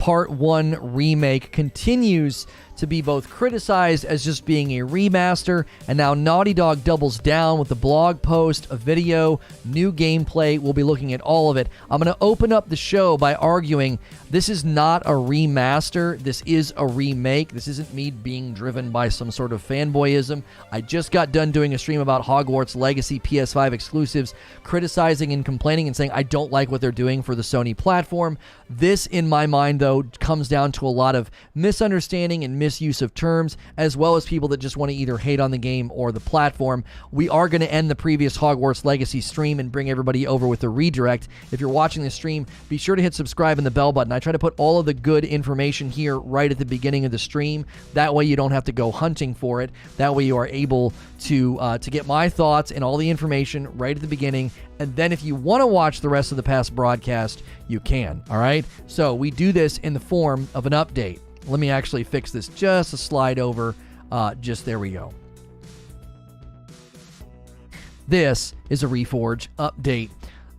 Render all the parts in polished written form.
Part 1 Remake continues to be both criticized as just being a remaster, and now Naughty Dog doubles down with a blog post, a video, new gameplay. We'll be looking at all of it. I'm going to open up the show by arguing this is not a remaster. This is a remake. This isn't me being driven by some sort of fanboyism. I just got done doing a stream about Hogwarts Legacy PS5 exclusives, criticizing and complaining and saying I don't like what they're doing for the Sony platform. This, in my mind, though, comes down to a lot of misunderstanding and misuse of terms, as well as people that just want to either hate on the game or the platform. We are going to end the previous Hogwarts Legacy stream and bring everybody over with a redirect. If you're watching the stream, be sure to hit subscribe and the bell button. I try to put all of the good information here right at the beginning of the stream. That way you don't have to go hunting for it. That way you are able to get my thoughts and all the information right at the beginning. And then if you want to watch the rest of the past broadcast, you can. All right? So we do this in the form of an update. Let me actually fix this just a slide over. Just there we go. This is a Reforge update.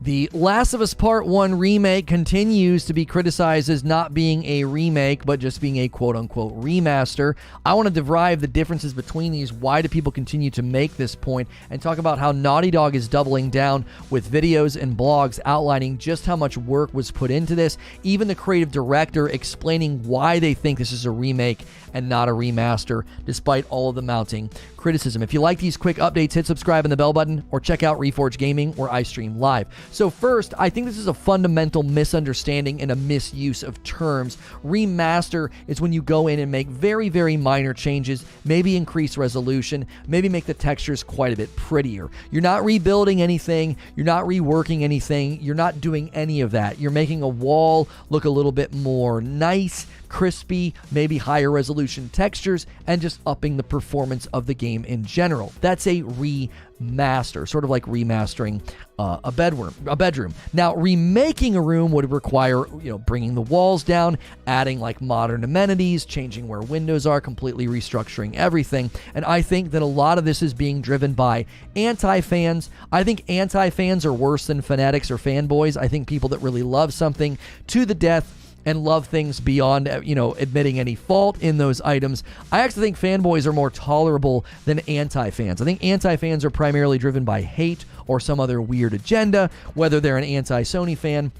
The Last of Us Part 1 Remake continues to be criticized as not being a remake, but just being a quote-unquote remaster. I want to derive the differences between these. Why do people continue to make this point? And talk about how Naughty Dog is doubling down with videos and blogs outlining just how much work was put into this. Even the creative director explaining why they think this is a remake and not a remaster, despite all of the mounting criticism. If you like these quick updates, hit subscribe and the bell button, or check out Reforge Gaming, where I stream live. So first, I think this is a fundamental misunderstanding and a misuse of terms. Remaster is when you go in and make very, very minor changes, maybe increase resolution, maybe make the textures quite a bit prettier. You're not rebuilding anything, you're not reworking anything, you're not doing any of that. You're making a wall look a little bit more nice, crispy, maybe higher resolution textures, and just upping the performance of the game in general. That's a remaster, sort of like remastering a bedroom. Now, remaking a room would require, bringing the walls down, adding like modern amenities, changing where windows are, completely restructuring everything. And I think that a lot of this is being driven by anti-fans. I think anti-fans are worse than fanatics or fanboys. I think people that really love something to the death and love things beyond, admitting any fault in those items. I actually think fanboys are more tolerable than anti-fans. I think anti-fans are primarily driven by hate or some other weird agenda, whether they're an anti-Sony fan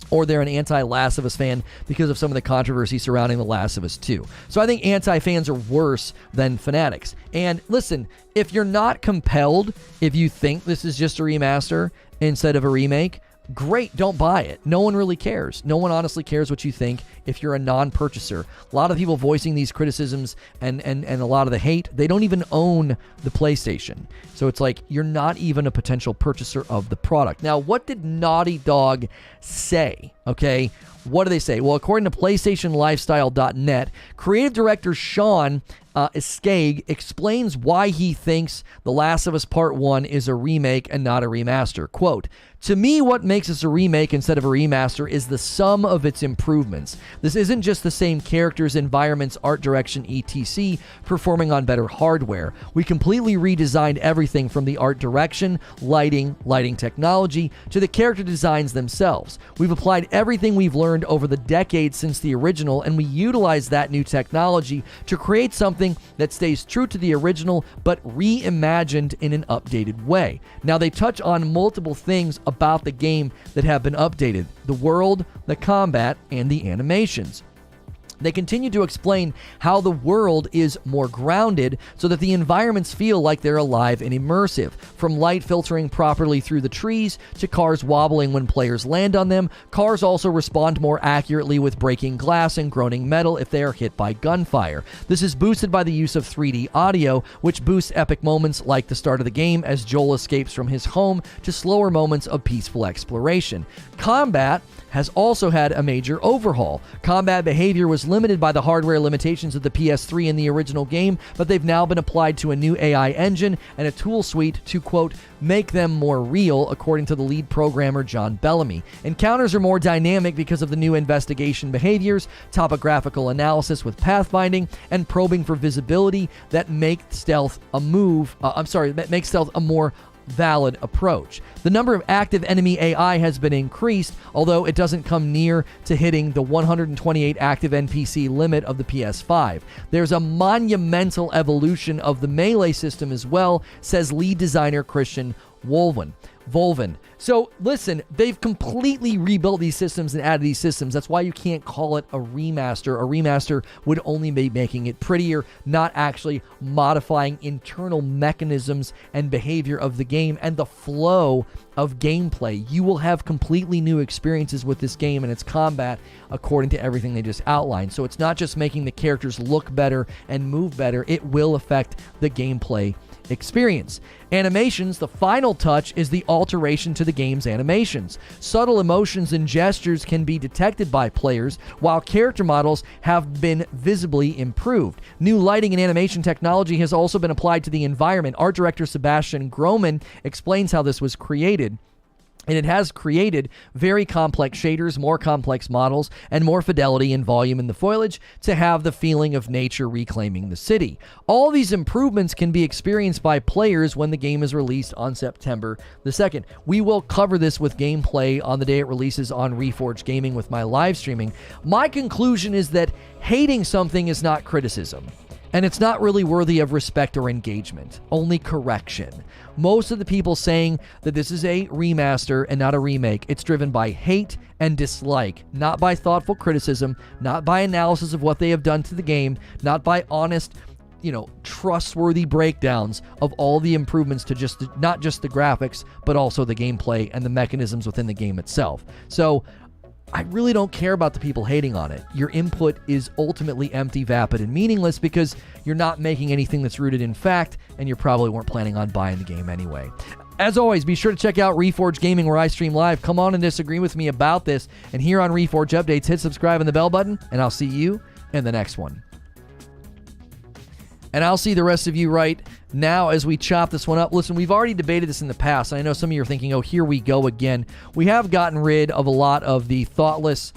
or they're an anti-Last of Us fan because of some of the controversy surrounding The Last of Us 2. So I think anti-fans are worse than fanatics. And listen, if you're not compelled, if you think this is just a remaster instead of a remake, great, don't buy it. No one really cares. No one honestly cares what you think if you're a non-purchaser. A lot of people voicing these criticisms and a lot of the hate, they don't even own the PlayStation. So it's like you're not even a potential purchaser of the product. Now, what did Naughty Dog say? Okay, what do they say? Well, according to PlayStationLifestyle.net, creative director Sean Skag explains why he thinks The Last of Us Part 1 is a remake and not a remaster. Quote, "To me, what makes this a remake instead of a remaster is the sum of its improvements. This isn't just the same characters, environments, art direction, etc., performing on better hardware. We completely redesigned everything from the art direction, lighting technology, to the character designs themselves. We've applied everything we've learned over the decades since the original, and we utilize that new technology to create something that stays true to the original, but reimagined in an updated way." Now, they touch on multiple things about the game that have been updated: the world, the combat, and the animations. They continue to explain how the world is more grounded so that the environments feel like they're alive and immersive. From light filtering properly through the trees to cars wobbling when players land on them, cars also respond more accurately with breaking glass and groaning metal if they are hit by gunfire. This is boosted by the use of 3D audio, which boosts epic moments like the start of the game as Joel escapes from his home to slower moments of peaceful exploration. Combat has also had a major overhaul. Combat behavior was limited by the hardware limitations of the PS3 in the original game, but they've now been applied to a new AI engine and a tool suite to, quote, make them more real, according to the lead programmer John Bellamy. Encounters are more dynamic because of the new investigation behaviors, topographical analysis with pathfinding, and probing for visibility that make stealth a more valid approach. The number of active enemy AI has been increased, although it doesn't come near to hitting the 128 active NPC limit of the PS5. There's a monumental evolution of the melee system as well, says lead designer Christian Volvin. So listen, they've completely rebuilt these systems and added these systems. That's why you can't call it a remaster. A remaster would only be making it prettier, not actually modifying internal mechanisms and behavior of the game and the flow of gameplay. You will have completely new experiences with this game and its combat according to everything they just outlined. So it's not just making the characters look better and move better, it will affect the gameplay experience. Animations, the final touch is the alteration to the game's animations. Subtle emotions and gestures can be detected by players, while character models have been visibly improved. New lighting and animation technology has also been applied to the environment. Art director Sebastian Groman explains how this was created. And it has created very complex shaders, more complex models, and more fidelity and volume in the foliage to have the feeling of nature reclaiming the city. All these improvements can be experienced by players when the game is released on September the 2nd. We will cover this with gameplay on the day it releases on Reforge Gaming with my live streaming. My conclusion is that hating something is not criticism. And it's not really worthy of respect or engagement, only correction. Most of the people saying that this is a remaster and not a remake, it's driven by hate and dislike, not by thoughtful criticism, not by analysis of what they have done to the game, not by honest, trustworthy breakdowns of all the improvements to not just the graphics, but also the gameplay and the mechanisms within the game itself. So I really don't care about the people hating on it. Your input is ultimately empty, vapid, and meaningless because you're not making anything that's rooted in fact, and you probably weren't planning on buying the game anyway. As always, be sure to check out Reforge Gaming where I stream live. Come on and disagree with me about this. And here on Reforge Updates, hit subscribe and the bell button, and I'll see you in the next one. And I'll see the rest of you right now as we chop this one up. Listen, we've already debated this in the past. I know some of you are thinking, oh, here we go again. We have gotten rid of a lot of the thoughtless,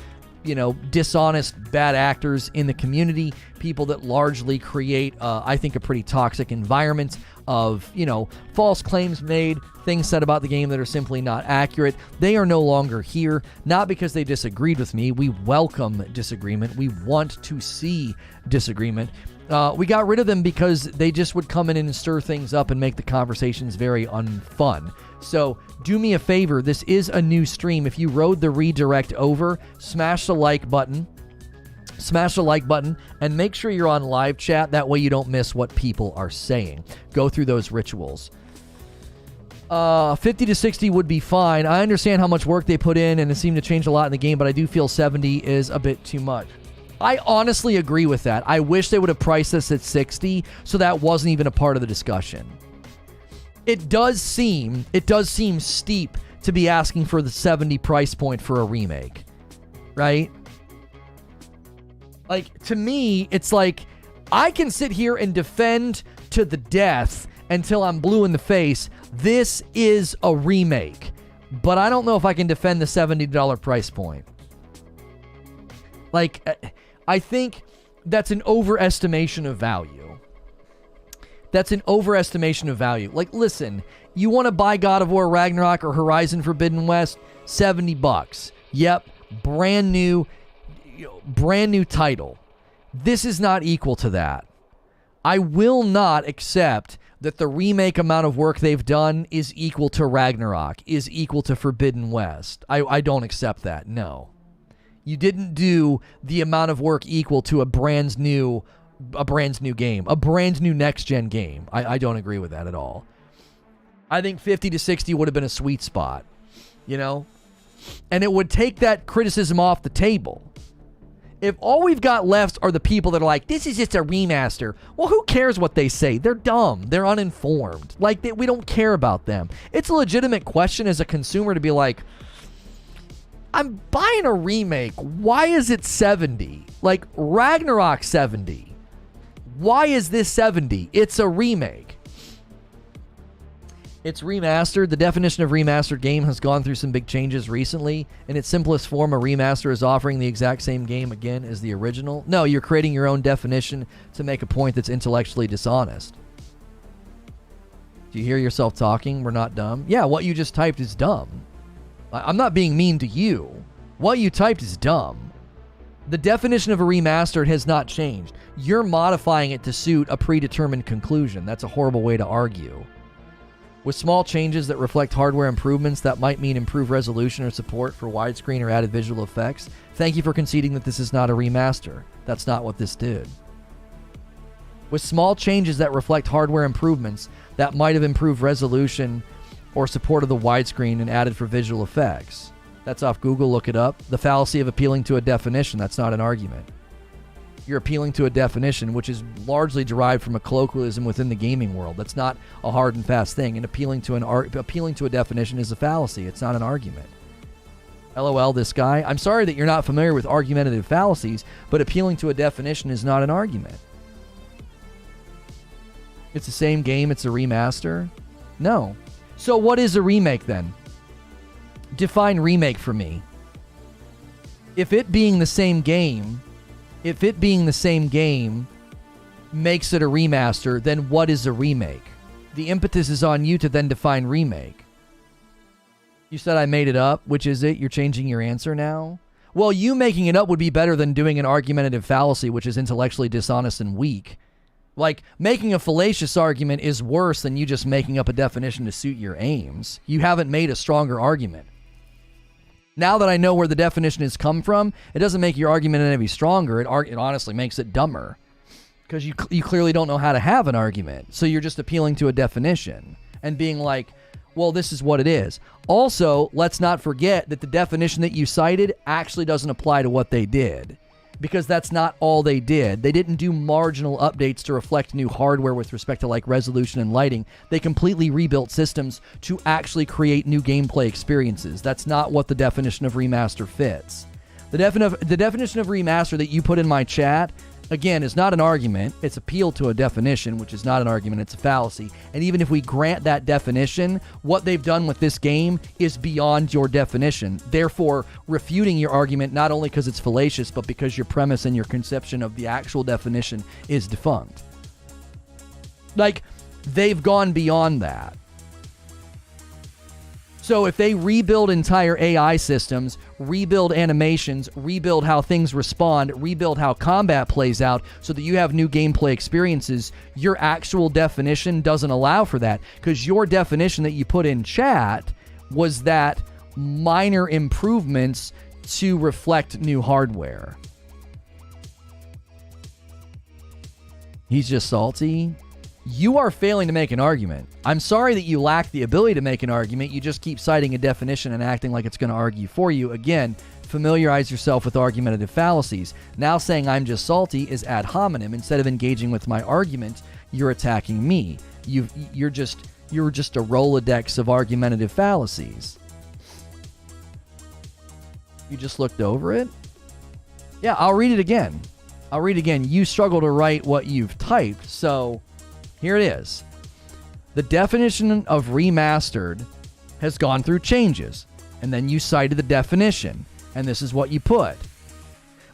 dishonest, bad actors in the community, people that largely create, I think, a pretty toxic environment of, false claims made, things said about the game that are simply not accurate. They are no longer here, not because they disagreed with me. We welcome disagreement. We want to see disagreement. We got rid of them because they just would come in and stir things up and make the conversations very unfun. So do me a favor. This is a new stream. If you rode the redirect over, smash the like button. Smash the like button and make sure you're on live chat. That way you don't miss what people are saying. Go through those rituals. 50 to 60 would be fine. I understand how much work they put in and it seemed to change a lot in the game, but I do feel 70 is a bit too much. I honestly agree with that. I wish they would have priced this at 60 so that wasn't even a part of the discussion. It does seem steep to be asking for the 70 price point for a remake, right? Like, to me, it's like, I can sit here and defend to the death until I'm blue in the face. This is a remake, but I don't know if I can defend the $70 price point. Like, I think that's an overestimation of value. Like, listen, you want to buy God of War Ragnarok or Horizon Forbidden West? $70. Yep, brand new title. This is not equal to that. I will not accept that the remake amount of work they've done is equal to Ragnarok, is equal to Forbidden West. I don't accept that, no. You didn't do the amount of work equal to a brand new game, a brand new next-gen game. I don't agree with that at all. I think 50 to 60 would have been a sweet spot, And it would take that criticism off the table. If all we've got left are the people that are like, this is just a remaster, well, who cares what they say? They're dumb. They're uninformed. Like, we don't care about them. It's a legitimate question as a consumer to be like, I'm buying a remake. Why is it 70? Like, Ragnarok 70. Why is this 70? It's a remake. It's remastered. The definition of remastered game has gone through some big changes recently. In its simplest form, a remaster is offering the exact same game again as the original. No, you're creating your own definition to make a point that's intellectually dishonest. Do you hear yourself talking? We're not dumb. Yeah, what you just typed is dumb. I'm not being mean to you. What you typed is dumb. The definition of a remastered has not changed. You're modifying it to suit a predetermined conclusion. That's a horrible way to argue. With small changes that reflect hardware improvements, that might mean improved resolution or support for widescreen or added visual effects. Thank you for conceding that this is not a remaster. That's not what this did. With small changes that reflect hardware improvements, that might have improved resolution or support of the widescreen and added for visual effects. That's off Google, look it up. The fallacy of appealing to a definition, that's not an argument. You're appealing to a definition which is largely derived from a colloquialism within the gaming world. That's not a hard and fast thing. And appealing to a definition is a fallacy. It's not an argument. LOL, this guy. I'm sorry that you're not familiar with argumentative fallacies, but appealing to a definition is not an argument. It's the same game, it's a remaster? No. So what is a remake then? Define remake for me. If it being the same game makes it a remaster, then what is a remake? The impetus is on you to then define remake. You said I made it up. Which is it? You're changing your answer now? Well, you making it up would be better than doing an argumentative fallacy, which is intellectually dishonest and weak. Like, making a fallacious argument is worse than you just making up a definition to suit your aims. You haven't made a stronger argument. Now that I know where the definition has come from, it doesn't make your argument any stronger. It honestly makes it dumber. Because you clearly don't know how to have an argument. So you're just appealing to a definition and being like, well, this is what it is. Also, let's not forget that the definition that you cited actually doesn't apply to what they did. Because that's not all they did. They didn't do marginal updates to reflect new hardware with respect to like resolution and lighting. They completely rebuilt systems to actually create new gameplay experiences. That's not what the definition of remaster fits. The definition of remaster that you put in my chat, again, is not an argument. It's appeal to a definition, which is not an argument. It's a fallacy. And even if we grant that definition, what they've done with this game is beyond your definition. Therefore, refuting your argument not only because it's fallacious, but because your premise and your conception of the actual definition is defunct. Like, they've gone beyond that. So if they rebuild entire AI systems, rebuild animations, rebuild how things respond, rebuild how combat plays out so that you have new gameplay experiences, your actual definition doesn't allow for that, because your definition that you put in chat was that minor improvements to reflect new hardware. He's just salty. You are failing to make an argument. I'm sorry that you lack the ability to make an argument. You just keep citing a definition and acting like it's going to argue for you. Again, familiarize yourself with argumentative fallacies. Now saying I'm just salty is ad hominem. Instead of engaging with my argument, you're attacking me. You're just a Rolodex of argumentative fallacies. You just looked over it? Yeah, I'll read it again. You struggle to write what you've typed, so here it is. The definition of remastered has gone through changes, and then you cited the definition, and this is what you put.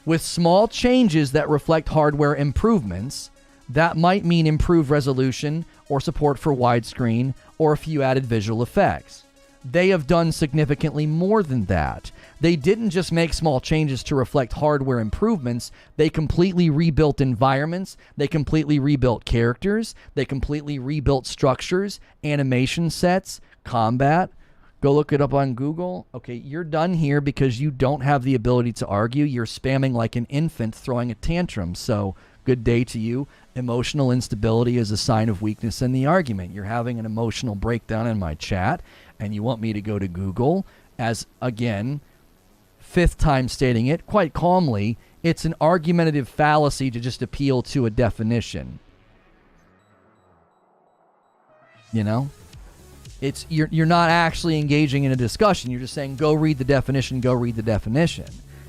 With small changes that reflect hardware improvements, that might mean improved resolution or support for widescreen or a few added visual effects. They have done significantly more than that. They didn't just make small changes to reflect hardware improvements. They completely rebuilt environments. They completely rebuilt characters. They completely rebuilt structures, animation sets, combat. Go look it up on Google. Okay, you're done here because you don't have the ability to argue. You're spamming like an infant throwing a tantrum. So good day to you. Emotional instability is a sign of weakness in the argument. You're having an emotional breakdown in my chat, and you want me to go to Google as, again, fifth time stating it quite calmly, it's an argumentative fallacy to just appeal to a definition. You know? It's you're not actually engaging in a discussion. You're just saying, go read the definition, go read the definition.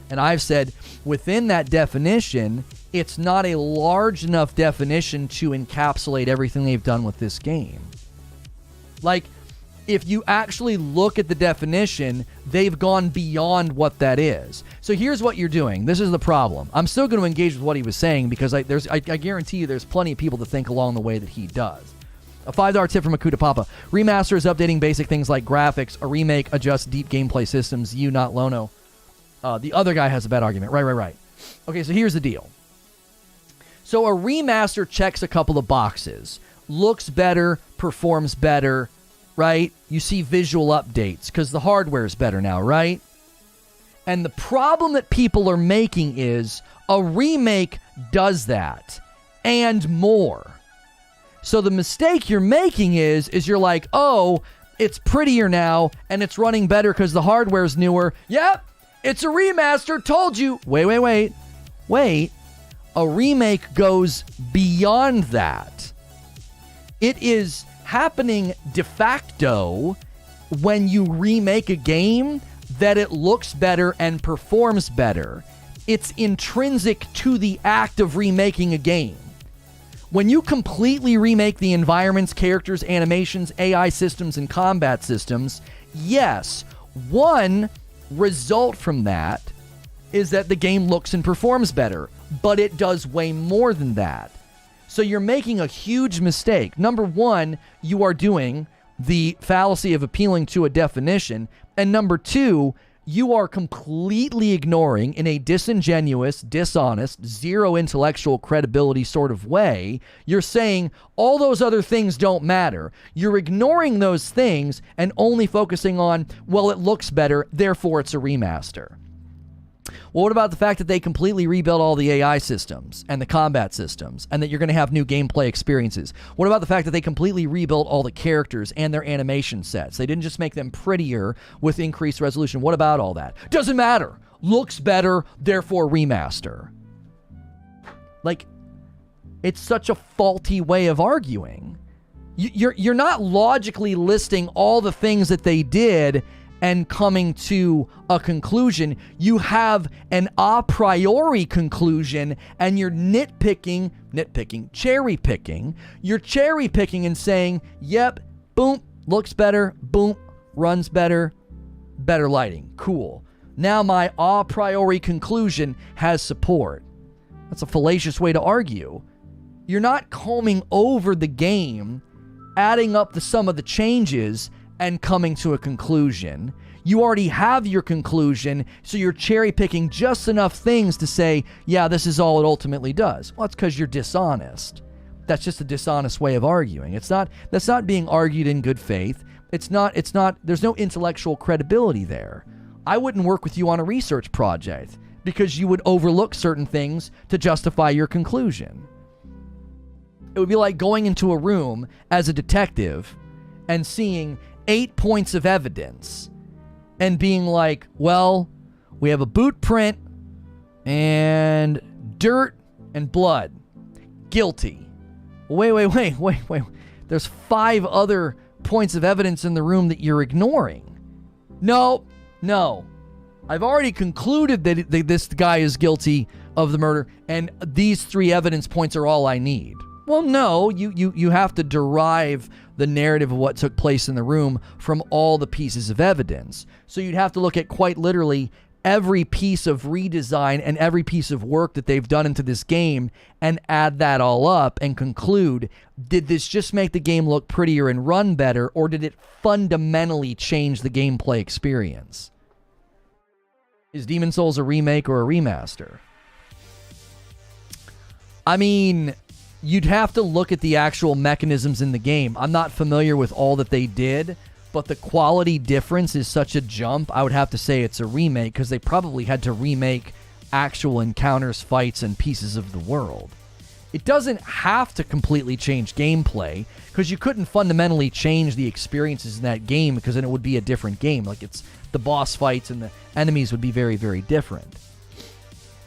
And I've said, within that definition, it's not a large enough definition to encapsulate everything they've done with this game. Like, if you actually look at the definition, they've gone beyond what that is. So here's what you're doing. This is the problem. I'm still going to engage with what he was saying because I guarantee you there's plenty of people that think along the way that he does. A $5 tip from Akuta Papa. Remaster is updating basic things like graphics. A remake adjusts deep gameplay systems. You, not Lono. The other guy has a bad argument. Right. Okay, so here's the deal. So a remaster checks a couple of boxes. Looks better, performs better, right? You see visual updates because the hardware is better now, right? And the problem that people are making is a remake does that and more. So the mistake you're making is you're like, oh, it's prettier now and it's running better because the hardware's newer. Yep, it's a remaster. Told you. Wait. A remake goes beyond that. It is happening de facto when you remake a game that it looks better and performs better. It's intrinsic to the act of remaking a game. When you completely remake the environments, characters, animations, AI systems, and combat systems, yes, one result from that is that the game looks and performs better, but it does way more than that. So you're making a huge mistake. Number one, you are doing the fallacy of appealing to a definition. And number two, you are completely ignoring, in a disingenuous, dishonest, zero intellectual credibility sort of way, you're saying all those other things don't matter. You're ignoring those things and only focusing on, well, it looks better, therefore it's a remaster. Well, what about the fact that they completely rebuilt all the AI systems and the combat systems and that you're going to have new gameplay experiences? What about the fact that they completely rebuilt all the characters and their animation sets? They didn't just make them prettier with increased resolution. What about all that? Doesn't matter. Looks better, therefore remaster. Like, it's such a faulty way of arguing. You're not logically listing all the things that they did and coming to a conclusion. You have an a priori conclusion and you're cherry picking. You're cherry picking and saying, yep, boom, looks better, boom, runs better, better lighting, cool. Now my a priori conclusion has support. That's a fallacious way to argue. You're not combing over the game, adding up the sum of the changes and coming to a conclusion. You already have your conclusion, so you're cherry picking just enough things to say, yeah, this is all it ultimately does. Well, it's because you're dishonest. That's just a dishonest way of arguing. That's not being argued in good faith. There's no intellectual credibility there. I wouldn't work with you on a research project because you would overlook certain things to justify your conclusion. It would be like going into a room as a detective and seeing 8 points of evidence and being like, well, we have a boot print and dirt and blood. Guilty. Wait. There's 5 other points of evidence in the room that you're ignoring. No. I've already concluded that this guy is guilty of the murder and these 3 evidence points are all I need. Well, no, you have to derive the narrative of what took place in the room from all the pieces of evidence. So you'd have to look at quite literally every piece of redesign and every piece of work that they've done into this game and add that all up and conclude, did this just make the game look prettier and run better, or did it fundamentally change the gameplay experience? Is Demon's Souls a remake or a remaster? I mean, you'd have to look at the actual mechanisms in the game. I'm not familiar with all that they did, but the quality difference is such a jump, I would have to say it's a remake because they probably had to remake actual encounters, fights, and pieces of the world. It doesn't have to completely change gameplay because you couldn't fundamentally change the experiences in that game because then it would be a different game. Like, it's the boss fights and the enemies would be very, very different.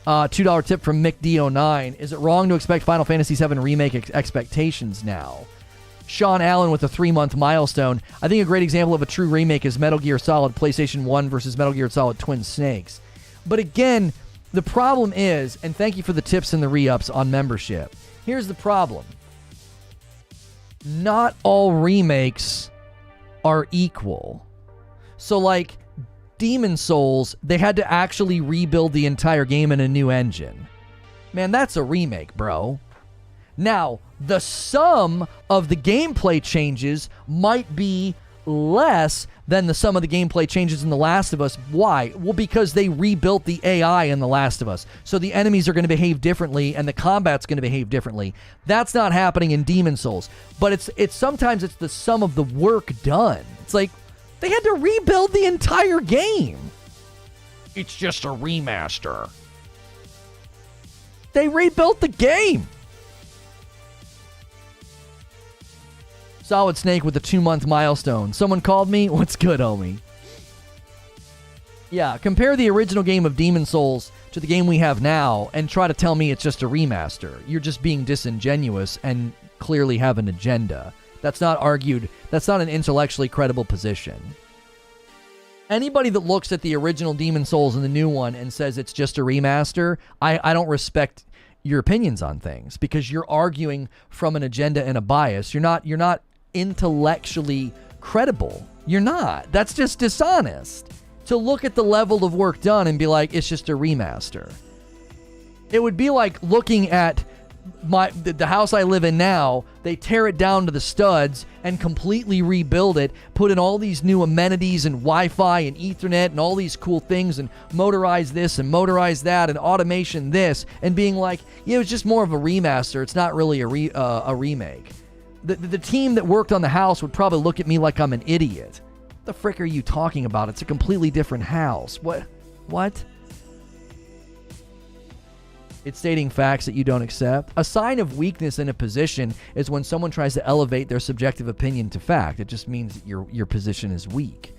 $2 tip from Mick D09. Is it wrong to expect Final Fantasy VII Remake expectations now? Sean Allen with a 3-month milestone. I think a great example of a true remake is Metal Gear Solid PlayStation 1 versus Metal Gear Solid Twin Snakes. But again, the problem is, and thank you for the tips and the re-ups on membership. Here's the problem. Not all remakes are equal. So like Demon's Souls, they had to actually rebuild the entire game in a new engine. Man, that's a remake, bro. Now, the sum of the gameplay changes might be less than the sum of the gameplay changes in The Last of Us. Why? Well, because they rebuilt the AI in The Last of Us. So the enemies are going to behave differently and the combat's going to behave differently. That's not happening in Demon's Souls. But it's sometimes it's the sum of the work done. It's like they had to rebuild the entire game. It's just a remaster. They rebuilt the game. Solid Snake with a 2-month milestone. Someone called me? What's good, homie? Yeah, compare the original game of Demon's Souls to the game we have now and try to tell me it's just a remaster. You're just being disingenuous and clearly have an agenda. That's not argued. That's not an intellectually credible position. Anybody that looks at the original Demon's Souls and the new one and says it's just a remaster, I don't respect your opinions on things because you're arguing from an agenda and a bias. You're not intellectually credible. You're not. That's just dishonest. To look at the level of work done and be like, it's just a remaster. It would be like looking at the house I live in now. They tear it down to the studs and completely rebuild it, put in all these new amenities and Wi-Fi and Ethernet and all these cool things and motorize this and motorize that and automation this, and being like, yeah, it was just more of a remaster. It's not really a remake. The team that worked on the house would probably look at me like I'm an idiot. What the frick are you talking about? It's a completely different house. What? It's stating facts that you don't accept. A sign of weakness in a position is when someone tries to elevate their subjective opinion to fact. It just means that your position is weak.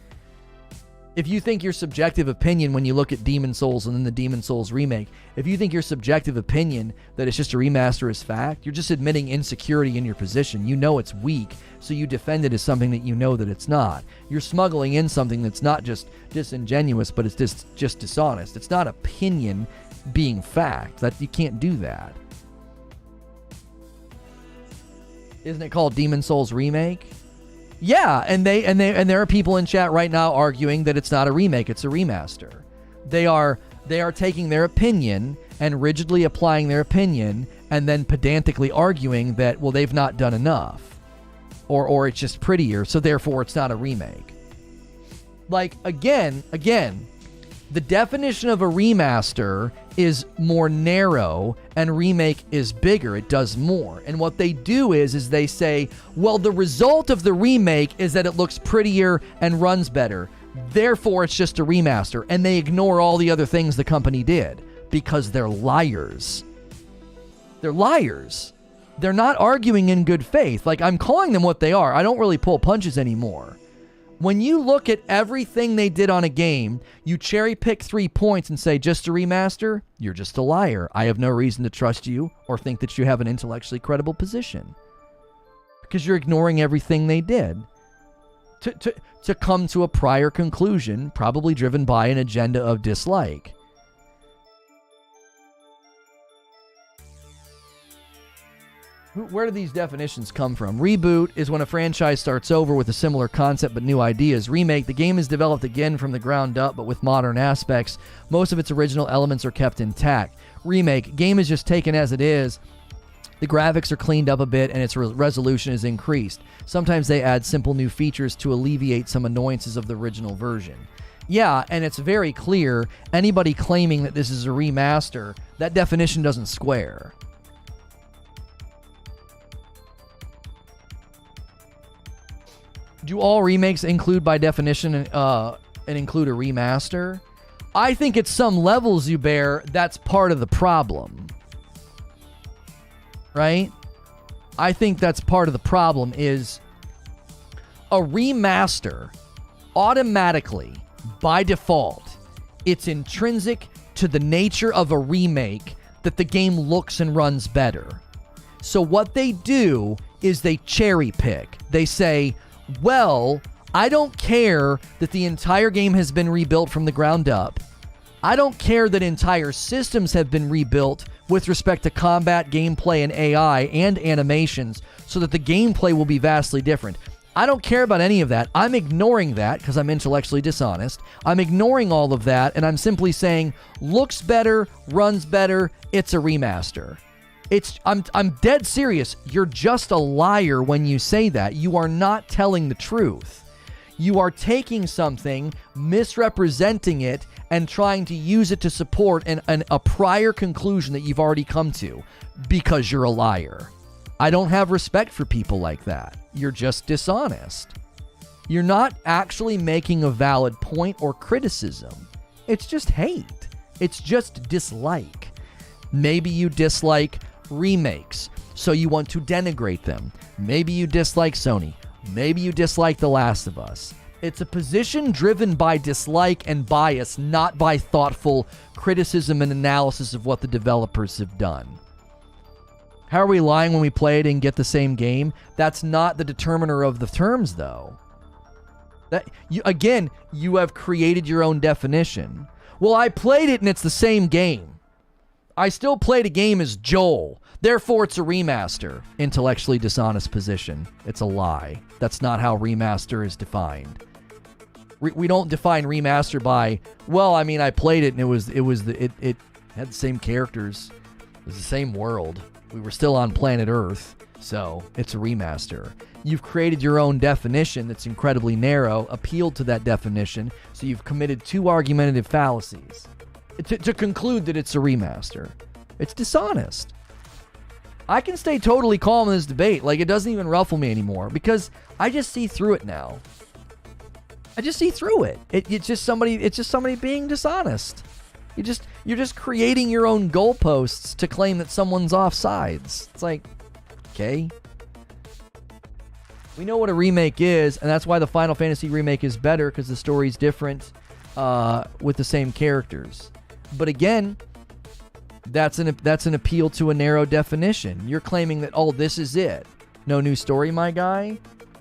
If you think your subjective opinion when you look at Demon's Souls and then the Demon's Souls remake, if you think your subjective opinion that it's just a remaster is fact, you're just admitting insecurity in your position. You know it's weak, so you defend it as something that you know that it's not. You're smuggling in something that's not just disingenuous, but it's just dishonest. It's not opinion being fact. That you can't do that. Isn't it called Demon's Souls Remake? Yeah, and there are people in chat right now arguing that it's not a remake, it's a remaster. They are taking their opinion and rigidly applying their opinion and then pedantically arguing that, well, they've not done enough. Or it's just prettier, so therefore it's not a remake. Like, again, the definition of a remaster is more narrow and remake is bigger. It does more. And what they do is they say, well, the result of the remake is that it looks prettier and runs better. Therefore, it's just a remaster. And they ignore all the other things the company did because they're liars. They're liars. They're not arguing in good faith. Like, I'm calling them what they are. I don't really pull punches anymore. When you look at everything they did on a game, you cherry pick 3 points and say, just a remaster? You're just a liar. I have no reason to trust you or think that you have an intellectually credible position. Because you're ignoring everything they did. To come to a prior conclusion, probably driven by an agenda of dislike. Where do these definitions come from? Reboot is when a franchise starts over with a similar concept but new ideas. Remake, the game is developed again from the ground up but with modern aspects. Most of its original elements are kept intact. Remake, game is just taken as it is. The graphics are cleaned up a bit and its resolution is increased. Sometimes they add simple new features to alleviate some annoyances of the original version. Yeah, and it's very clear, anybody claiming that this is a remaster, that definition doesn't square. Do all remakes include, by definition, and include a remaster? I think at some levels, Zubair, that's part of the problem. Right? I think that's part of the problem is a remaster automatically, by default, it's intrinsic to the nature of a remake that the game looks and runs better. So what they do is they cherry pick. They say, well, I don't care that the entire game has been rebuilt from the ground up. I don't care that entire systems have been rebuilt with respect to combat, gameplay, and AI and animations so that the gameplay will be vastly different. I don't care about any of that. I'm ignoring that because I'm intellectually dishonest. I'm ignoring all of that and I'm simply saying, looks better, runs better, it's a remaster. I'm dead serious. You're just a liar when you say that. You are not telling the truth. You are taking something, misrepresenting it, and trying to use it to support a prior conclusion that you've already come to because you're a liar. I don't have respect for people like that. You're just dishonest. You're not actually making a valid point or criticism. It's just hate. It's just dislike. Maybe you dislike remakes, so you want to denigrate them. Maybe you dislike Sony. Maybe you dislike The Last of Us. It's a position driven by dislike and bias, not by thoughtful criticism and analysis of what the developers have done. How are we lying when we play it and get the same game? That's not the determiner of the terms, though. You have created your own definition. Well, I played it and it's the same game. I still played a game as Joel. Therefore, it's a remaster. Intellectually dishonest position. It's a lie. That's not how remaster is defined. We don't define remaster by, well, I mean, I played it and it had the same characters. It was the same world. We were still on planet Earth, so it's a remaster. You've created your own definition that's incredibly narrow, appealed to that definition, so you've committed two argumentative fallacies to conclude that it's a remaster. It's dishonest. I can stay totally calm in this debate. Like, it doesn't even ruffle me anymore because I just see through it now. I just see through it. It's just somebody being dishonest. You're just creating your own goalposts to claim that someone's off sides. It's like, okay. We know what a remake is, and that's why the Final Fantasy remake is better, because the story's different with the same characters. But again, that's an appeal to a narrow definition. You're claiming that, oh, this is it. No new story, my guy?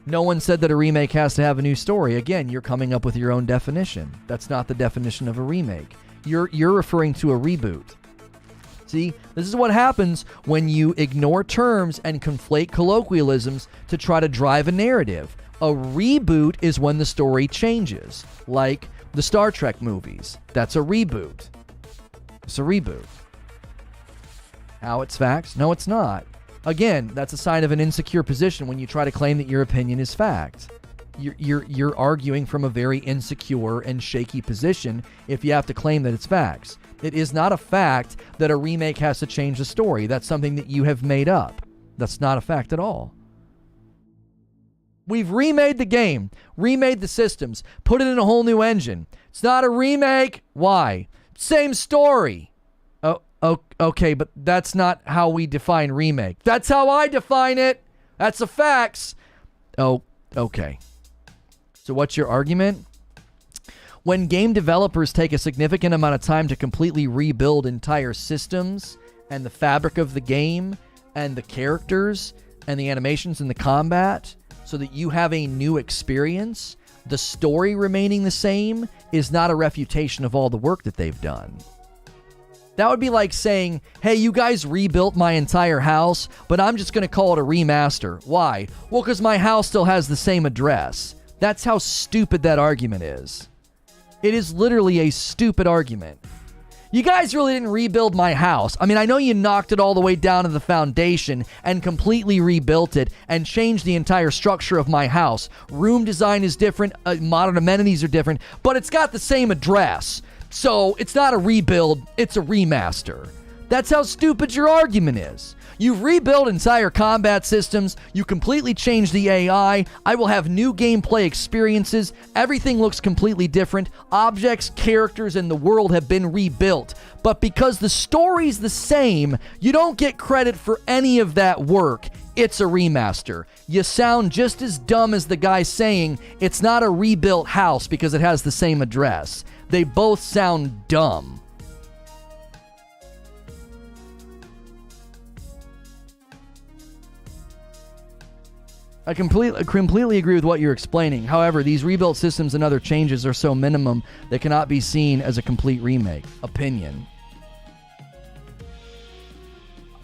No one said that a remake has to have a new story. Again, you're coming up with your own definition. That's not the definition of a remake. You're referring to a reboot. See, this is what happens when you ignore terms and conflate colloquialisms to try to drive a narrative. A reboot is when the story changes, like the Star Trek movies. That's a reboot. It's a reboot. How it's facts? No, it's not. Again, that's a sign of an insecure position when you try to claim that your opinion is fact. You're arguing from a very insecure and shaky position if you have to claim that it's facts. It is not a fact that a remake has to change the story. That's something that you have made up. That's not a fact at all. We've remade the game, remade the systems, put it in a whole new engine. It's not a remake. Why? Same story. Oh, okay, but that's not how we define remake. That's how I define it. That's the facts. Oh, okay. So what's your argument? When game developers take a significant amount of time to completely rebuild entire systems and the fabric of the game and the characters and the animations and the combat so that you have a new experience, the story remaining the same is not a refutation of all the work that they've done. That would be like saying, hey, you guys rebuilt my entire house, but I'm just going to call it a remaster. Why? Well, because my house still has the same address. That's how stupid that argument is. It is literally a stupid argument. You guys really didn't rebuild my house. I mean, I know you knocked it all the way down to the foundation and completely rebuilt it and changed the entire structure of my house. Room design is different, modern amenities are different, but it's got the same address. So it's not a rebuild, it's a remaster. That's how stupid your argument is. You've rebuilt entire combat systems, you completely changed the AI, I will have new gameplay experiences, everything looks completely different, objects, characters, and the world have been rebuilt. But because the story's the same, you don't get credit for any of that work. It's a remaster. You sound just as dumb as the guy saying it's not a rebuilt house because it has the same address. They both sound dumb. I completely agree with what you're explaining. However, these rebuilt systems and other changes are so minimum they cannot be seen as a complete remake. Opinion.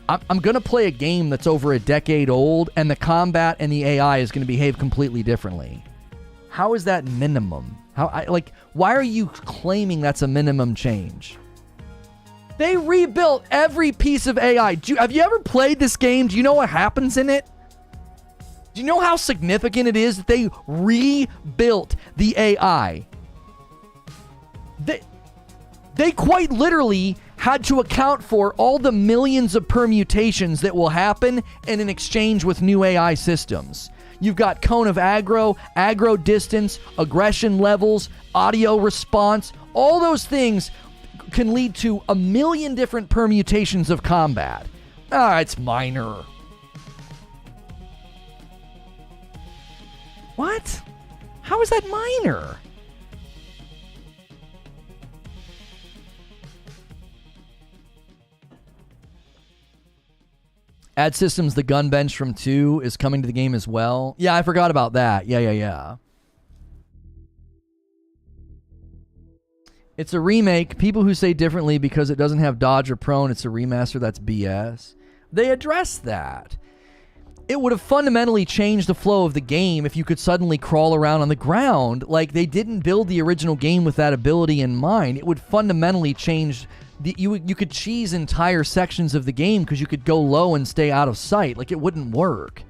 I'm going to play a game that's over a decade old, and the combat and the AI is going to behave completely differently. How is that minimum? Why are you claiming that's a minimum change? They rebuilt every piece of AI. Have you ever played this game? Do you know what happens in it? Do you know how significant it is that they rebuilt the AI? They quite literally had to account for all the millions of permutations that will happen in exchange with new AI systems. You've got cone of aggro, aggro distance, aggression levels, audio response. All those things can lead to a million different permutations of combat. It's minor. What? How is that minor? Add systems, the gun bench from 2 is coming to the game as well. Yeah, I forgot about that. Yeah. It's a remake. People who say differently because it doesn't have dodge or prone, it's a remaster, that's BS. They addressed that. It would have fundamentally changed the flow of the game if you could suddenly crawl around on the ground. Like, they didn't build the original game with that ability in mind. It would fundamentally change... You could cheese entire sections of the game because you could go low and stay out of sight. Like, it wouldn't work.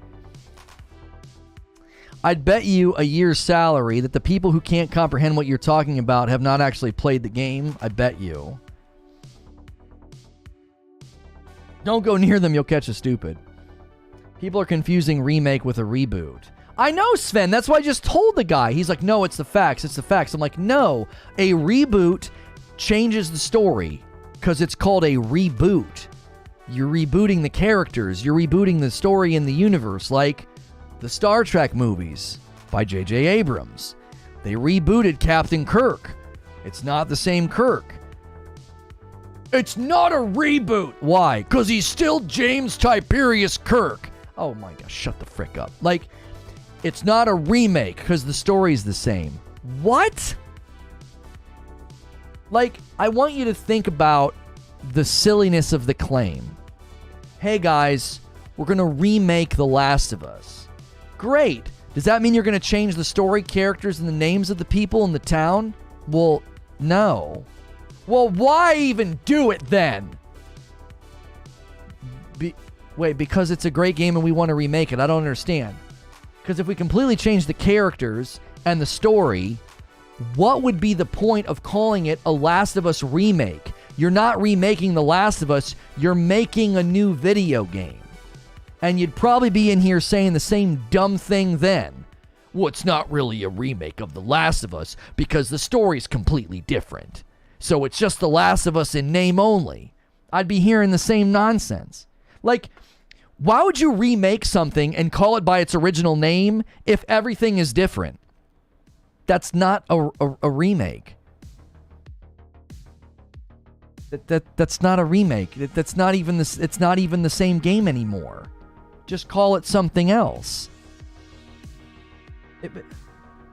I'd bet you a year's salary that the people who can't comprehend what you're talking about have not actually played the game. I bet you. Don't go near them, you'll catch a stupid. People are confusing remake with a reboot. I know, Sven. That's why I just told the guy. He's like, no, it's the facts. It's the facts. I'm like, no. A reboot changes the story because it's called a reboot. You're rebooting the characters. You're rebooting the story in the universe, like the Star Trek movies by J.J. Abrams. They rebooted Captain Kirk. It's not the same Kirk. It's not a reboot. Why? Because he's still James Tiberius Kirk. Oh my gosh, shut the frick up. Like, it's not a remake because the story's the same. What? Like, I want you to think about the silliness of the claim. Hey guys, we're going to remake The Last of Us. Great. Does that mean you're going to change the story, characters, and the names of the people in the town? Well, no. Well, why even do it then? Wait, because it's a great game and we want to remake it. I don't understand. Because if we completely change the characters and the story, what would be the point of calling it a Last of Us remake? You're not remaking The Last of Us. You're making a new video game. And you'd probably be in here saying the same dumb thing then. Well, it's not really a remake of The Last of Us because the story's completely different. So it's just The Last of Us in name only. I'd be hearing the same nonsense. Like, why would you remake something and call it by its original name if everything is different? That's not a remake. That's not a remake. That's not even this. It's not even the same game anymore. Just call it something else.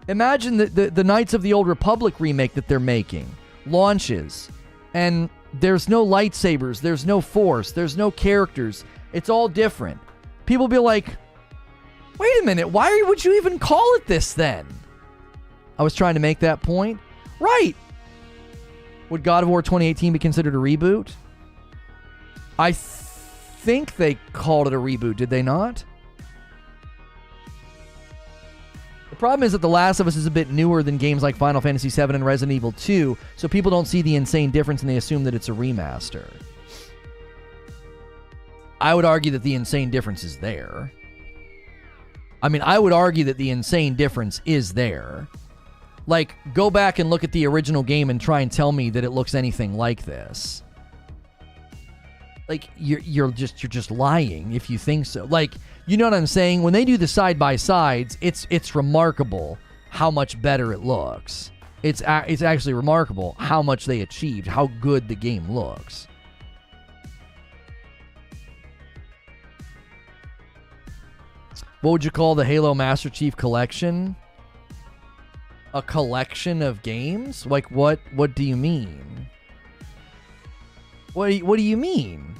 Imagine the Knights of the Old Republic remake that they're making. Launches. And there's no lightsabers. There's no force. There's no characters. It's all different. People be like, wait a minute. Why would you even call it this then? I was trying to make that point. Right. Would God of War 2018 be considered a reboot? I think they called it a reboot, did they not? The problem is that The Last of Us is a bit newer than games like Final Fantasy VII and Resident Evil 2, so people don't see the insane difference and they assume that it's a remaster. I would argue that the insane difference is there. I mean, I would argue that the insane difference is there. Like, go back and look at the original game and try and tell me that it looks anything like this. Like, you're just lying if you think so. Like, you know what I'm saying? When they do the side-by-sides, it's remarkable how much better it looks. It's actually remarkable how much they achieved, how good the game looks. What would you call the Halo Master Chief Collection? A collection of games? Like, what do you mean? What do you mean?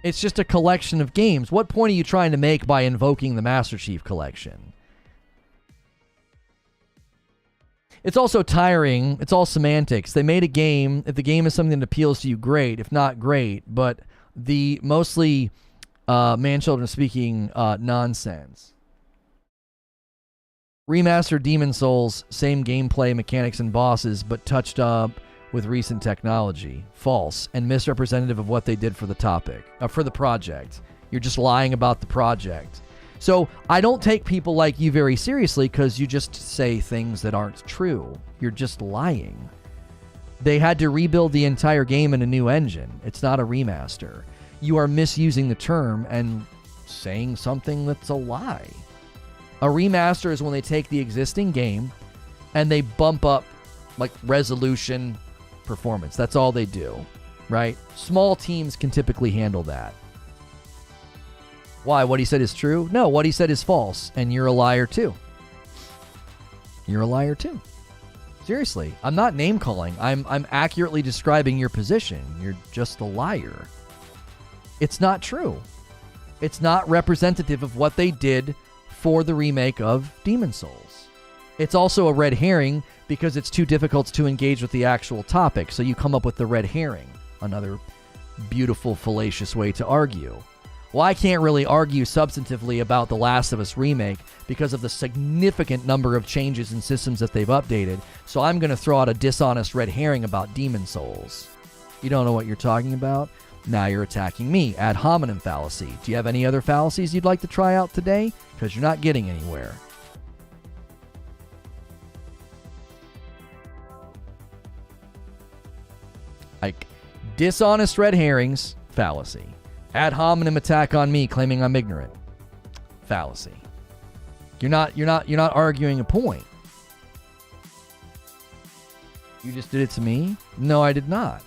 It's just a collection of games. What point are you trying to make by invoking the Master Chief Collection? It's also tiring. It's all semantics. They made a game. If the game is something that appeals to you, great. If not, great. But the mostly man-children speaking nonsense. Remastered Demon Souls, same gameplay, mechanics, and bosses, but touched up with recent technology. False and misrepresentative of what they did for the topic, for the project. You're just lying about the project. So I don't take people like you very seriously because you just say things that aren't true. You're just lying. They had to rebuild the entire game in a new engine. It's not a remaster. You are misusing the term and saying something that's a lie. A remaster is when they take the existing game and they bump up like resolution, performance. That's all they do, right? Small teams can typically handle that. Why? What he said is true? No, what he said is false, and you're a liar too. You're a liar too. Seriously, I'm not name calling. I'm accurately describing your position. You're just a liar. It's not true. It's not representative of what they did for the remake of Demon Souls. It's also a red herring because it's too difficult to engage with the actual topic, so you come up with the red herring. Another beautiful, fallacious way to argue. Well, I can't really argue substantively about The Last of Us Remake because of the significant number of changes and systems that they've updated, so I'm going to throw out a dishonest red herring about Demon Souls. You don't know what you're talking about? Now you're attacking me. Ad hominem fallacy. Do you have any other fallacies you'd like to try out today? Because you're not getting anywhere. Like, dishonest red herrings, fallacy. Ad hominem attack on me claiming I'm ignorant, fallacy. You're not arguing a point. You just did it to me? No, I did not.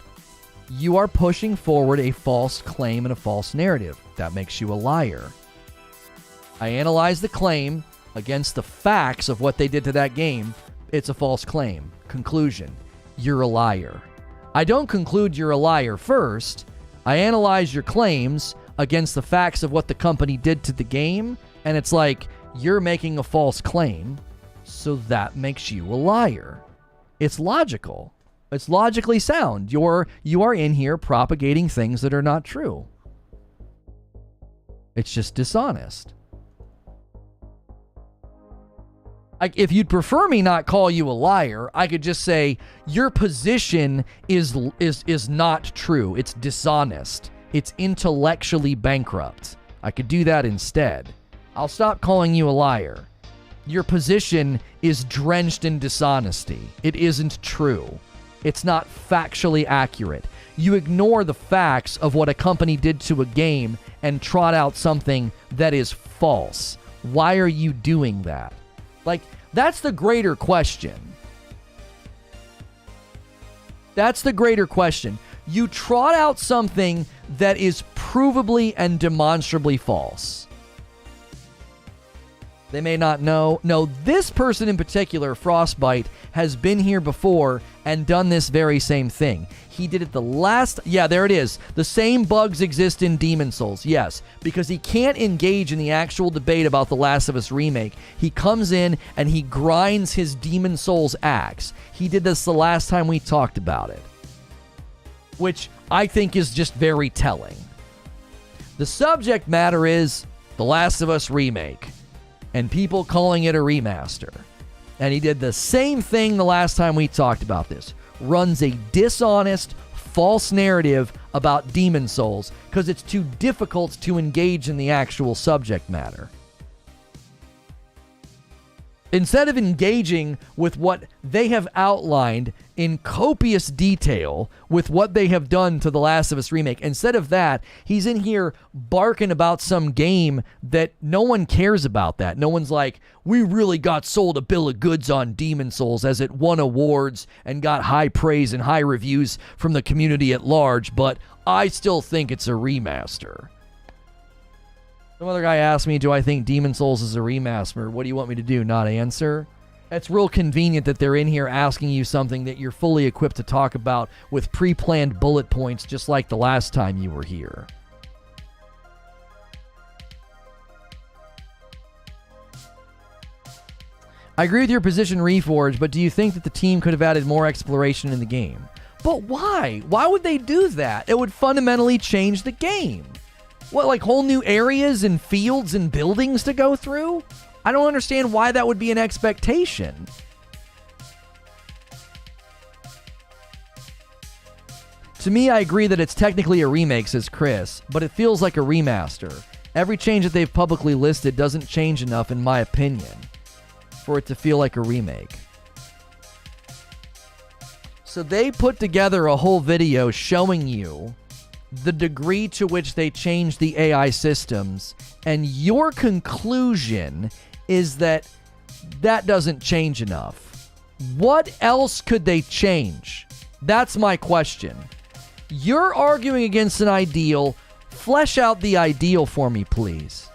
You are pushing forward a false claim and a false narrative. That makes you a liar. I analyze the claim against the facts of what they did to that game. It's a false claim. Conclusion. You're a liar. I don't conclude you're a liar first. I analyze your claims against the facts of what the company did to the game, and it's like, you're making a false claim, so that makes you a liar. It's logical. It's logically sound. You are in here propagating things that are not true. It's just dishonest. If you'd prefer me not call you a liar, I could just say your position is not true. It's dishonest. It's intellectually bankrupt. I could do that instead. I'll stop calling you a liar. Your position is drenched in dishonesty. It isn't true. It's not factually accurate. You ignore the facts of what a company did to a game and trot out something that is false. Why are you doing that? Like, that's the greater question. That's the greater question. You trot out something that is provably and demonstrably false. They may not know. No, this person in particular, Frostbite, has been here before and done this very same thing. He did it the last... Yeah, there it is. The same bugs exist in Demon Souls, yes. Because he can't engage in the actual debate about The Last of Us Remake. He comes in and he grinds his Demon Souls axe. He did this the last time we talked about it. Which I think is just very telling. The subject matter is The Last of Us Remake. And people calling it a remaster. And he did the same thing the last time we talked about this. Runs a dishonest, false narrative about Demon Souls because it's too difficult to engage in the actual subject matter. Instead of engaging with what they have outlined in copious detail with what they have done to The Last of Us Remake, instead of that, he's in here barking about some game that no one cares about that. No one's like, we really got sold a bill of goods on Demon Souls as it won awards and got high praise and high reviews from the community at large, but I still think it's a remaster. Some other guy asked me, do I think Demon Souls is a remaster? What do you want me to do, not answer? It's real convenient that they're in here asking you something that you're fully equipped to talk about with pre-planned bullet points just like the last time you were here. I agree with your position, Reforge, but do you think that the team could have added more exploration in the game? But why? Why would they do that? It would fundamentally change the game. What, like whole new areas and fields and buildings to go through? I don't understand why that would be an expectation. To me, I agree that it's technically a remake, says Chris, but it feels like a remaster. Every change that they've publicly listed doesn't change enough, in my opinion, for it to feel like a remake. So they put together a whole video showing you the degree to which they changed the AI systems, and your conclusion is that that doesn't change enough. What else could they change? That's my question. You're arguing against an ideal. Flesh out the ideal for me, please.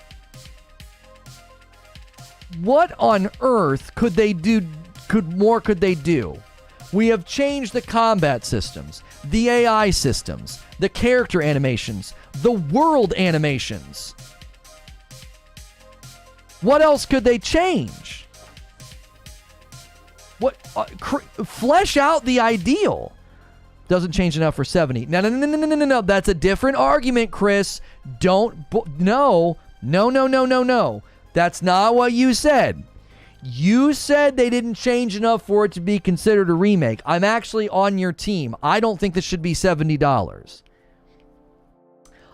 What on earth could they do? Could they do? We have changed the combat systems, the AI systems, the character animations, the world animations. What else could they change? What? Flesh out the ideal. Doesn't change enough for 70. No. That's a different argument, Chris. No. That's not what you said. You said they didn't change enough for it to be considered a remake. I'm actually on your team. I don't think this should be $70.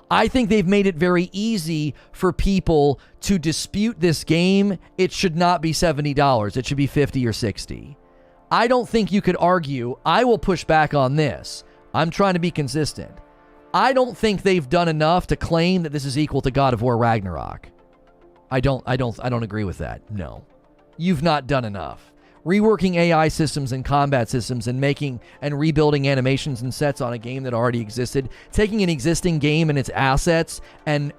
I think they've made it very easy for people to dispute this game. It should not be $70. It should be $50 or $60. I don't think you could argue. I will push back on this. I'm trying to be consistent. I don't think they've done enough to claim that this is equal to God of War Ragnarok. I don't agree with that. No. You've not done enough. Reworking AI systems and combat systems and making and rebuilding animations and sets on a game that already existed, taking an existing game and its assets and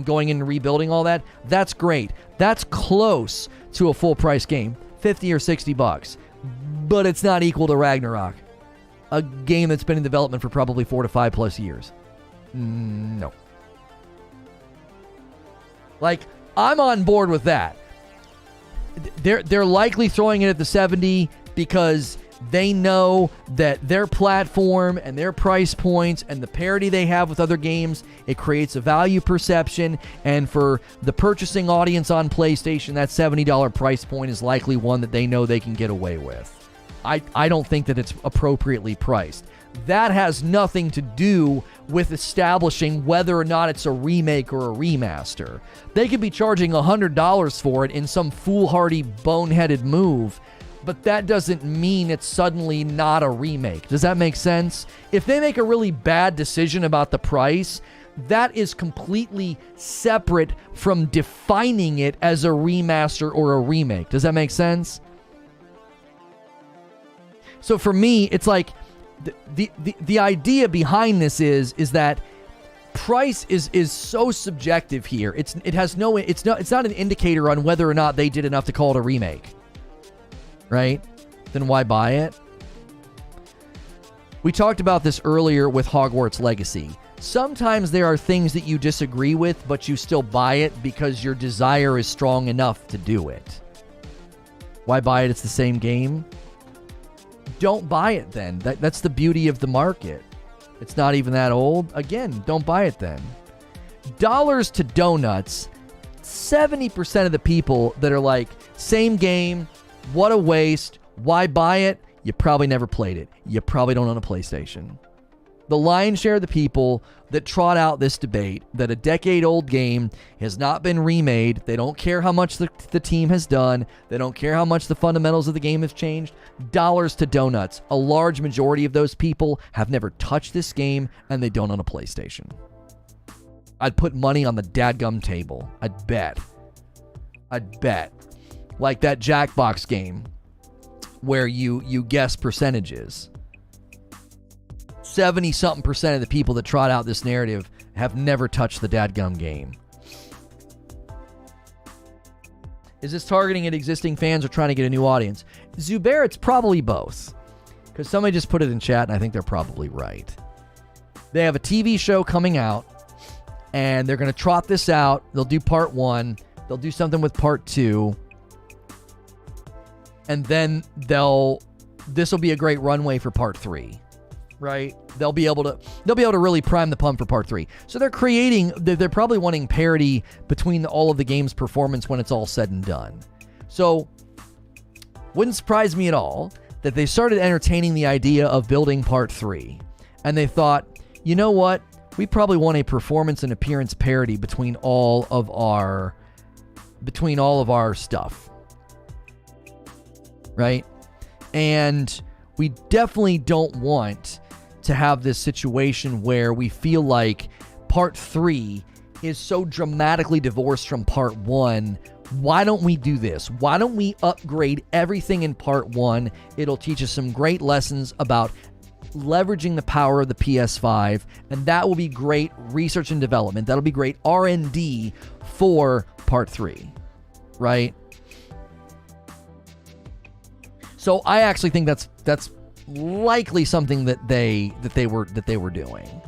going in and rebuilding all that, that's great. That's close to a full price game, $50 or $60. But it's not equal to Ragnarok, a game that's been in development for probably 4 to 5 plus years. No. Like, I'm on board with that. They're likely throwing it at the 70 because they know that their platform and their price points and the parity they have with other games, it creates a value perception. And for the purchasing audience on PlayStation, that $70 price point is likely one that they know they can get away with. I don't think that it's appropriately priced. That has nothing to do with establishing whether or not it's a remake or a remaster. They could be charging $100 for it in some foolhardy, boneheaded move, but that doesn't mean it's suddenly not a remake. Does that make sense? If they make a really bad decision about the price, that is completely separate from defining it as a remaster or a remake. Does that make sense? So for me, it's like the idea behind this is that price is so subjective here. It's not an indicator on whether or not they did enough to call it a remake. Right? Then why buy it? We talked about this earlier with Hogwarts Legacy. Sometimes there are things that you disagree with, but you still buy it because your desire is strong enough to do it. Why buy it? It's the same game. Don't buy it then. That's the beauty of the market. It's not even that old. Again, don't buy it then. Dollars to donuts. 70% of the people that are like, same game, what a waste, why buy it? You probably never played it. You probably don't own a PlayStation. The lion's share of the people that trot out this debate that a decade-old game has not been remade, they don't care how much the team has done, they don't care how much the fundamentals of the game have changed, dollars to donuts. A large majority of those people have never touched this game, and they don't own a PlayStation. I'd put money on the dadgum table. I'd bet. Like that Jackbox game where you guess percentages. 70-something% of the people that trot out this narrative have never touched the dadgum game. Is this targeting at existing fans or trying to get a new audience? Zubair, it's probably both. Because somebody just put it in chat, and I think they're probably right. They have a TV show coming out, and they're going to trot this out. They'll do part 1. They'll do something with part 2. and then this will be a great runway for part 3. Right? They'll be able to really prime the pump for part 3. So they're probably wanting parity between all of the game's performance when it's all said and done. So wouldn't surprise me at all that they started entertaining the idea of building part 3. And they thought, you know what? We probably want a performance and appearance parity between all of our stuff. Right? And we definitely don't want to have this situation where we feel like part 3 is so dramatically divorced from part 1. Why don't we do this? Why don't we upgrade everything in part 1? It'll teach us some great lessons about leveraging the power of the PS5, and that will be great research and development. That'll be great R&D for part 3, right? So I actually think that's likely something that they were doing,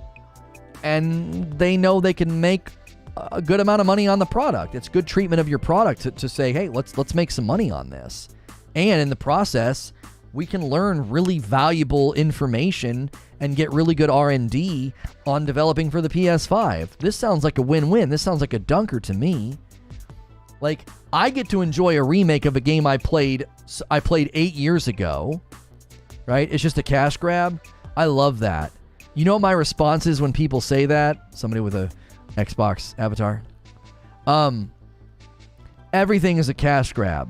and they know they can make a good amount of money on the product. It's good treatment of your product to say, hey, let's make some money on this, and in the process we can learn really valuable information and get really good R&D on developing for the PS5. This sounds like a win-win. This sounds like a dunker to me. Like, I get to enjoy a remake of a game I played 8 years ago. Right? It's just a cash grab. I love that. You know what my response is when people say that? Somebody with a Xbox avatar. Everything is a cash grab.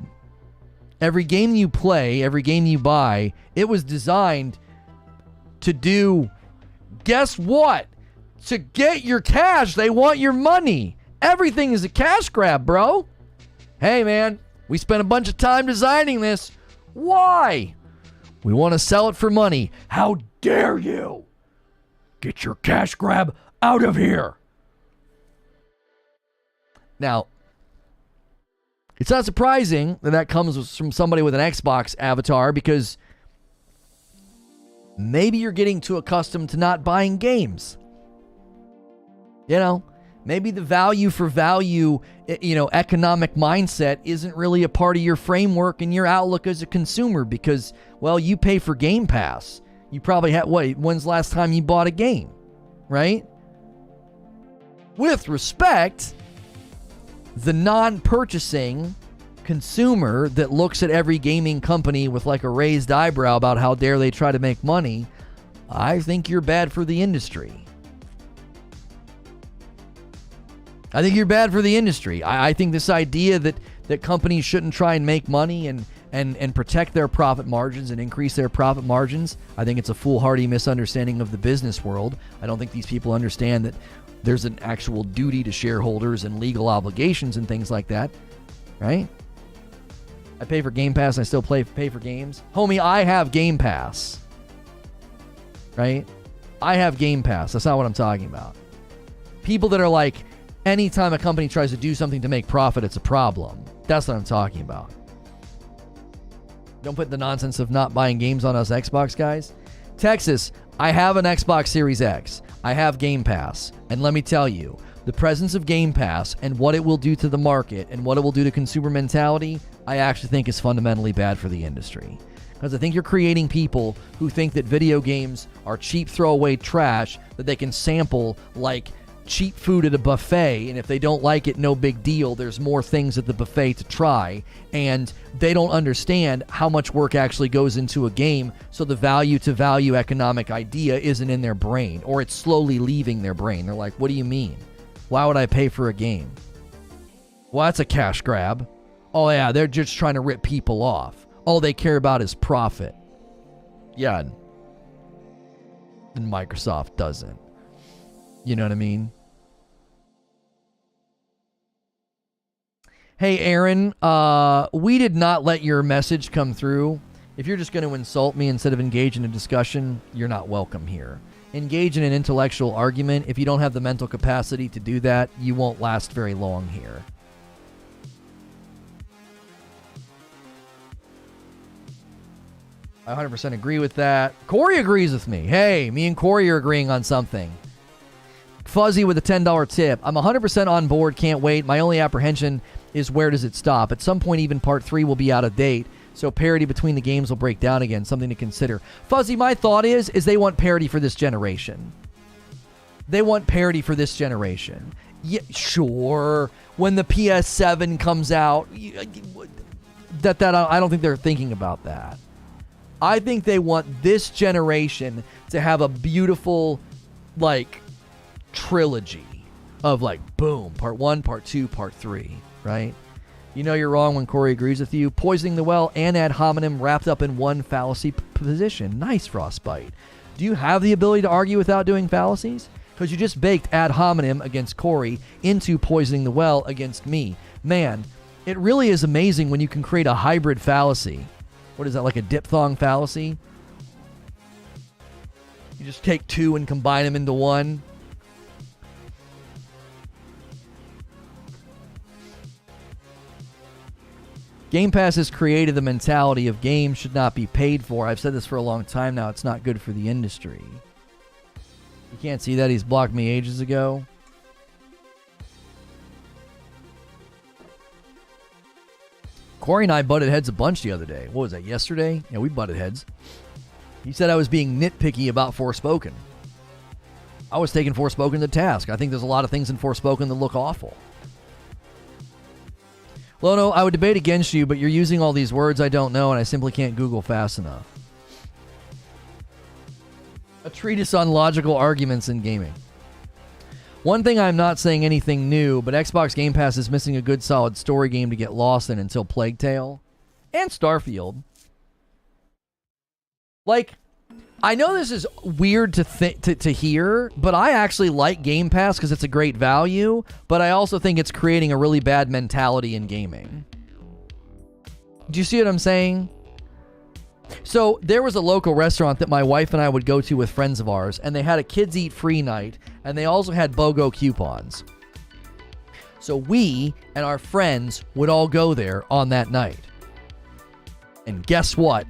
Every game you play, every game you buy, it was designed to do, guess what? To get your cash. They want your money. Everything is a cash grab, bro. Hey, man, we spent a bunch of time designing this. Why? We want to sell it for money. How dare you? Get your cash grab out of here. Now, it's not surprising that comes from somebody with an Xbox avatar, because maybe you're getting too accustomed to not buying games. You know, maybe the value for value, economic mindset isn't really a part of your framework and your outlook as a consumer, because, well, you pay for Game Pass. You probably when's the last time you bought a game, right? With respect, the non-purchasing consumer that looks at every gaming company with like a raised eyebrow about how dare they try to make money, I think you're bad for the industry. I think you're bad for the industry. I think this idea that companies shouldn't try and make money and protect their profit margins and increase their profit margins, I think it's a foolhardy misunderstanding of the business world. I don't think these people understand that there's an actual duty to shareholders and legal obligations and things like that, right? I pay for Game Pass and I still pay for games. Homie, I have Game Pass, right? I have Game Pass. That's not what I'm talking about. People that are like, anytime a company tries to do something to make profit, it's a problem. That's what I'm talking about. Don't put the nonsense of not buying games on us Xbox guys. Texas, I have an Xbox Series X. I have Game Pass. And let me tell you, the presence of Game Pass and what it will do to the market and what it will do to consumer mentality, I actually think is fundamentally bad for the industry. Because I think you're creating people who think that video games are cheap throwaway trash that they can sample like cheap food at a buffet, and if they don't like it, no big deal. There's more things at the buffet to try, and they don't understand how much work actually goes into a game, so the value to value economic idea isn't in their brain, or it's slowly leaving their brain. They're like, what do you mean? Why would I pay for a game? Well, that's a cash grab. Oh yeah, they're just trying to rip people off. All they care about is profit. Yeah, and Microsoft doesn't. You know what I mean? Hey, Aaron, we did not let your message come through. If you're just going to insult me instead of engage in a discussion, you're not welcome here. Engage in an intellectual argument. If you don't have the mental capacity to do that, you won't last very long here. I 100% agree with that. Corey agrees with me. Hey, me and Corey are agreeing on something. Fuzzy with a $10 tip. I'm 100% on board. Can't wait. My only apprehension is where does it stop? At some point, even part 3 will be out of date. So parity between the games will break down again, something to consider. Fuzzy, my thought is they want parity for this generation. They want parity for this generation. Yeah, sure. When the PS7 comes out, I don't think they're thinking about that. I think they want this generation to have a beautiful, like, trilogy of, like, boom, part 1, part 2, part 3, right? You know you're wrong when Corey agrees with you. Poisoning the well and ad hominem wrapped up in one fallacy position. Nice, Frostbite. Do you have the ability to argue without doing fallacies? Because you just baked ad hominem against Corey into poisoning the well against me. Man, it really is amazing when you can create a hybrid fallacy. What is that, like a diphthong fallacy? You just take two and combine them into one. Game Pass has created the mentality of games should not be paid for. I've said this for a long time now. It's not good for the industry. You can't see that. He's blocked me ages ago. Corey and I butted heads a bunch the other day. What was that, yesterday? Yeah, we butted heads. He said I was being nitpicky about Forspoken. I was taking Forspoken to task. I think there's a lot of things in Forspoken that look awful. Lono, I would debate against you, but you're using all these words I don't know, and I simply can't Google fast enough. A treatise on logical arguments in gaming. One thing, I'm not saying anything new, but Xbox Game Pass is missing a good solid story game to get lost in until Plague Tale and Starfield. Like, I know this is weird to hear, but I actually like Game Pass because it's a great value, but I also think it's creating a really bad mentality in gaming. Do you see what I'm saying? So there was a local restaurant that my wife and I would go to with friends of ours, and they had a kids eat free night, and they also had BOGO coupons. So we and our friends would all go there on that night. And guess what?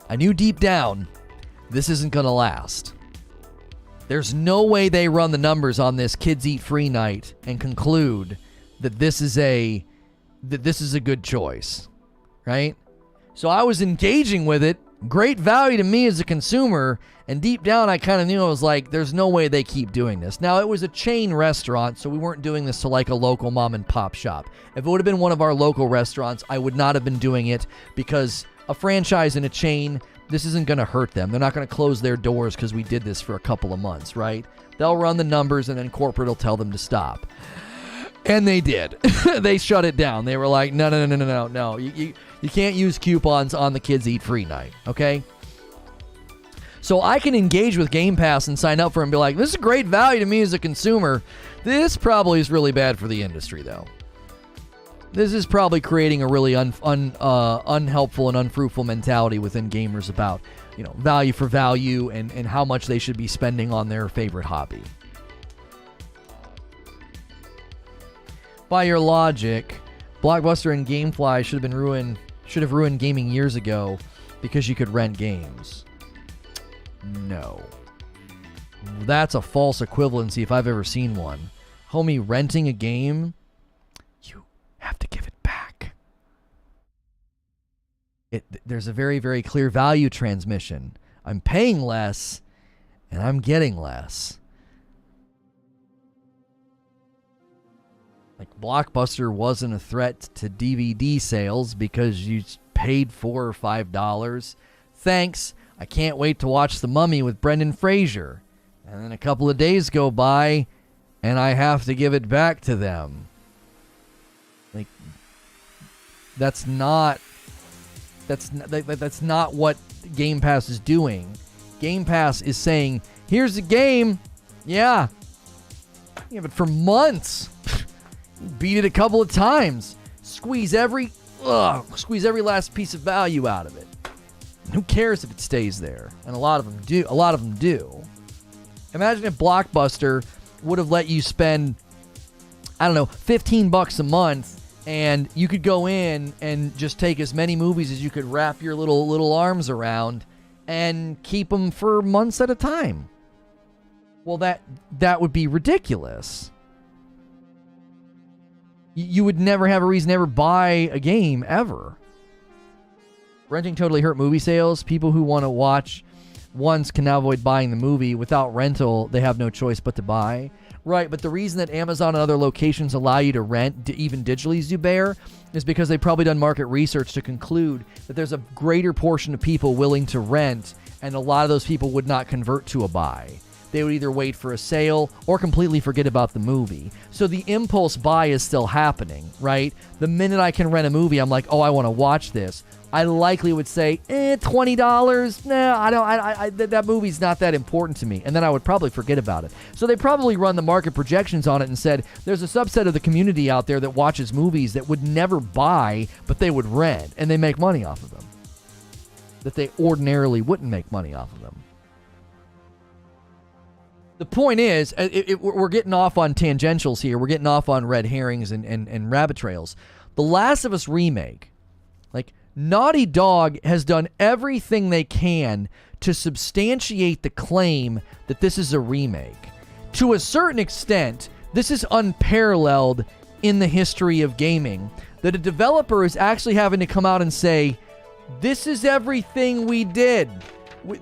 I knew deep down this isn't going to last. There's no way they run the numbers on this kids eat free night and conclude that this is a good choice, right? So I was engaging with it, great value to me as a consumer, and deep down I kind of knew, I was like, there's no way they keep doing this. Now, it was a chain restaurant, so we weren't doing this to like a local mom and pop shop. If it would have been one of our local restaurants, I would not have been doing it, because a franchise and a chain, this isn't going to hurt them. They're not going to close their doors because we did this for a couple of months, right? They'll run the numbers, and then corporate will tell them to stop. And they did. They shut it down. They were like, no. You can't use coupons on the kids eat free night, okay? So I can engage with Game Pass and sign up for it and be like, this is great value to me as a consumer. This probably is really bad for the industry, though. This is probably creating a really unhelpful and unfruitful mentality within gamers about, value for value and how much they should be spending on their favorite hobby. By your logic, Blockbuster and GameFly should have ruined gaming years ago because you could rent games. No. That's a false equivalency if I've ever seen one. Homie, renting a game, you have to give it back. There's a very, very clear value transmission. I'm paying less and I'm getting less. Like, Blockbuster wasn't a threat to DVD sales because you paid $4 or $5. Thanks. I can't wait to watch The Mummy with Brendan Fraser. And then a couple of days go by, and I have to give it back to them. Like, that's not what Game Pass is doing. Game Pass is saying, here's the game. Yeah. You have it for months. Beat it a couple of times. Squeeze every last piece of value out of it. Who cares if it stays there? And a lot of them do. Imagine if Blockbuster would have let you spend, $15 a month, and you could go in and just take as many movies as you could wrap your little arms around and keep them for months at a time. Well, that would be ridiculous. You would never have a reason to ever buy a game, ever. Renting totally hurt movie sales. People who want to watch once can now avoid buying the movie. Without rental, they have no choice but to buy. Right, but the reason that Amazon and other locations allow you to rent, even digitally, Zubair, is because they've probably done market research to conclude that there's a greater portion of people willing to rent, and a lot of those people would not convert to a buy. They would either wait for a sale or completely forget about the movie. So the impulse buy is still happening, right? The minute I can rent a movie, I'm like, oh, I want to watch this. I likely would say, $20. No, I don't. That movie's not that important to me. And then I would probably forget about it. So they probably run the market projections on it and said, there's a subset of the community out there that watches movies that would never buy, but they would rent, and they make money off of them. That they ordinarily wouldn't make money off of them. The point is, we're getting off on tangentials here. We're getting off on red herrings and rabbit trails. The Last of Us remake, like, Naughty Dog has done everything they can to substantiate the claim that this is a remake. To a certain extent, this is unparalleled in the history of gaming, that a developer is actually having to come out and say, this is everything we did. We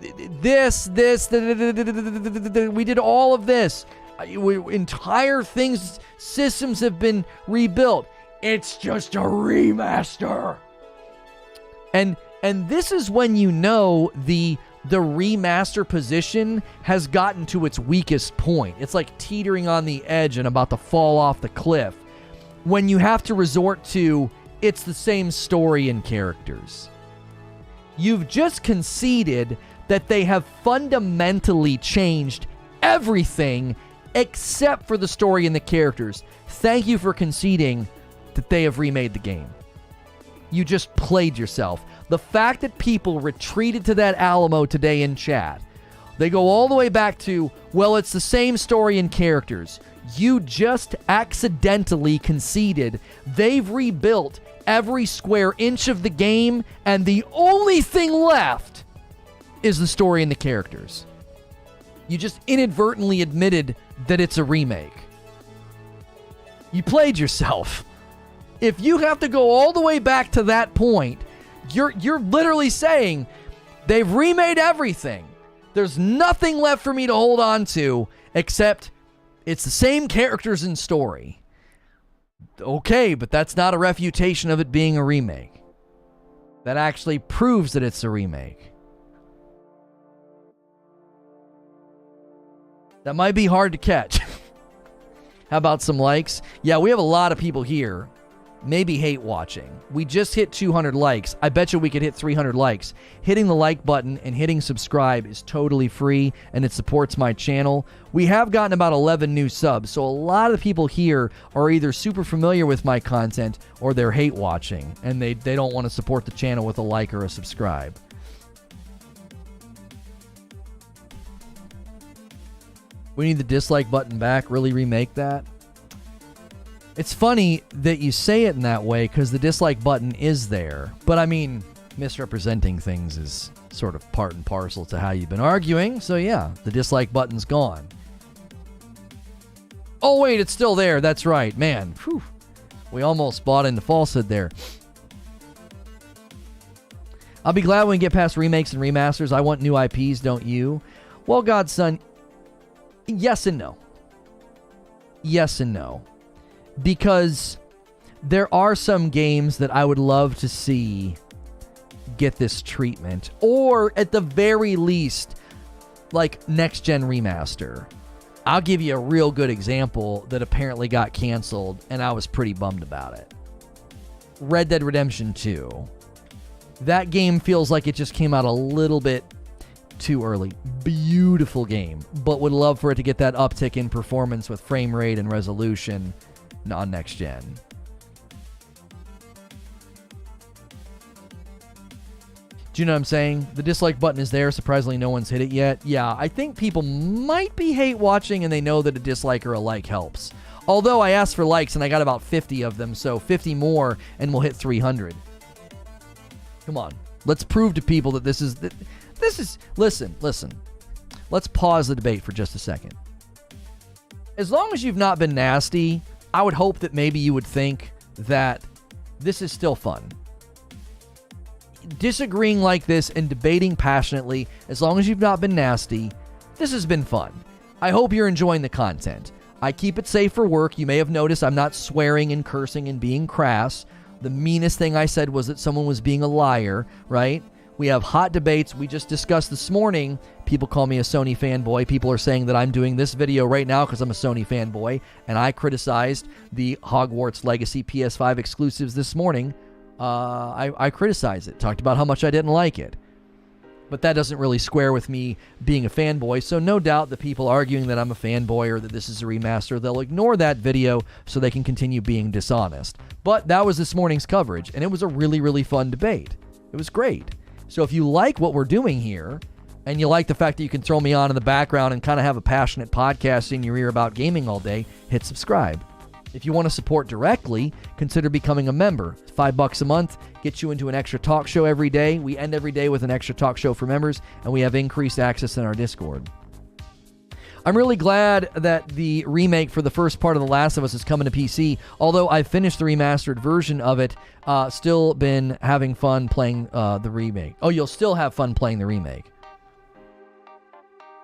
did all of this. Entire things, systems have been rebuilt. It's just a remaster. And this is when you know the remaster position has gotten to its weakest point. It's like teetering on the edge and about to fall off the cliff. When you have to resort to, it's the same story and characters. You've just conceded that they have fundamentally changed everything except for the story and the characters. Thank you for conceding that they have remade the game. You just played yourself. The fact that people retreated to that Alamo today in chat, they go all the way back to, well, it's the same story and characters. You just accidentally conceded they've rebuilt every square inch of the game, and the only thing left is the story and the characters. You just inadvertently admitted that it's a remake. You played yourself. If you have to go all the way back to that point, you're literally saying they've remade everything. There's nothing left for me to hold on to except it's the same characters and story. Okay, but that's not a refutation of it being a remake. That actually proves that it's a remake. That might be hard to catch. How about some likes? Yeah, we have a lot of people here. Maybe hate watching. We just hit 200 likes. I bet you we could hit 300 likes. Hitting the like button and hitting subscribe is totally free, and it supports my channel. We have gotten about 11 new subs, so a lot of people here are either super familiar with my content or they're hate watching, and they don't want to support the channel with a like or a subscribe. We need the dislike button back. Really remake that? It's funny that you say it in that way because the dislike button is there. But I mean, misrepresenting things is sort of part and parcel to how you've been arguing. So yeah, the dislike button's gone. Oh wait, it's still there. That's right. Man, whew. We almost bought into falsehood there. I'll be glad when we get past remakes and remasters. I want new IPs, don't you? Well, Godson, yes and no. Yes and no. Because there are some games that I would love to see get this treatment. Or at the very least, like next-gen remaster. I'll give you a real good example that apparently got canceled, and I was pretty bummed about it. Red Dead Redemption 2. That game feels like it just came out a little bit too early. Beautiful game, but would love for it to get that uptick in performance with frame rate and resolution on next gen. Do you know what I'm saying? The dislike button is there. Surprisingly, no one's hit it yet. Yeah, I think people might be hate watching and they know that a dislike or a like helps. Although I asked for likes and I got about 50 of them, so 50 more and we'll hit 300. Come on. Let's prove to people that this is... Listen. Let's pause the debate for just a second. As long as you've not been nasty, I would hope that maybe you would think that this is still fun. disagreeing like this and debating passionately, as long as you've not been nasty, this has been fun. I hope you're enjoying the content. I keep it safe for work. You may have noticed I'm not swearing and cursing and being crass. The meanest thing I said was that someone was being a liar, right? We have hot debates. We just discussed this morning. People call me a Sony fanboy. People are saying that I'm doing this video right now because I'm a Sony fanboy. And I criticized the Hogwarts Legacy PS5 exclusives this morning. I criticized it. Talked about how much I didn't like it. But that doesn't really square with me being a fanboy. So no doubt the people arguing that I'm a fanboy or that this is a remaster, they'll ignore that video so they can continue being dishonest. But that was this morning's coverage, and it was a really, really fun debate. It was great. So if you like what we're doing here, and you like the fact that you can throw me on in the background and kind of have a passionate podcast in your ear about gaming all day, hit subscribe. If you want to support directly, consider becoming a member. $5 a month gets you into an extra talk show every day. We end every day with an extra talk show for members, and we have increased access in our Discord. I'm really glad that the remake for the first part of The Last of Us is coming to PC. Although I've finished the remastered version of it, still been having fun playing the remake. Oh, you'll still have fun playing the remake.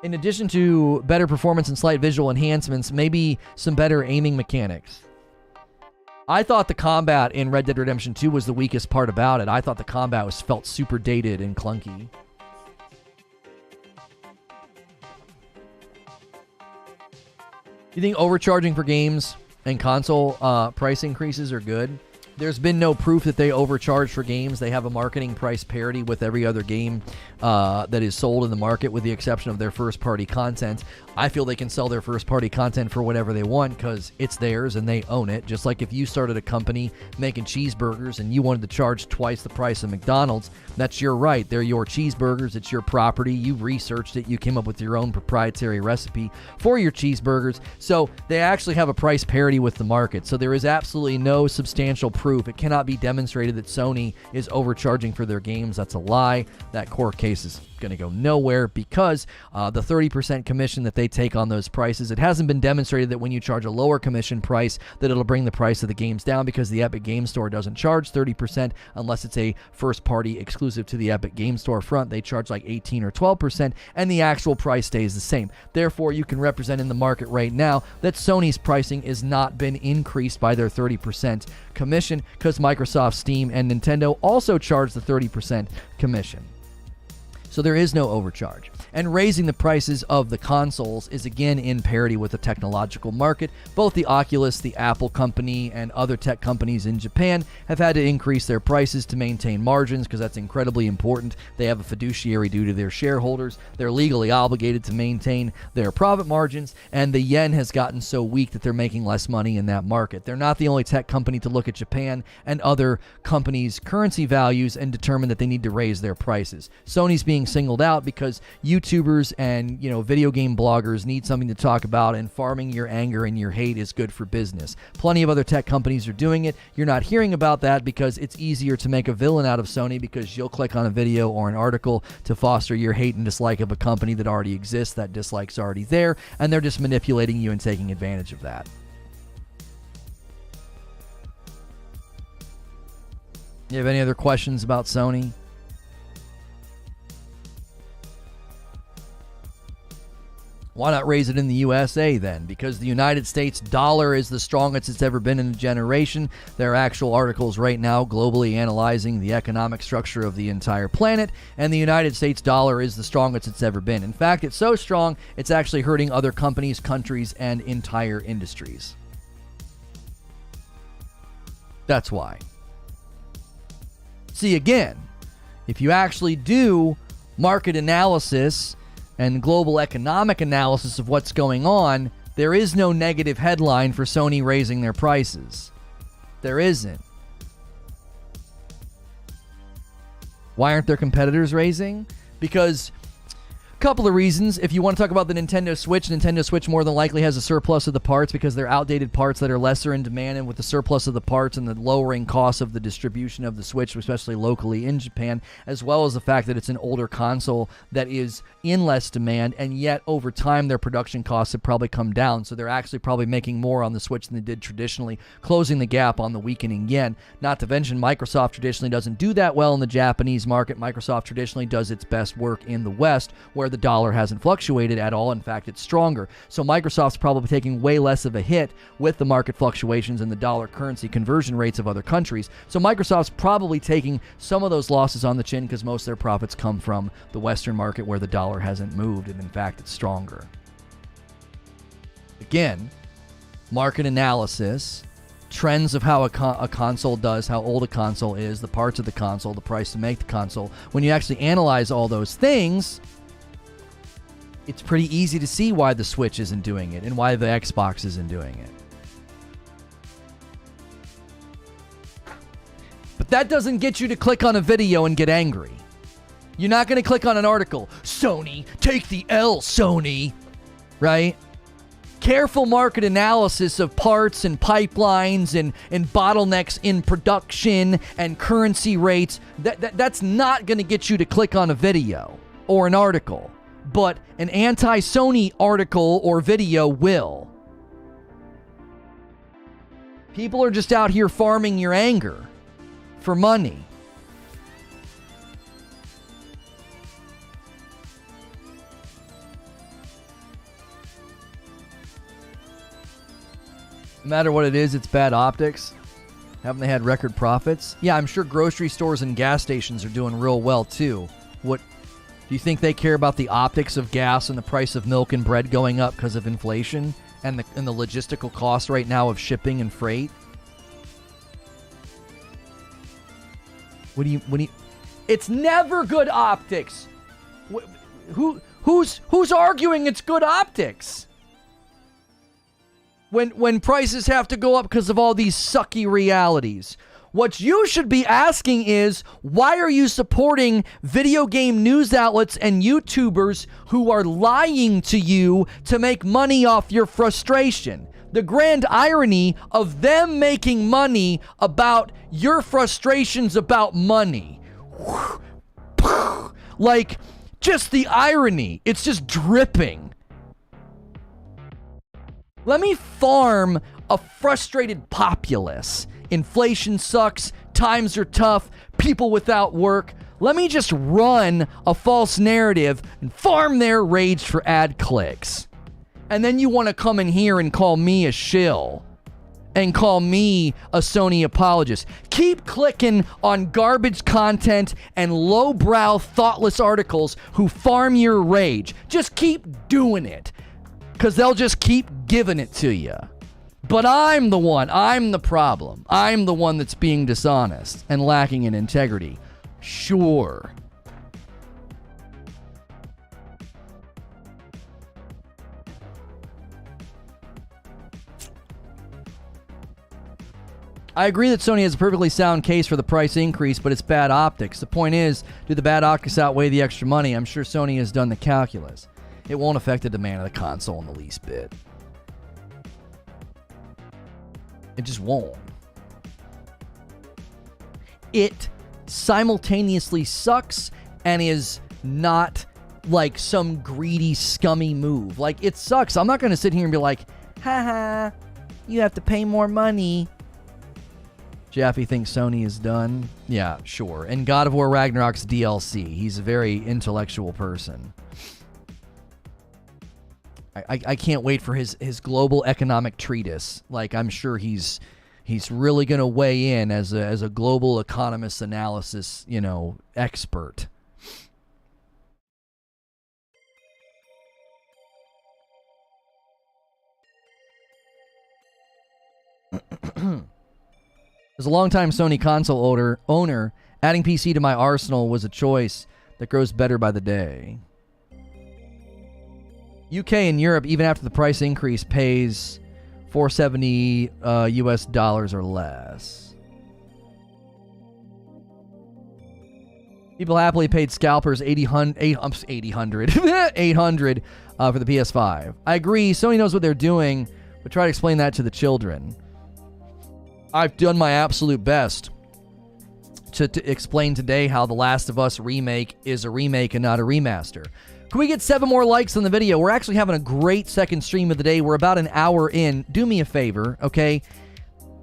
In addition to better performance and slight visual enhancements, maybe some better aiming mechanics. I thought the combat in Red Dead Redemption 2 was the weakest part about it. I thought the combat felt super dated and clunky. You think overcharging for games and console price increases are good? There's been no proof that they overcharge for games. They have a marketing price parity with every other game that is sold in the market, with the exception of their first-party content. I feel they can sell their first-party content for whatever they want because it's theirs and they own it. Just like if you started a company making cheeseburgers and you wanted to charge twice the price of McDonald's, that's your right. They're your cheeseburgers. It's your property. You researched it. You came up with your own proprietary recipe for your cheeseburgers. So they actually have a price parity with the market. So there is absolutely no substantial proof. It cannot be demonstrated that Sony is overcharging for their games. That's a lie. That court case is going to go nowhere because the 30% commission that they take on those prices, it hasn't been demonstrated that when you charge a lower commission price that it'll bring the price of the games down, because the Epic Game Store doesn't charge 30% unless it's a first party exclusive to the Epic Game Store front. They charge like 18 or 12% and the actual price stays the same. Therefore, you can represent in the market right now that Sony's pricing has not been increased by their 30% commission because Microsoft, Steam, and Nintendo also charge the 30% commission. So there is no overcharge. And raising the prices of the consoles is again in parity with the technological market. Both the Oculus, the Apple company, and other tech companies in Japan have had to increase their prices to maintain margins because that's incredibly important. They have a fiduciary duty to their shareholders. They're legally obligated to maintain their profit margins, and the yen has gotten so weak that they're making less money in that market. They're not the only tech company to look at Japan and other companies' currency values and determine that they need to raise their prices. Sony's being singled out because YouTubers and video game bloggers need something to talk about, and farming your anger and your hate is good for business. Plenty of other tech companies are doing it. You're not hearing about that because it's easier to make a villain out of Sony, because you'll click on a video or an article to foster your hate and dislike of a company that already exists. That dislike's already there, and they're just manipulating you and taking advantage of that. You have any other questions about Sony? Why not raise it in the USA then? Because the United States dollar is the strongest it's ever been in a generation. There are actual articles right now globally analyzing the economic structure of the entire planet, and the United States dollar is the strongest it's ever been. In fact, it's so strong, it's actually hurting other companies, countries, and entire industries. That's why. See, again, if you actually do market analysis and global economic analysis of what's going on, there is no negative headline for Sony raising their prices. There isn't. Why aren't their competitors raising? Because couple of reasons. If you want to talk about the Nintendo Switch more than likely has a surplus of the parts because they're outdated parts that are lesser in demand, and with the surplus of the parts and the lowering cost of the distribution of the Switch, especially locally in Japan, as well as the fact that it's an older console that is in less demand, and yet over time their production costs have probably come down, so they're actually probably making more on the Switch than they did traditionally, closing the gap on the weakening yen. Not to mention Microsoft traditionally doesn't do that well in the Japanese market. Microsoft traditionally does its best work in the West, where the dollar hasn't fluctuated at all. In fact, it's stronger. So Microsoft's probably taking way less of a hit with the market fluctuations and the dollar currency conversion rates of other countries. So Microsoft's probably taking some of those losses on the chin because most of their profits come from the Western market where the dollar hasn't moved, and in fact, it's stronger. Again, market analysis, trends of how a console does, how old a console is, the parts of the console, the price to make the console. When you actually analyze all those things, it's pretty easy to see why the Switch isn't doing it and why the Xbox isn't doing it. But that doesn't get you to click on a video and get angry. You're not going to click on an article, Sony, take the L, Sony, right? Careful market analysis of parts and pipelines and bottlenecks in production and currency rates, that's not going to get you to click on a video or an article. But an anti-Sony article or video will. People are just out here farming your anger for money. No matter what it is, it's bad optics. Haven't they had record profits? Yeah, I'm sure grocery stores and gas stations are doing real well too. What do you think they care about the optics of gas and the price of milk and bread going up because of inflation and the logistical cost right now of shipping and freight? What do you It's never good optics. Who's arguing it's good optics? When prices have to go up because of all these sucky realities. What you should be asking is, why are you supporting video game news outlets and YouTubers who are lying to you to make money off your frustration? The grand irony of them making money about your frustrations about money. Like, just the irony. It's just dripping. Let me farm a frustrated populace. Inflation sucks, times are tough, people without work. Let me just run a false narrative and farm their rage for ad clicks. And then you want to come in here and call me a shill and call me a Sony apologist. Keep clicking on garbage content and lowbrow, thoughtless articles who farm your rage. Just keep doing it, because they'll just keep giving it to you. But I'm the problem. I'm the one that's being dishonest and lacking in integrity. Sure. I agree that Sony has a perfectly sound case for the price increase, but it's bad optics. The point is, do the bad optics outweigh the extra money? I'm sure Sony has done the calculus. It won't affect the demand of the console in the least bit. It just won't. It simultaneously sucks and is not like some greedy, scummy move. Like, it sucks. I'm not going to sit here and be like, haha, you have to pay more money. Jaffe thinks Sony is done. Yeah, sure. And God of War Ragnarok's DLC. He's a very intellectual person. I can't wait for his global economic treatise. Like, I'm sure he's really going to weigh in as a global economist analysis, expert. As a longtime Sony console owner, adding PC to my arsenal was a choice that grows better by the day. UK and Europe, even after the price increase, pays $470 US dollars or less. People happily paid scalpers 800 $800 for the PS5. I agree, Sony knows what they're doing, but try to explain that to the children. I've done my absolute best to explain today how The Last of Us Remake is a remake and not a remaster. Can we get 7 more likes on the video? We're actually having a great second stream of the day. We're about an hour in. Do me a favor, okay?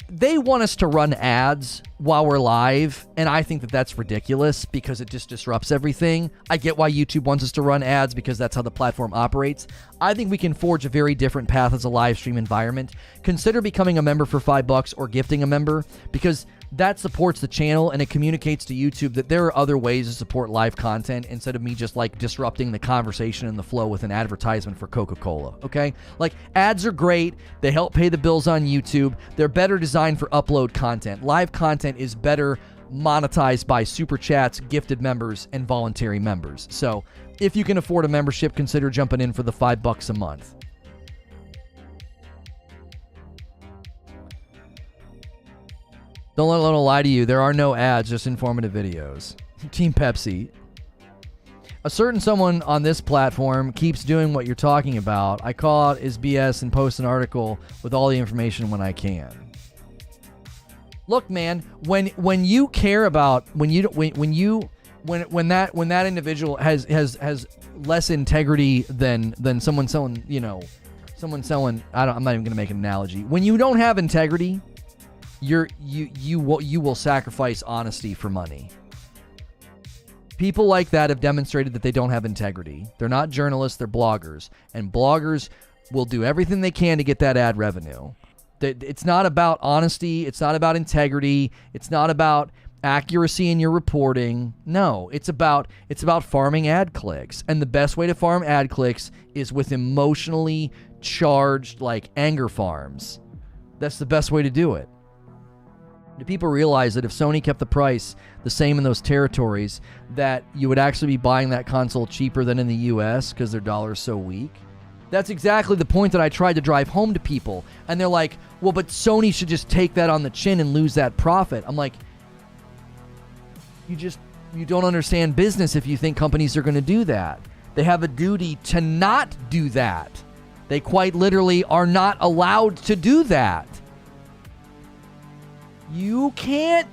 They want us to run ads while we're live, and I think that that's ridiculous because it just disrupts everything. I get why YouTube wants us to run ads because that's how the platform operates. I think we can forge a very different path as a live stream environment. Consider becoming a member for $5 or gifting a member, because that supports the channel and it communicates to YouTube that there are other ways to support live content instead of me just like disrupting the conversation and the flow with an advertisement for Coca-Cola, okay? Like, ads are great. They help pay the bills on YouTube. They're better designed for upload content. Live content is better monetized by super chats, gifted members, and voluntary members. So if you can afford a membership, consider jumping in for the $5 a month. Don't let Lono lie to you. There are no ads, just informative videos. Team Pepsi. A certain someone on this platform keeps doing what you're talking about. I call it his BS and post an article with all the information when I can. Look, man, when you care about when that individual has less integrity than someone selling, I'm not even gonna make an analogy. When you don't have integrity, you will sacrifice honesty for money. People like that have demonstrated that they don't have integrity. They're not journalists, they're bloggers. And bloggers will do everything they can to get that ad revenue. It's not about honesty, it's not about integrity, it's not about accuracy in your reporting. No, it's about farming ad clicks. And the best way to farm ad clicks is with emotionally charged, like, anger farms. That's the best way to do it. Do people realize that if Sony kept the price the same in those territories, that you would actually be buying that console cheaper than in the US because their dollar is so weak? That's exactly the point that I tried to drive home to people. And they're like, well, but Sony should just take that on the chin and lose that profit. I'm like, you don't understand business if you think companies are going to do that. They have a duty to not do that. They quite literally are not allowed to do that. You can't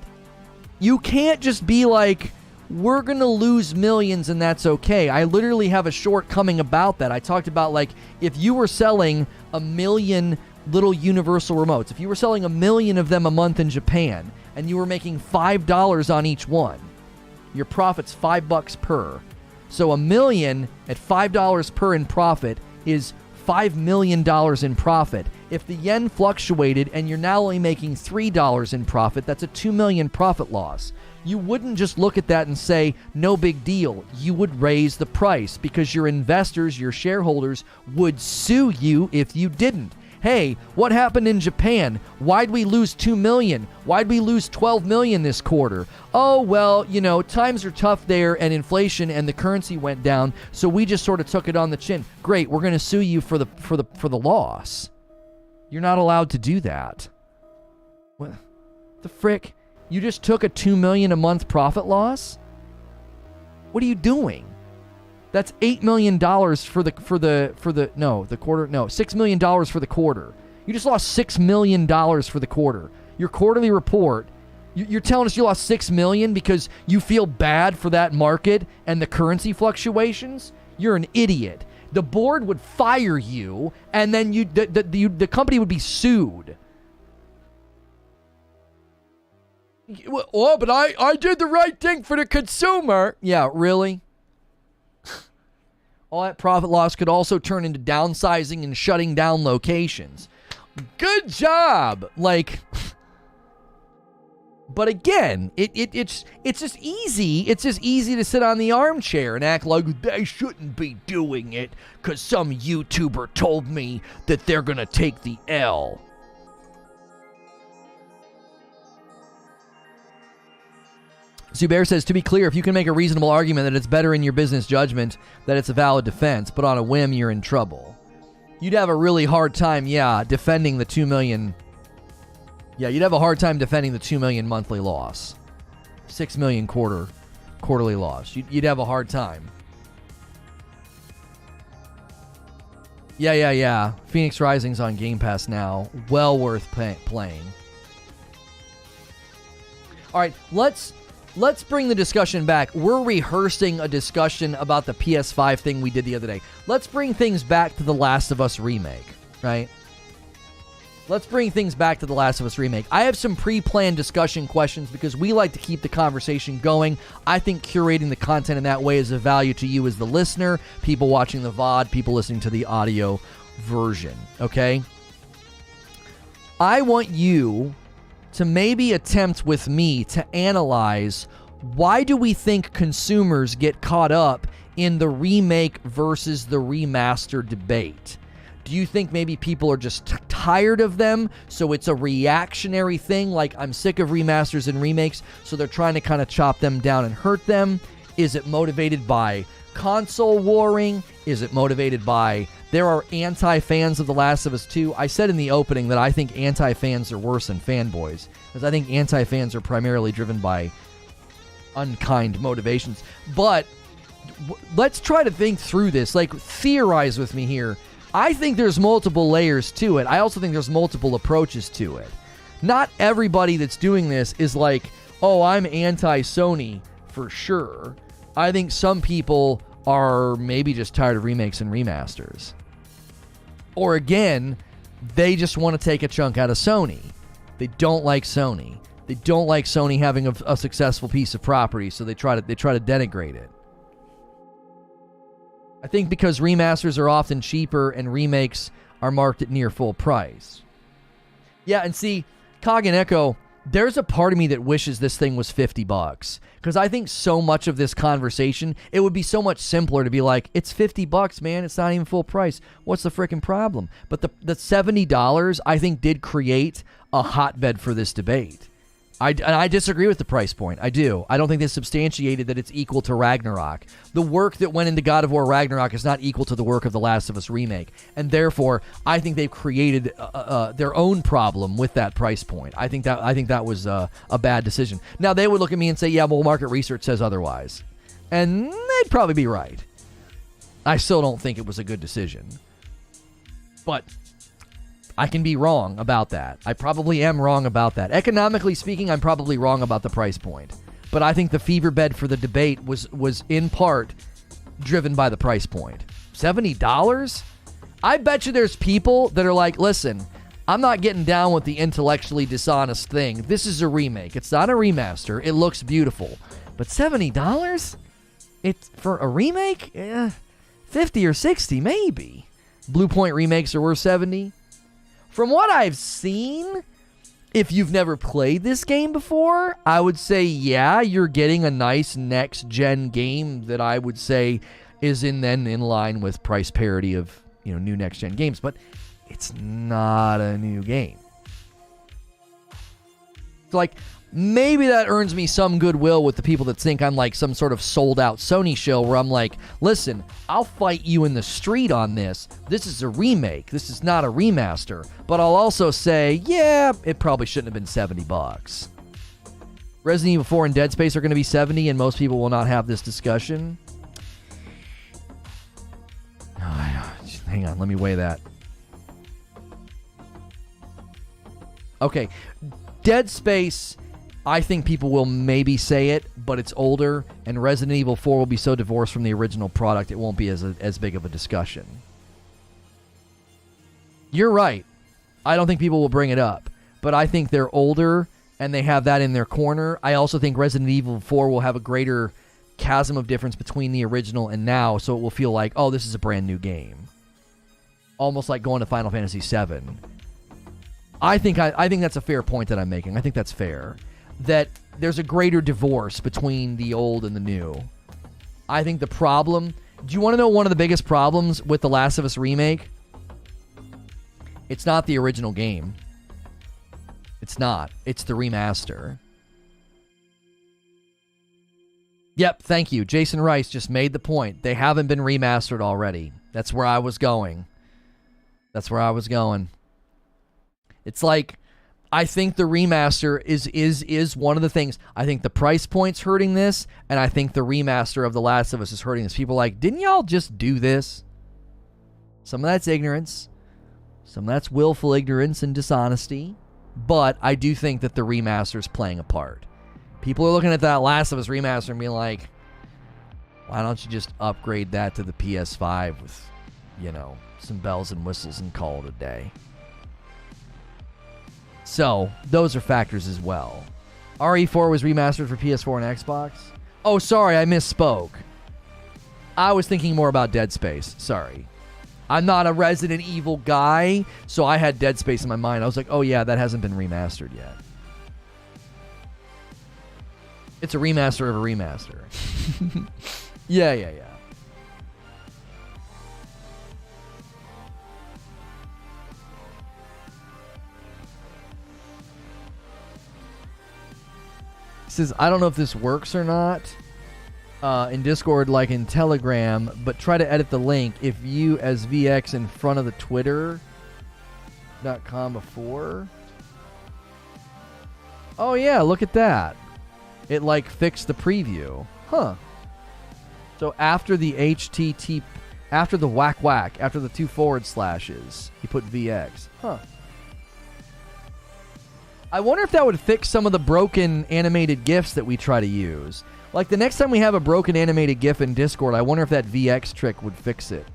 just be like, we're going to lose millions and that's okay. I literally have a shortcoming about that. I talked about, like, if you were selling 1 million little universal remotes, if you were selling 1 million of them a month in Japan and you were making $5 on each one, your profit's $5 per. So 1 million at $5 per in profit is $5 million in profit. If the yen fluctuated and you're now only making $3 in profit, that's a $2 million profit loss. You wouldn't just look at that and say, no big deal. You would raise the price because your investors, your shareholders, would sue you if you didn't. Hey, what happened in Japan? Why'd we lose 2 million? Why'd we lose 12 million this quarter? Oh, well, times are tough there and inflation and the currency went down, so we just sort of took it on the chin. Great, we're going to sue you for the loss. You're not allowed to do that. What the frick? You just took a 2 million a month profit loss? What are you doing? That's $8 million for the quarter. No, $6 million for the quarter. You just lost $6 million for the quarter. Your quarterly report, you're telling us you lost $6 million because you feel bad for that market and the currency fluctuations? You're an idiot. The board would fire you, and then the company would be sued. Oh, but I did the right thing for the consumer. Yeah, really? All that profit loss could also turn into downsizing and shutting down locations. Good job. But again, it's just easy. It's just easy to sit on the armchair and act like they shouldn't be doing it because some YouTuber told me that they're going to take the L. Zubair says, to be clear, if you can make a reasonable argument that it's better in your business judgment, that it's a valid defense, but on a whim, you're in trouble. You'd have a really hard time, defending the 2 million. Yeah, you'd have a hard time defending the 2 million monthly loss. 6 million quarter. quarterly loss. You'd have a hard time. Yeah. Phoenix Rising's on Game Pass now. Well worth playing. All right, let's bring the discussion back. We're rehearsing a discussion about the PS5 thing we did the other day. Let's bring things back to The Last of Us Remake, right? Let's bring things back to The Last of Us Remake. I have some pre-planned discussion questions because we like to keep the conversation going. I think curating the content in that way is of value to you as the listener, people watching the VOD, people listening to the audio version, okay? I want you to maybe attempt with me to analyze why do we think consumers get caught up in the remake versus the remaster debate? Do you think maybe people are just tired of them, so it's a reactionary thing, like I'm sick of remasters and remakes, so they're trying to kind of chop them down and hurt them? Is it motivated by console warring? Is it motivated by there are anti-fans of The Last of Us 2? I said in the opening that I think anti-fans are worse than fanboys, because I think anti-fans are primarily driven by unkind motivations. But let's try to think through this, like theorize with me here. I think there's multiple layers to it. I also think there's multiple approaches to it. Not everybody that's doing this is like, oh, I'm anti-Sony for sure. I think some people are maybe just tired of remakes and remasters. Or again, they just want to take a chunk out of Sony. They don't like Sony. They don't like Sony having a successful piece of property, so they try to denigrate it. I think because remasters are often cheaper and remakes are marked at near full price. Yeah, and see, Cog and Echo, there's a part of me that wishes this thing was $50. Because I think so much of this conversation, it would be so much simpler to be like, it's $50, man. It's not even full price. What's the freaking problem? But the $70, I think, did create a hotbed for this debate. I disagree with the price point. I do. I don't think they substantiated that it's equal to Ragnarok. The work that went into God of War Ragnarok is not equal to the work of The Last of Us Remake. And therefore, I think they've created their own problem with that price point. I think that was a bad decision. Now, they would look at me and say, yeah, well, market research says otherwise. And they'd probably be right. I still don't think it was a good decision. But I can be wrong about that. I probably am wrong about that. Economically speaking, I'm probably wrong about the price point. But I think the fever bed for the debate was in part driven by the price point. $70? I bet you there's people that are like, listen, I'm not getting down with the intellectually dishonest thing. This is a remake. It's not a remaster. It looks beautiful. But $70? It's for a remake? 50 or 60 maybe. Blue Point remakes are worth 70. From what I've seen, if you've never played this game before, I would say, yeah, you're getting a nice next-gen game that I would say is in line with price parity of, new next-gen games. But it's not a new game. So, maybe that earns me some goodwill with the people that think I'm like some sort of sold-out Sony show where I'm like, listen, I'll fight you in the street on this. This is a remake. This is not a remaster. But I'll also say, yeah, it probably shouldn't have been $70. Resident Evil 4 and Dead Space are going to be 70, and most people will not have this discussion. Oh, hang on, let me weigh that. Okay, Dead Space, I think people will maybe say it, but it's older, and Resident Evil 4 will be so divorced from the original product, it won't be as big of a discussion. You're right. I don't think people will bring it up, but I think they're older, and they have that in their corner. I also think Resident Evil 4 will have a greater chasm of difference between the original and now, so it will feel like, oh, this is a brand new game. Almost like going to Final Fantasy VII. I think that's a fair point that I'm making. I think that's fair. That there's a greater divorce between the old and the new. I think the problem... Do you want to know one of the biggest problems with The Last of Us Remake? It's not the original game. It's not. It's the remaster. Yep, thank you. Jason Rice just made the point. They haven't been remastered already. That's where I was going. It's like I think the remaster is one of the things. I think the price point's hurting this, and I think the remaster of The Last of Us is hurting this. People are like, didn't y'all just do this? Some of that's ignorance. Some of that's willful ignorance and dishonesty. But I do think that the remaster is playing a part. People are looking at that Last of Us remaster and being like, why don't you just upgrade that to the PS5 with, you know, some bells and whistles and call it a day? So, those are factors as well. RE4 was remastered for PS4 and Xbox. Oh, sorry, I misspoke. I was thinking more about Dead Space. Sorry. I'm not a Resident Evil guy, so I had Dead Space in my mind. I was like, oh yeah, that hasn't been remastered yet. It's a remaster of a remaster. Yeah. It says, I don't know if this works or not in Discord like in Telegram, but try to edit the link if you as VX in front of the Twitter.com before. Oh yeah, look at that. It like fixed the preview. Huh. So after the HTTP, after the whack, after the 2 forward slashes, he put VX. Huh. I wonder if that would fix some of the broken animated GIFs that we try to use. Like the next time we have a broken animated GIF in Discord, I wonder if that VX trick would fix it.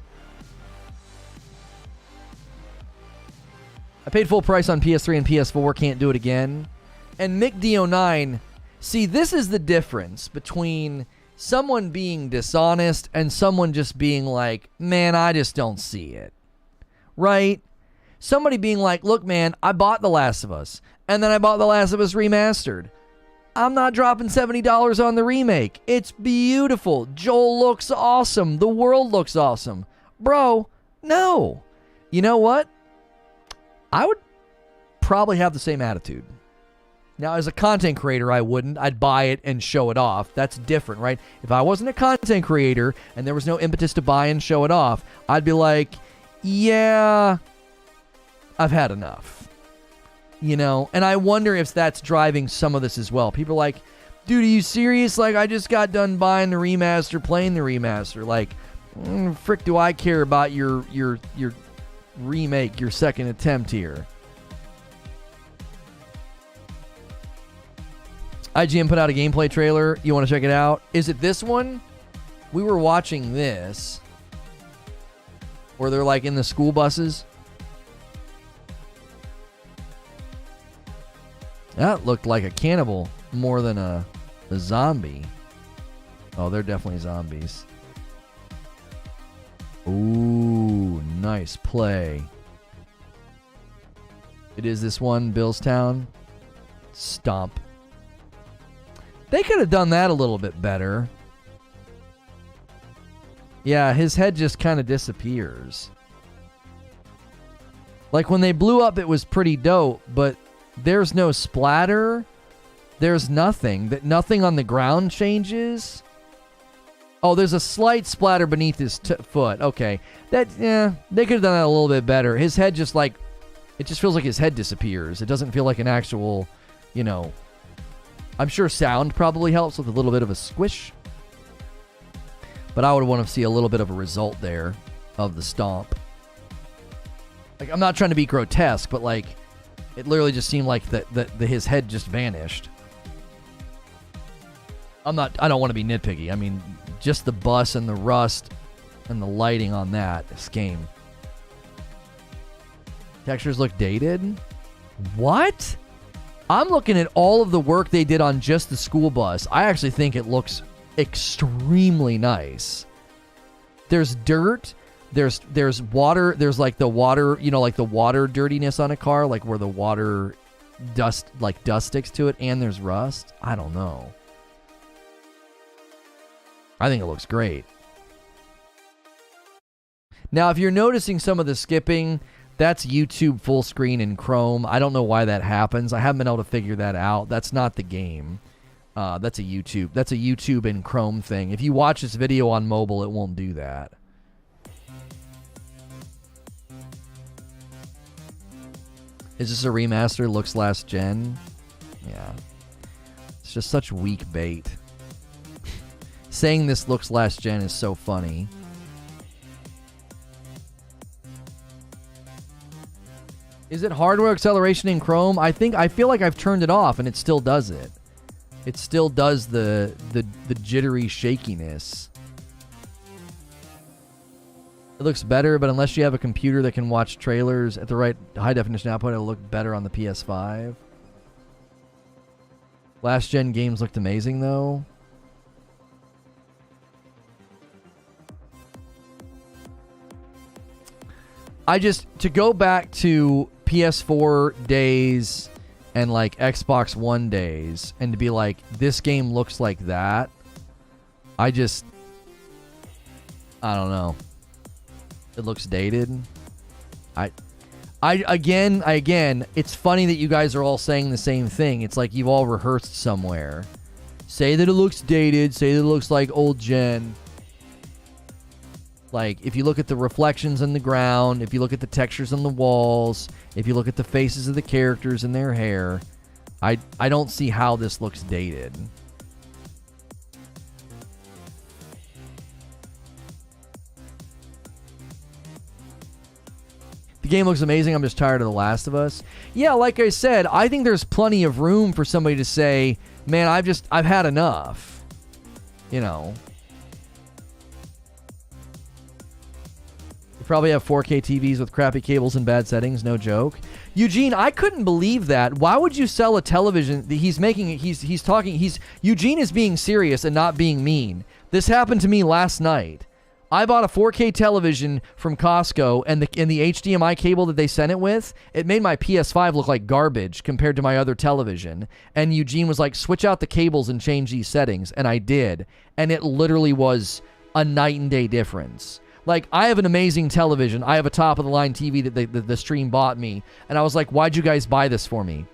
I paid full price on PS3 and PS4, can't do it again. And Mick D09, see, this is the difference between someone being dishonest and someone just being like, man, I just don't see it. Right? Somebody being like, look, man, I bought The Last of Us. And then I bought The Last of Us Remastered. I'm not dropping $70 on the remake. It's beautiful. Joel looks awesome. The world looks awesome. Bro, no. You know what? I would probably have the same attitude. Now, as a content creator, I wouldn't. I'd buy it and show it off. That's different, right? If I wasn't a content creator and there was no impetus to buy and show it off, I'd be like, yeah, I've had enough. You know, and I wonder if that's driving some of this as well. People are like, dude, are you serious? Like, I just got done buying the remaster, playing the remaster. Like, frick do I care about your remake, your second attempt here? IGN put out a gameplay trailer. You want to check it out? Is it this one? We were watching this, where they're like in the school buses. That looked like a cannibal more than a zombie. Oh, they're definitely zombies. Ooh, nice play. It is this one, Billstown. Stomp. They could have done that a little bit better. Yeah, his head just kind of disappears. Like when they blew up, it was pretty dope, but there's no splatter. There's nothing. That nothing on the ground changes. Oh, there's a slight splatter beneath his foot. Okay. That, yeah, they could have done that a little bit better. His head just like, it just feels like his head disappears. It doesn't feel like an actual, you know, I'm sure sound probably helps with a little bit of a squish. But I would want to see a little bit of a result there of the stomp. Like, I'm not trying to be grotesque, but like, it literally just seemed like his head just vanished. I don't want to be nitpicky. I mean, just the bus and the rust and the lighting on this game. Textures look dated? What? I'm looking at all of the work they did on just the school bus. I actually think it looks extremely nice. There's dirt. There's water. There's like the water, you know, like the water dirtiness on a car, like where the water dust sticks to it, and there's rust. I don't know. I think it looks great. Now, if you're noticing some of the skipping, that's YouTube full screen in Chrome. I don't know why that happens. I haven't been able to figure that out. That's not the game. That's a YouTube in Chrome thing. If you watch this video on mobile, it won't do that. Is this a remaster? Looks last gen? Yeah. It's just such weak bait. Saying this looks last gen is so funny. Is it hardware acceleration in Chrome? I feel like I've turned it off and it still does it. It still does the jittery shakiness. It looks better, but unless you have a computer that can watch trailers at the right high definition output, it'll look better on the PS5. Last gen games looked amazing though. To go back to PS4 days and like Xbox One days and to be like, this game looks like that, I don't know. It looks dated. Again, it's funny that you guys are all saying the same thing. It's like you've all rehearsed somewhere. Say that it looks dated, say that it looks like old gen. Like, if you look at the reflections in the ground, if you look at the textures on the walls, if you look at the faces of the characters and their hair, I don't see how this looks dated. The game looks amazing. I'm just tired of The Last of Us. Yeah, like I said, I think there's plenty of room for somebody to say, man, I've had enough. You know. Probably have 4K TVs with crappy cables and bad settings, no joke. Eugene, I couldn't believe that. Why would you sell a television? Eugene is being serious and not being mean. This happened to me last night. I bought a 4K television from Costco, and the HDMI cable that they sent it with, it made my PS5 look like garbage compared to my other television. And Eugene was like, switch out the cables and change these settings. And I did. And it literally was a night and day difference. Like, I have an amazing television. I have a top-of-the-line TV that the stream bought me. And I was like, why'd you guys buy this for me?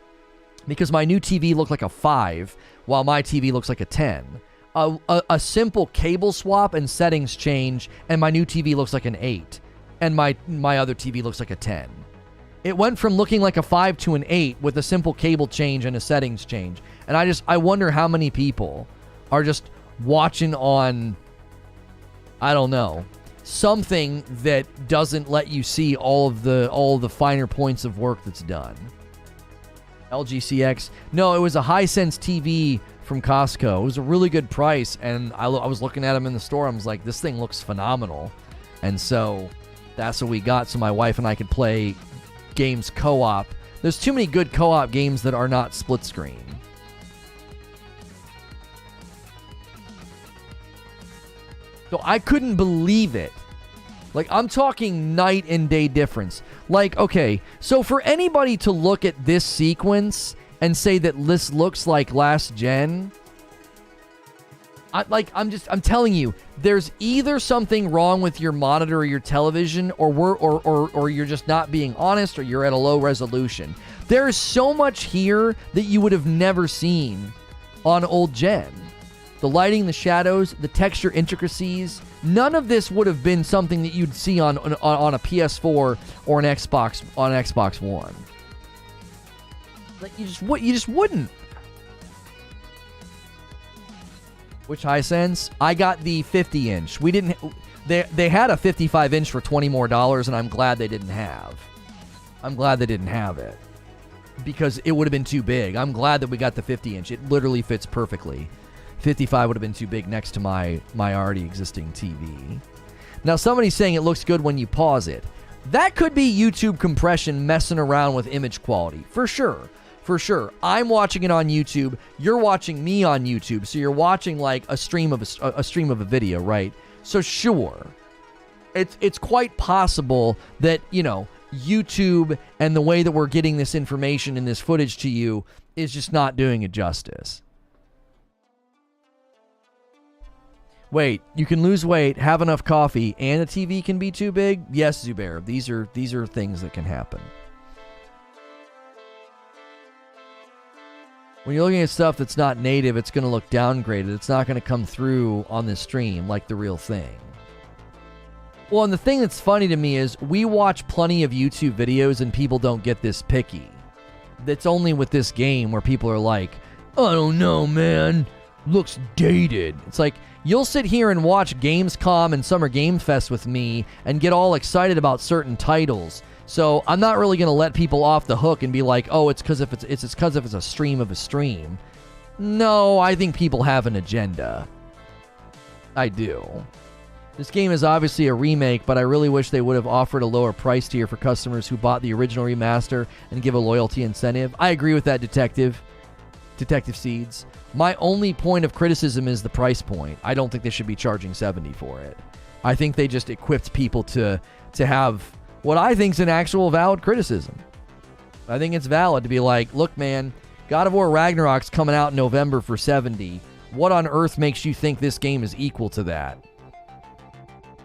Because my new TV looked like a 5, while my TV looks like a 10. A simple cable swap and settings change, and my new TV looks like an 8. And my other TV looks like a 10. It went from looking like a 5 to an 8 with a simple cable change and a settings change. And I wonder how many people are just watching on, I don't know, something that doesn't let you see all of the finer points of work that's done. LG CX. No, it was a Hisense TV from Costco. It was a really good price, and I was looking at them in the store. I was like, this thing looks phenomenal. And so that's what we got, so my wife and I could play games co-op. There's too many good co-op games that are not split screen. So I couldn't believe it. Like, I'm talking night and day difference. Like, okay, so for anybody to look at this sequence and say that this looks like last gen, I'm telling you, there's either something wrong with your monitor or your television, or you're just not being honest, or you're at a low resolution. There is so much here that you would have never seen on old gen. The lighting, the shadows, the texture intricacies, none of this would have been something that you'd see on a PS4 or an Xbox One. Like, you just wouldn't. Which Hisense? I got the 50-inch. They had a 55-inch for $20 more, and I'm glad they didn't have. I'm glad they didn't have it, because it would have been too big. I'm glad that we got the 50-inch. It literally fits perfectly. 55 would have been too big next to my already existing TV. Now, somebody's saying it looks good when you pause it. That could be YouTube compression messing around with image quality. For sure. For sure. I'm watching it on YouTube. You're watching me on YouTube. So you're watching like a stream of a video, right? So sure. It's quite possible that, you know, YouTube and the way that we're getting this information and this footage to you is just not doing it justice. Wait, you can lose weight, have enough coffee, and a TV can be too big? Yes, Zubair. These are things that can happen. When you're looking at stuff that's not native, it's going to look downgraded. It's not going to come through on the stream like the real thing. Well, and the thing that's funny to me is we watch plenty of YouTube videos and people don't get this picky. That's only with this game where people are like, I don't know, man. Looks dated. It's like, you'll sit here and watch Gamescom and Summer Game Fest with me and get all excited about certain titles. So I'm not really going to let people off the hook and be like, oh, it's because if it's a stream of a stream. No, I think people have an agenda. I do. This game is obviously a remake, but I really wish they would have offered a lower price tier for customers who bought the original remaster and give a loyalty incentive. I agree with that, Detective Seeds. My only point of criticism is the price point. I don't think they should be charging $70 for it. I think they just equipped people to have what I think is an actual valid criticism. I think it's valid to be like, look, man, God of War Ragnarok's coming out in November for $70. What on earth makes you think this game is equal to that?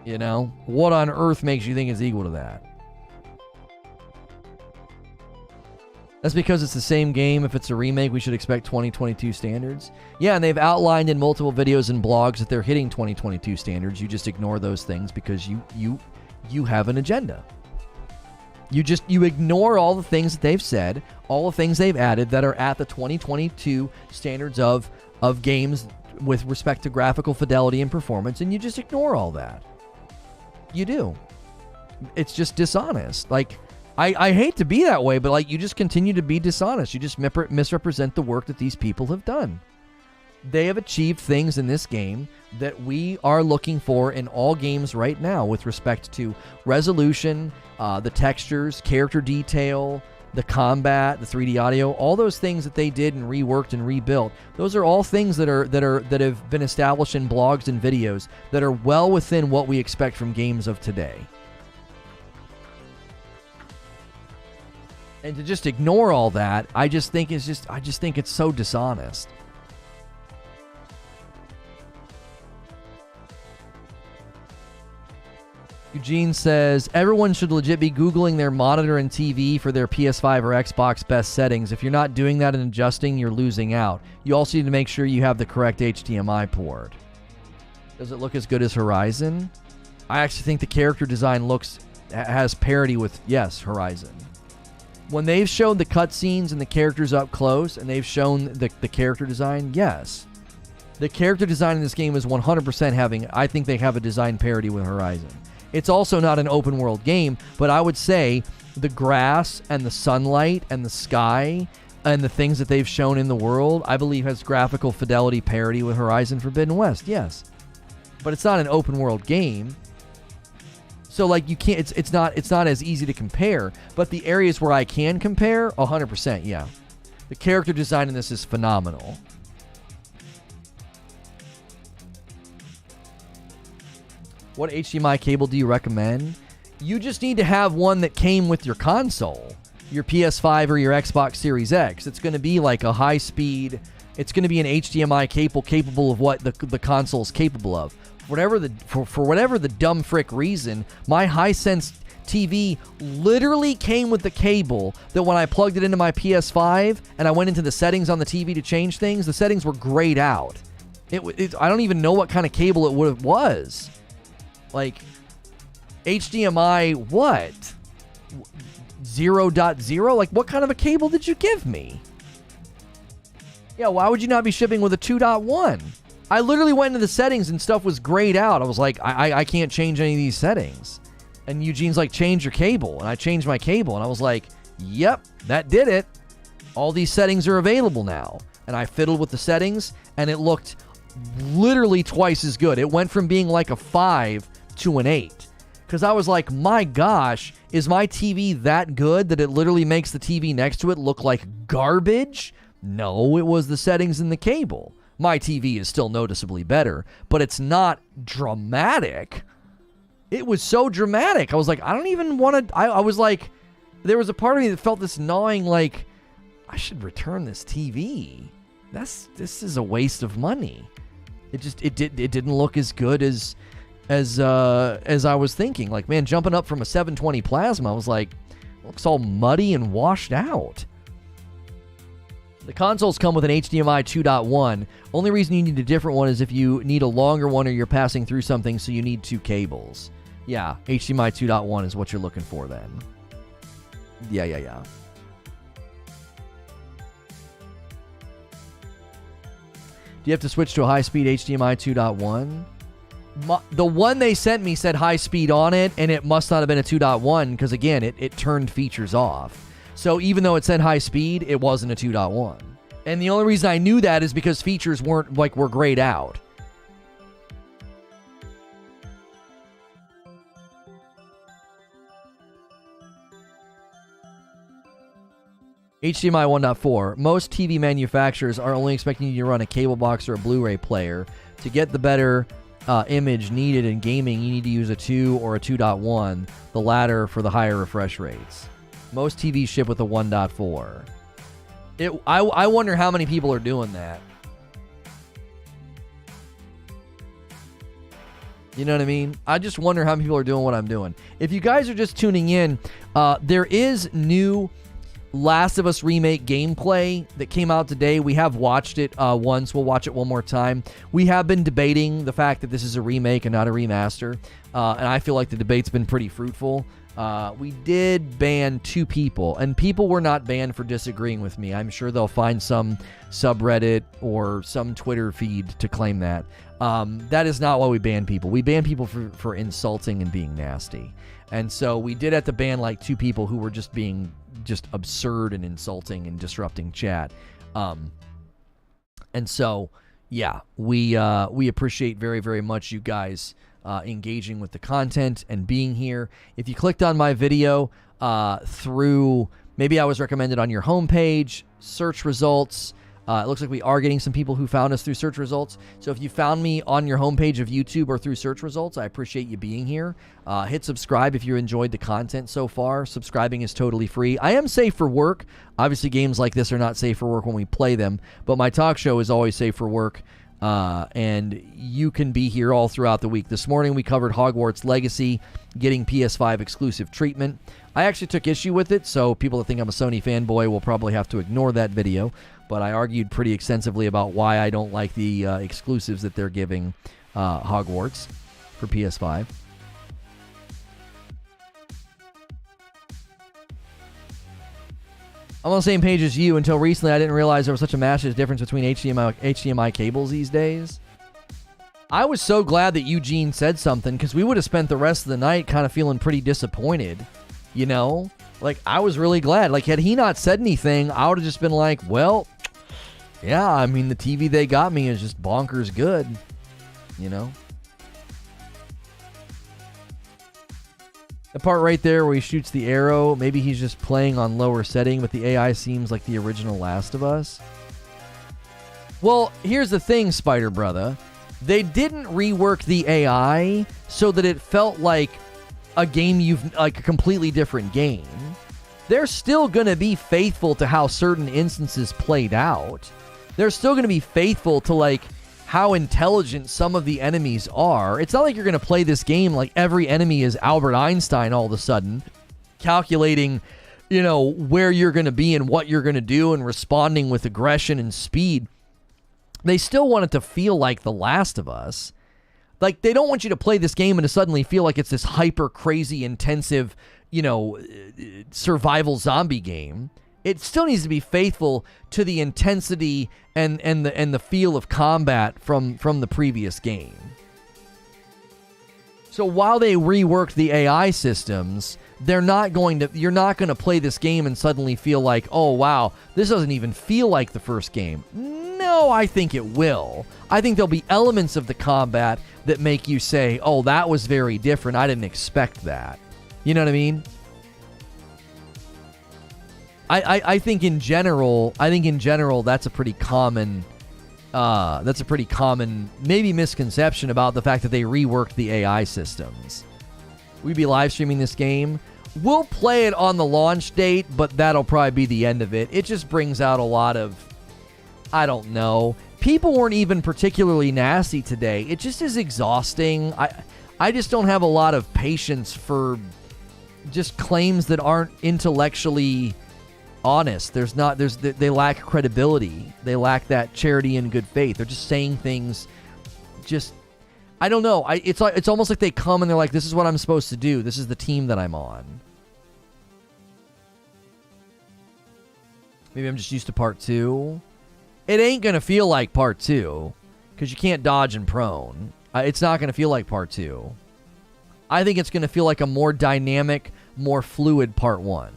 You know? What on earth makes you think it's equal to that? That's because it's the same game. If it's a remake, we should expect 2022 standards. Yeah, and they've outlined in multiple videos and blogs that they're hitting 2022 standards. You just ignore those things because you have an agenda. You ignore all the things that they've said, all the things they've added that are at the 2022 standards of games with respect to graphical fidelity and performance, and you just ignore all that. You do. It's just dishonest. Like, I hate to be that way, but like, you just continue to be dishonest. You just misrepresent the work that these people have done. They have achieved things in this game that we are looking for in all games right now with respect to resolution, the textures, character detail, the combat, the 3D audio, all those things that they did and reworked and rebuilt. Those are all things that have been established in blogs and videos that are well within what we expect from games of today. And to just ignore all that, I just think it's so dishonest. Eugene says, everyone should legit be Googling their monitor and TV for their PS5 or Xbox best settings. If you're not doing that and adjusting, you're losing out. You also need to make sure you have the correct HDMI port. Does it look as good as Horizon? I actually think the character design has parity with, yes, Horizon. When they've shown the cutscenes and the characters up close, and they've shown the character design, yes. The character design in this game is 100% I think they have a design parity with Horizon. It's also not an open world game, but I would say the grass and the sunlight and the sky and the things that they've shown in the world, I believe has graphical fidelity parity with Horizon Forbidden West, yes. But it's not an open world game. So like you can't, it's not as easy to compare, but the areas where I can compare, 100%, yeah. The character design in this is phenomenal. What HDMI cable do you recommend? You just need to have one that came with your console, your PS5 or your Xbox Series X. It's going to be like a high speed, it's going to be an HDMI cable capable of what the console's capable of. For whatever the dumb frick reason, my Hisense TV literally came with the cable that when I plugged it into my PS5 and I went into the settings on the TV to change things, the settings were grayed out. I don't even know what kind of cable it was. Like, HDMI what? 0.0? Like, what kind of a cable did you give me? Yeah, why would you not be shipping with a 2.1? I literally went into the settings and stuff was grayed out. I was like, I can't change any of these settings. And Eugene's like, change your cable. And I changed my cable. And I was like, yep, that did it. All these settings are available now. And I fiddled with the settings, and it looked literally twice as good. It went from being like a 5 to an 8. Because I was like, my gosh, is my TV that good that it literally makes the TV next to it look like garbage? No, it was the settings in the cable. My TV is still noticeably better, but it's not dramatic. It was so dramatic. I was like, I don't even want to... I was like, there was a part of me that felt this gnawing, like, I should return this TV. This is a waste of money. It didn't look as good as I was thinking. Like, man, jumping up from a 720 plasma, I was like, looks all muddy and washed out. The consoles come with an HDMI 2.1. Only reason you need a different one is if you need a longer one or you're passing through something, so you need 2 cables. Yeah, HDMI 2.1 is what you're looking for then. Yeah. Do you have to switch to a high-speed HDMI 2.1? The one they sent me said high speed on it, and it must not have been a 2.1 because, again, it turned features off. So even though it said high speed, it wasn't a 2.1. And the only reason I knew that is because features were grayed out. HDMI 1.4. Most TV manufacturers are only expecting you to run a cable box or a Blu-ray player. To get the better image needed in gaming, you need to use a 2 or a 2.1, the latter for the higher refresh rates. Most TVs ship with a 1.4. I wonder how many people are doing that. You know what I mean? I just wonder how many people are doing what I'm doing. If you guys are just tuning in, there is new Last of Us Remake gameplay that came out today. We have watched it once. We'll watch it one more time. We have been debating the fact that this is a remake and not a remaster, and I feel like the debate's been pretty fruitful. We did ban 2 people, and people were not banned for disagreeing with me. I'm sure they'll find some subreddit or some Twitter feed to claim that. That is not why we ban people. We ban people for insulting and being nasty. And so we did have to ban like 2 people who were just being just absurd and insulting and disrupting chat. And so, yeah, we appreciate very, very much you guys engaging with the content and being here. If you clicked on my video through, maybe I was recommended on your homepage, search results. It looks like we are getting some people who found us through search results. So if you found me on your homepage of YouTube or through search results, I appreciate you being here. Hit subscribe if you enjoyed the content so far. Subscribing is totally free. I am safe for work. Obviously, games like this are not safe for work when we play them, but my talk show is always safe for work. And you can be here all throughout the week. This morning we covered Hogwarts Legacy getting PS5 exclusive treatment. I actually took issue with it, so people that think I'm a Sony fanboy will probably have to ignore that video. But I argued pretty extensively about why I don't like the exclusives that they're giving Hogwarts for PS5. I'm on the same page as you. Until recently, I didn't realize there was such a massive difference between HDMI cables these days. I was so glad that Eugene said something, because we would have spent the rest of the night kind of feeling pretty disappointed, you know? Like, I was really glad. Like, had he not said anything, I would have just been like, well, yeah, I mean, the TV they got me is just bonkers good, you know? The part right there where he shoots the arrow, maybe he's just playing on lower setting, but the AI seems like the original Last of Us. Well, here's the thing, Spider Brother. They didn't rework the AI so that it felt like a game like a completely different game. They're still going to be faithful to how certain instances played out. They're still going to be faithful to, like, how intelligent some of the enemies are. It's not like you're going to play this game like every enemy is Albert Einstein all of a sudden, calculating, you know, where you're going to be and what you're going to do and responding with aggression and speed. They still want it to feel like The Last of Us. Like, they don't want you to play this game and to suddenly feel like it's this hyper crazy intensive, you know, survival zombie game. It still needs to be faithful to the intensity and the feel of combat from the previous game. So while they reworked the AI systems, you're not going to play this game and suddenly feel like, oh wow, this doesn't even feel like the first game. No, I think it will. I think there'll be elements of the combat that make you say, oh, that was very different. I didn't expect that. You know what I mean? I think in general, that's a pretty common maybe misconception about the fact that they reworked the AI systems. We'd be live streaming this game. We'll play it on the launch date, but that'll probably be the end of it. It just brings out a lot of, I don't know. People weren't even particularly nasty today. It just is exhausting. I just don't have a lot of patience for just claims that aren't intellectually honest. They lack credibility. They lack that charity and good faith. They're just saying things just, I don't know. It's almost like they come and they're like, this is what I'm supposed to do. This is the team that I'm on. Maybe I'm just used to part 2. It ain't gonna feel like part 2. because you can't dodge and prone. It's not going to feel like part 2. I think it's going to feel like a more dynamic, more fluid part 1.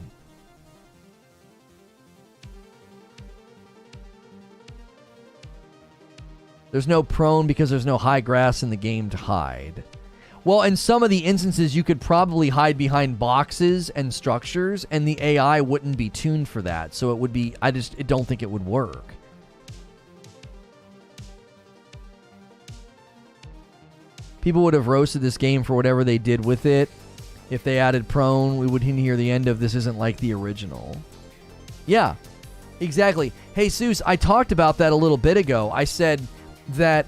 There's no prone because there's no high grass in the game to hide. Well, in some of the instances, you could probably hide behind boxes and structures, and the AI wouldn't be tuned for that. So it would be, I don't think it would work. People would have roasted this game for whatever they did with it. If they added prone, we wouldn't hear the end of this isn't like the original. Yeah, exactly. Hey, Seuss, I talked about that a little bit ago. I said that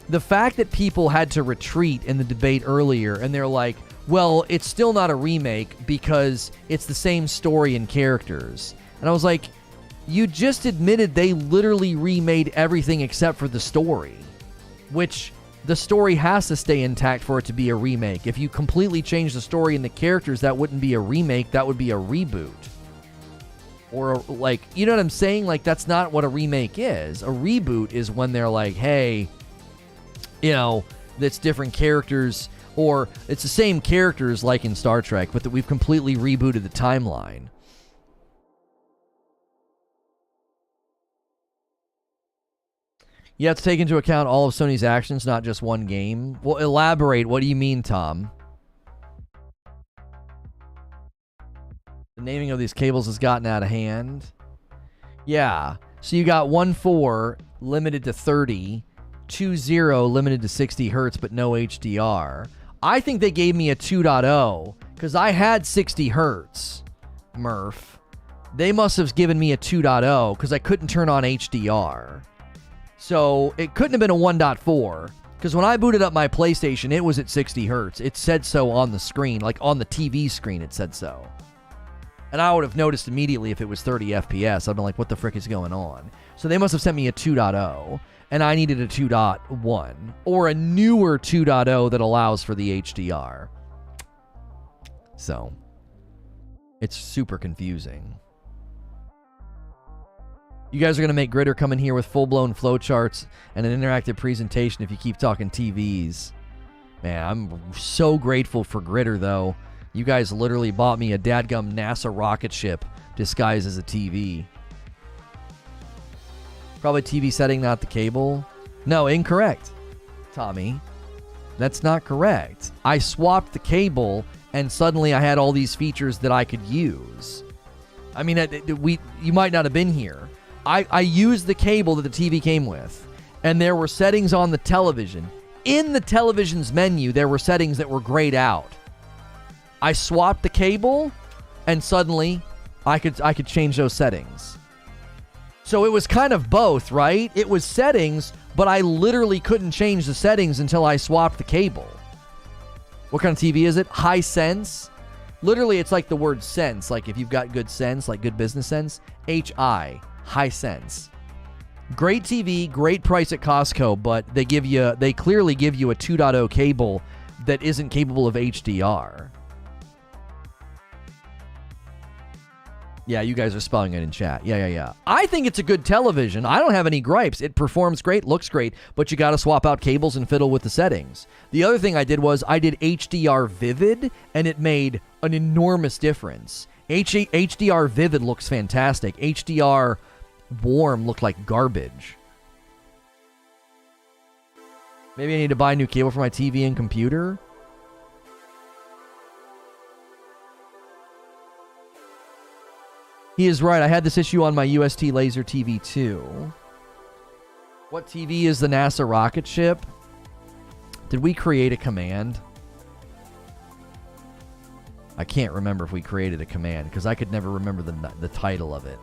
the fact that people had to retreat in the debate earlier, and they're like, well, it's still not a remake because it's the same story and characters. And I was like, you just admitted they literally remade everything except for the story, which the story has to stay intact for it to be a remake. If you completely change the story and the characters, that wouldn't be a remake, that would be a reboot. Or, like, you know what I'm saying? Like, that's not what a remake is. A reboot is when they're like, hey, you know, it's different characters, or it's the same characters like in Star Trek, but that we've completely rebooted the timeline. You have to take into account all of Sony's actions, not just one game. Well, elaborate. What do you mean, Tom? The naming of these cables has gotten out of hand. Yeah. So you got 1.4 limited to 30, 2.0 limited to 60 hertz, but no HDR. I think they gave me a 2.0 because I had 60 hertz, Murph. They must have given me a 2.0 because I couldn't turn on HDR. So it couldn't have been a 1.4 because when I booted up my PlayStation, it was at 60 hertz. It said so on the screen, like on the TV screen, it said so. And I would have noticed immediately if it was 30 FPS. I'd been like, what the frick is going on? So they must have sent me a 2.0, and I needed a 2.1 or a newer 2.0 that allows for the HDR. So it's super confusing. You guys are going to make Gritter come in here with full-blown flowcharts and an interactive presentation if you keep talking TVs. Man, I'm so grateful for Gritter, though. You guys literally bought me a dadgum NASA rocket ship disguised as a TV. Probably TV setting, not the cable. No, incorrect, Tommy. That's not correct. I swapped the cable, and suddenly I had all these features that I could use. I mean, you might not have been here. I used the cable that the TV came with, and there were settings on the television. In the television's menu, there were settings that were grayed out. I swapped the cable, and suddenly I could change those settings. So it was kind of both, right? It was settings, but I literally couldn't change the settings until I swapped the cable. What kind of TV is it? High sense? Literally, it's like the word sense. Like if you've got good sense, like good business sense. H-I. High sense. Great TV, great price at Costco, but they clearly give you a 2.0 cable that isn't capable of HDR. Yeah, you guys are spelling it in chat. Yeah. I think it's a good television. I don't have any gripes. It performs great, looks great, but you got to swap out cables and fiddle with the settings. The other thing I did was I did HDR Vivid, and it made an enormous difference. HDR Vivid looks fantastic. HDR Warm looked like garbage. Maybe I need to buy a new cable for my TV and computer. He is right. I had this issue on my UST laser TV too. What TV is the NASA rocket ship? Did we create a command? I can't remember if we created a command because I could never remember the title of it.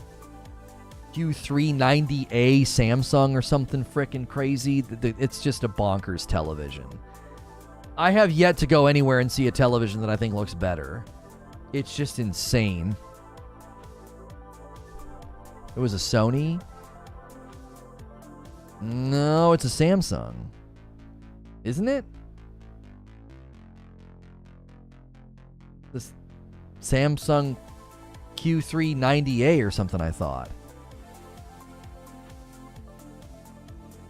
Q390A Samsung or something frickin' crazy. It's just a bonkers television. I have yet to go anywhere and see a television that I think looks better. It's just insane. It was a Sony? No, it's a Samsung. Isn't it? This Samsung Q390A or something, I thought.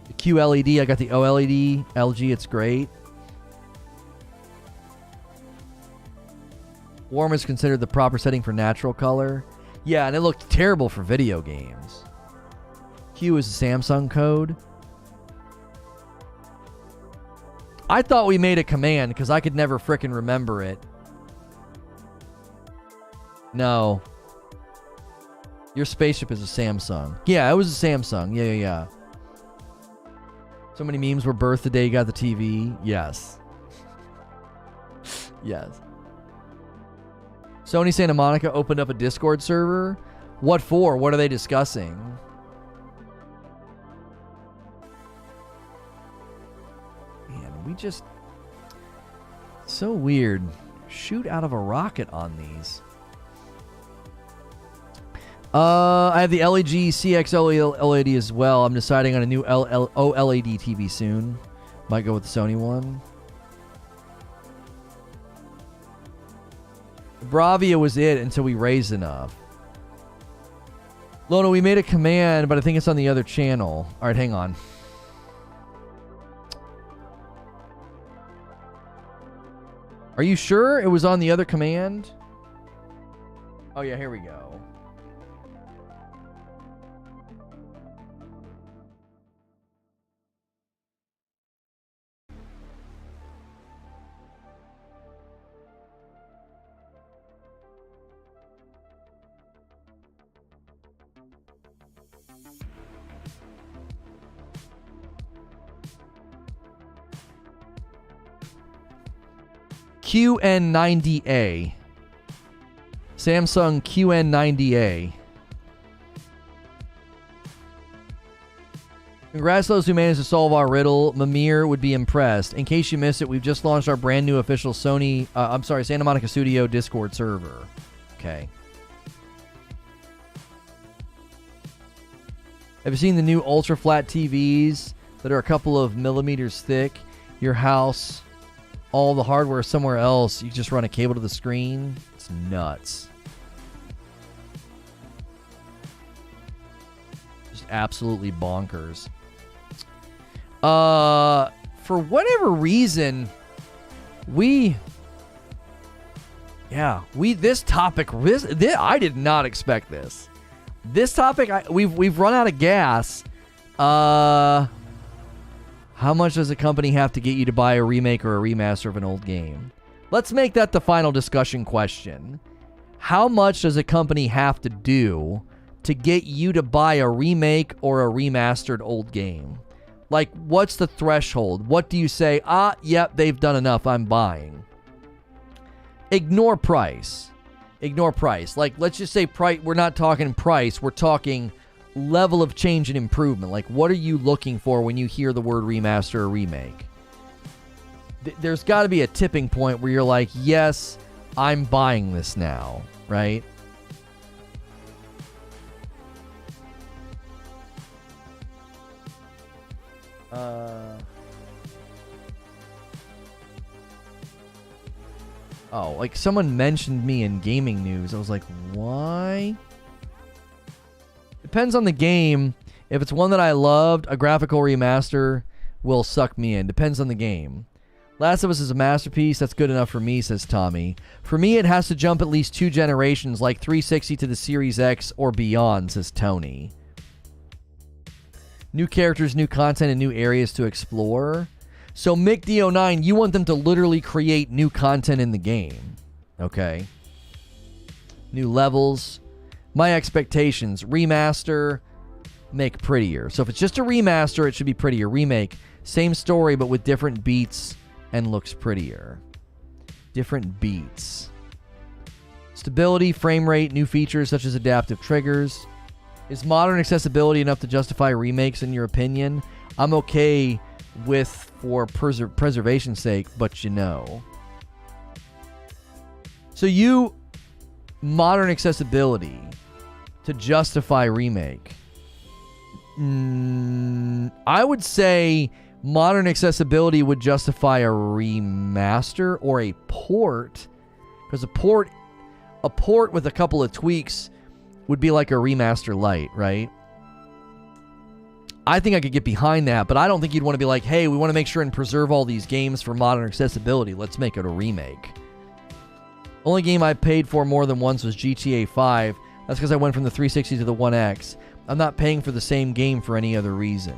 The QLED, I got the OLED. LG, it's great. Warm is considered the proper setting for natural color. Yeah, and it looked terrible for video games. Q is a Samsung code. I thought we made a command because I could never frickin' remember it. No. Your spaceship is a Samsung. Yeah, it was a Samsung. Yeah. So many memes were birthed the day you got the TV. Yes. Yes. Sony Santa Monica opened up a Discord server. What for? What are they discussing? Man, we just... So weird. Shoot out of a rocket on these. I have the LG CX OLED as well. I'm deciding on a new OLED TV soon. Might go with the Sony one. Bravia was it until we raised enough. Lono, we made a command, but I think it's on the other channel. All right, hang on. Are you sure it was on the other command? Oh, yeah, here we go. QN90A. Samsung QN90A. Congrats to those who managed to solve our riddle. Mimir would be impressed. In case you missed it, we've just launched our brand new official Santa Monica Studio Discord server. Okay. Have you seen the new ultra flat TVs that are a couple of millimeters thick? Your house, all the hardware somewhere else, you just run a cable to the screen. It's nuts. Just absolutely bonkers. For whatever reason, this topic, I did not expect this. This topic, we've run out of gas. How much does a company have to get you to buy a remake or a remaster of an old game? Let's make that the final discussion question. How much does a company have to do to get you to buy a remake or a remastered old game? Like, what's the threshold? What do you say, yep, they've done enough, I'm buying? Ignore price. Ignore price. Like, let's just say price. We're not talking price. We're talking level of change and improvement. Like, what are you looking for when you hear the word remaster or remake? There's got to be a tipping point where you're like, yes, I'm buying this now, right? Oh, like someone mentioned me in gaming news. I was like, why? Depends on the game. If it's one that I loved, a graphical remaster will suck me in. Depends on the game. Last of Us is a masterpiece. That's good enough for me, says Tommy. For me, it has to jump at least 2 generations, like 360 to the Series X or beyond, says Tony. New characters, new content, and new areas to explore. So, Mick D09, you want them to literally create new content in the game. Okay. New levels. My expectations, remaster, make prettier. So if it's just a remaster, it should be prettier. Remake, same story, but with different beats and looks prettier. Different beats. Stability, frame rate, new features such as adaptive triggers. Is modern accessibility enough to justify remakes in your opinion? I'm okay with for preservation's sake, but you know. So modern accessibility to justify remake. I would say modern accessibility would justify a remaster or a port, because a port with a couple of tweaks would be like a remaster light, right? I think I could get behind that, but I don't think you'd want to be like, hey, we want to make sure and preserve all these games for modern accessibility. Let's make it a remake. Only game I paid for more than once was GTA 5. That's because I went from the 360 to the 1X. I'm not paying for the same game for any other reason.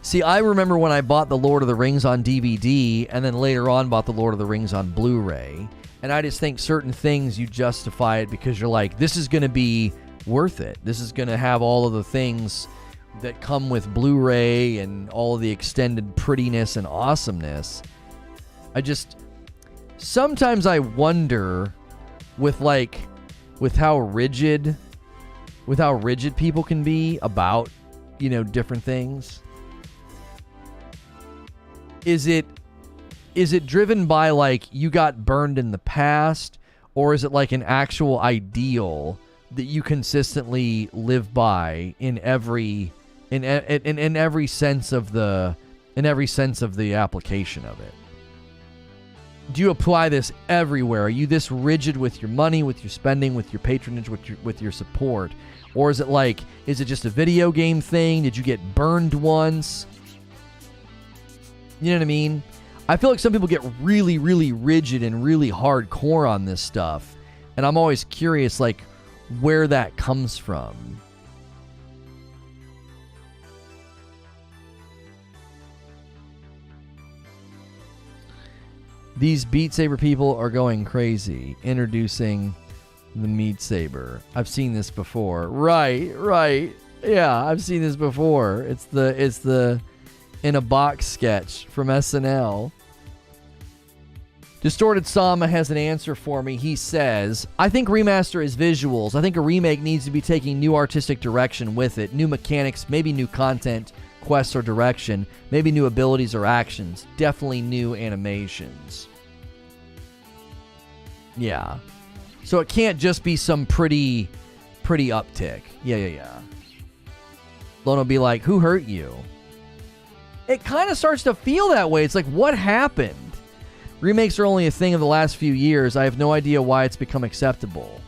See, I remember when I bought The Lord of the Rings on DVD and then later on bought The Lord of the Rings on Blu-ray. And I just think certain things you justify it because you're like, this is going to be worth it. This is going to have all of the things that come with Blu-ray and all of the extended prettiness and awesomeness. Sometimes I wonder with how rigid people can be about, different things. Is it driven by like you got burned in the past, or is it like an actual ideal that you consistently live by in every sense of the application of it? Do you apply this everywhere? Are you this rigid with your money, with your spending, with your patronage, with your support? Or is it just a video game thing? Did you get burned once? You know what I mean? I feel like some people get really, really rigid and really hardcore on this stuff. And I'm always curious, where that comes from. These Beat Saber people are going crazy. Introducing the Meat Saber. I've seen this before. Right. Yeah, I've seen this before. It's the in a box sketch from SNL. Distorted Sama has an answer for me. He says, I think remaster is visuals. I think a remake needs to be taking new artistic direction with it. New mechanics, maybe new content, quests or direction, maybe new abilities or actions. Definitely new animations. Yeah. So it can't just be some pretty uptick. Yeah. Lono be like, who hurt you? It kind of starts to feel that way. It's like, what happened? Remakes are only a thing of the last few years. I have no idea why it's become acceptable.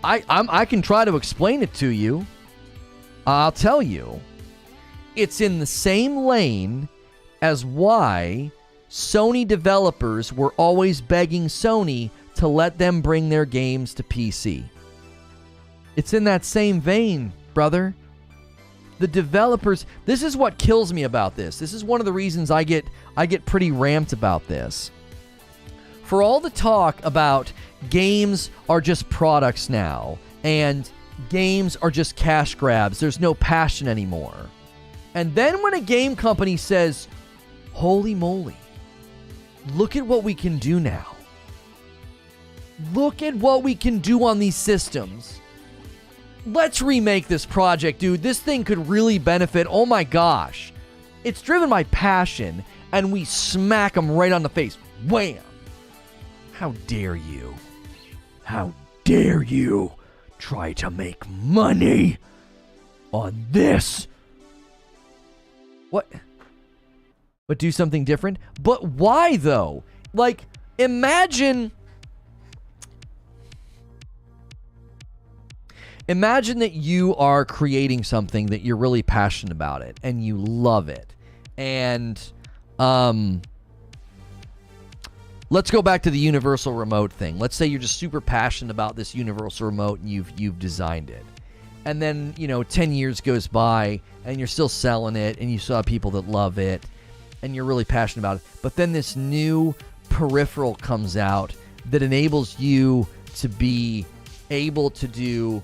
I can try to explain it to you. I'll tell you. It's in the same lane as why Sony developers were always begging Sony to let them bring their games to PC. It's in that same vein, brother. The developers, this is what kills me about this. This is one of the reasons I get pretty ramped about this. For all the talk about games are just products now, and games are just cash grabs, there's no passion anymore. And then when a game company says, holy moly, look at what we can do now. Look at what we can do on these systems. Let's remake this project, dude. This thing could really benefit. Oh my gosh. It's driven by passion, and we smack them right on the face. Wham! How dare you? How dare you try to make money on this? What? But do something different? But why, though? Imagine that you are creating something that you're really passionate about it and you love it. And let's go back to the universal remote thing. Let's say you're just super passionate about this universal remote and you've designed it. And then, 10 years goes by and you're still selling it and you still have people that love it and you're really passionate about it. But then this new peripheral comes out that enables you to be able to do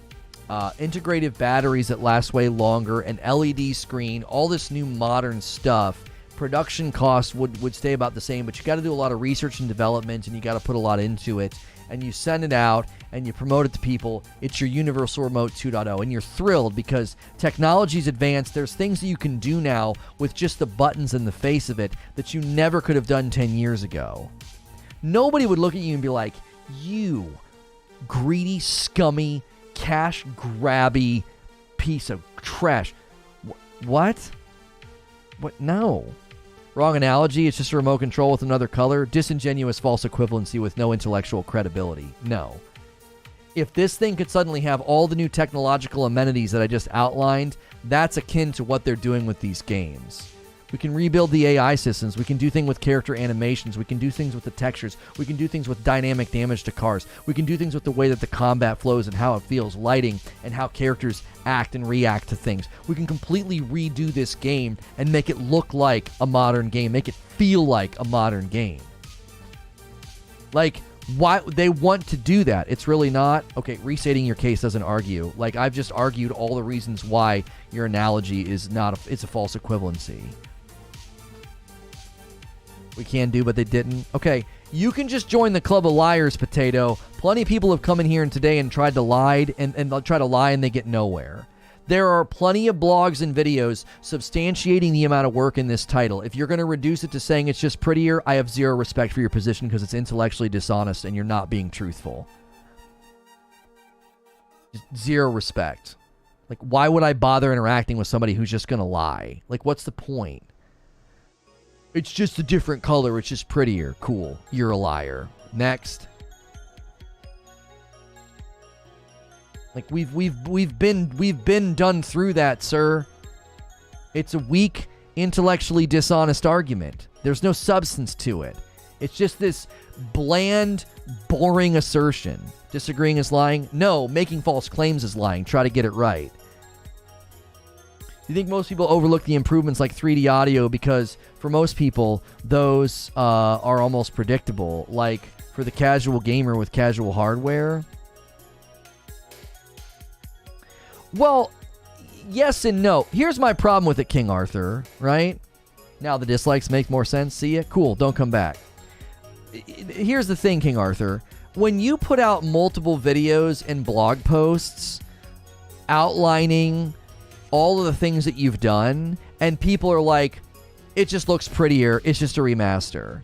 integrated batteries that last way longer, an LED screen, all this new modern stuff. Production costs would stay about the same, but you got to do a lot of research and development, and you got to put a lot into it, and you send it out, and you promote it to people. It's your Universal Remote 2.0, and you're thrilled because technology's advanced. There's things that you can do now with just the buttons and the face of it that you never could have done 10 years ago. Nobody would look at you and be like, you greedy, scummy, cash grabby piece of trash. What? No. Wrong analogy. It's just a remote control with another color. Disingenuous false equivalency with no intellectual credibility. No. If this thing could suddenly have all the new technological amenities that I just outlined, that's akin to what they're doing with these games. We can rebuild the AI systems. We can do things with character animations. We can do things with the textures. We can do things with dynamic damage to cars. We can do things with the way that the combat flows and how it feels, lighting, and how characters act and react to things. We can completely redo this game and make it look like a modern game, make it feel like a modern game. Like, why they want to do that? It's really not. Okay, restating your case doesn't argue. Like, I've just argued all the reasons why your analogy is not it's a false equivalency. We can do, but they didn't. Okay, you can just join the Club of Liars, Potato. Plenty of people have come in here today and tried to lie, and they'll try to lie and they get nowhere. There are plenty of blogs and videos substantiating the amount of work in this title. If you're going to reduce it to saying it's just prettier, I have zero respect for your position because it's intellectually dishonest and you're not being truthful. Just zero respect. Like, why would I bother interacting with somebody who's just going to lie? Like, what's the point? It's just a different color. It's just prettier. Cool. You're a liar. Next. Like, we've been done through that, sir. It's a weak, intellectually dishonest argument. There's no substance to it. It's just this bland, boring assertion. Disagreeing is lying? No, making false claims is lying. Try to get it right. Do you think most people overlook the improvements like 3D audio because for most people, those are almost predictable? Like, for the casual gamer with casual hardware? Well, yes and no. Here's my problem with it, King Arthur, right? Now the dislikes make more sense. See ya? Cool, don't come back. Here's the thing, King Arthur. When you put out multiple videos and blog posts outlining all of the things that you've done, and people are like, it just looks prettier, it's just a remaster.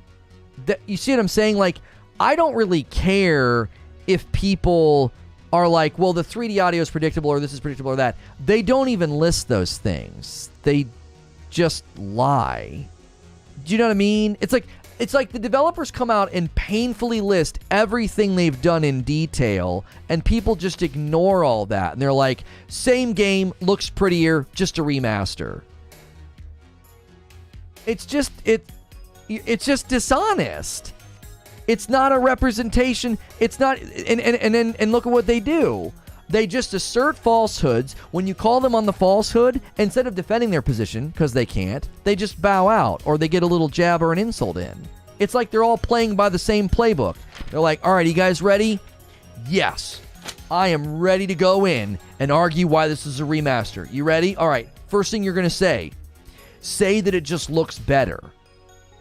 You see what I'm saying? Like, I don't really care if people are like, well, the 3D audio is predictable, or this is predictable, or that. They don't even list those things. They just lie. Do you know what I mean? It's like the developers come out and painfully list everything they've done in detail, and people just ignore all that. And they're like, same game, looks prettier, just a remaster. It's just dishonest. It's not a representation. It's not, and look at what they do. They just assert falsehoods. When you call them on the falsehood, instead of defending their position, because they can't, they just bow out, or they get a little jab or an insult in. It's like they're all playing by the same playbook. They're like, all right, you guys ready? Yes. I am ready to go in and argue why this is a remaster. You ready? All right. First thing you're going to say that it just looks better.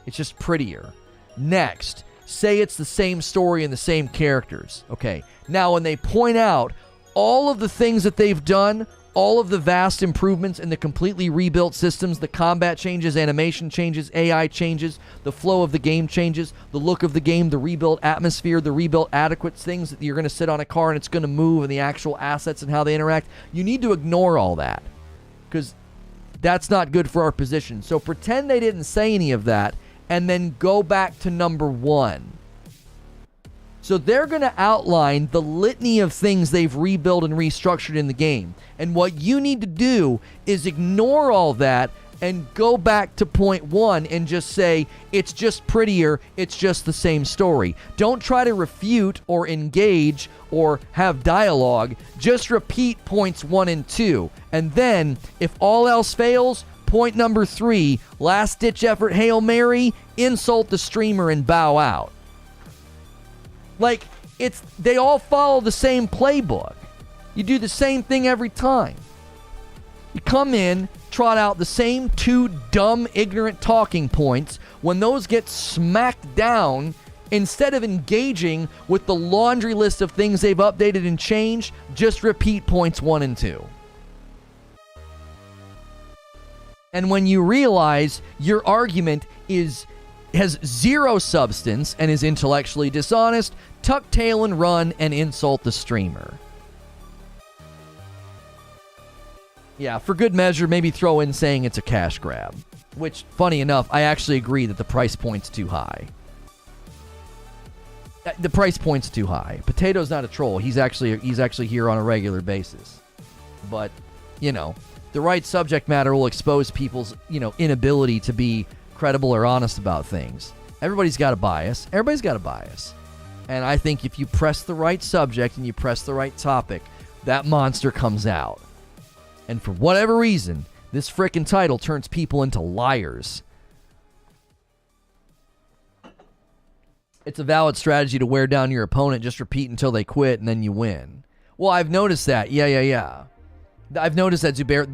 It's just prettier. Next, say it's the same story and the same characters. Okay. Now, when they point out all of the things that they've done, all of the vast improvements in the completely rebuilt systems, the combat changes, animation changes, AI changes, the flow of the game changes, the look of the game, the rebuilt atmosphere, the rebuilt adequate things that you're going to sit on a car and it's going to move, and the actual assets and how they interact. You need to ignore all that because that's not good for our position. So pretend they didn't say any of that and then go back to number one. So they're going to outline the litany of things they've rebuilt and restructured in the game. And what you need to do is ignore all that and go back to point one and just say, it's just prettier, it's just the same story. Don't try to refute or engage or have dialogue. Just repeat points 1 and 2. And then, if all else fails, point number 3, last-ditch effort Hail Mary, insult the streamer and bow out. Like, they all follow the same playbook. You do the same thing every time. You come in, trot out the same 2 dumb, ignorant talking points. When those get smacked down, instead of engaging with the laundry list of things they've updated and changed, just repeat points 1 and 2. And when you realize your argument has zero substance and is intellectually dishonest, tuck tail and run and insult the streamer. Yeah, for good measure, maybe throw in saying it's a cash grab. Which, funny enough, I actually agree that the price point's too high. The price point's too high. Potato's not a troll. He's actually here on a regular basis. But, you know, the right subject matter will expose people's, you know, inability to be credible or honest about things. Everybody's got a bias. Everybody's got a bias. And I think if you press the right subject and you press the right topic, that monster comes out. And for whatever reason, this frickin' title turns people into liars. It's a valid strategy to wear down your opponent. Just repeat until they quit, and then you win. Well, I've noticed that. Yeah. I've noticed that, Zubair.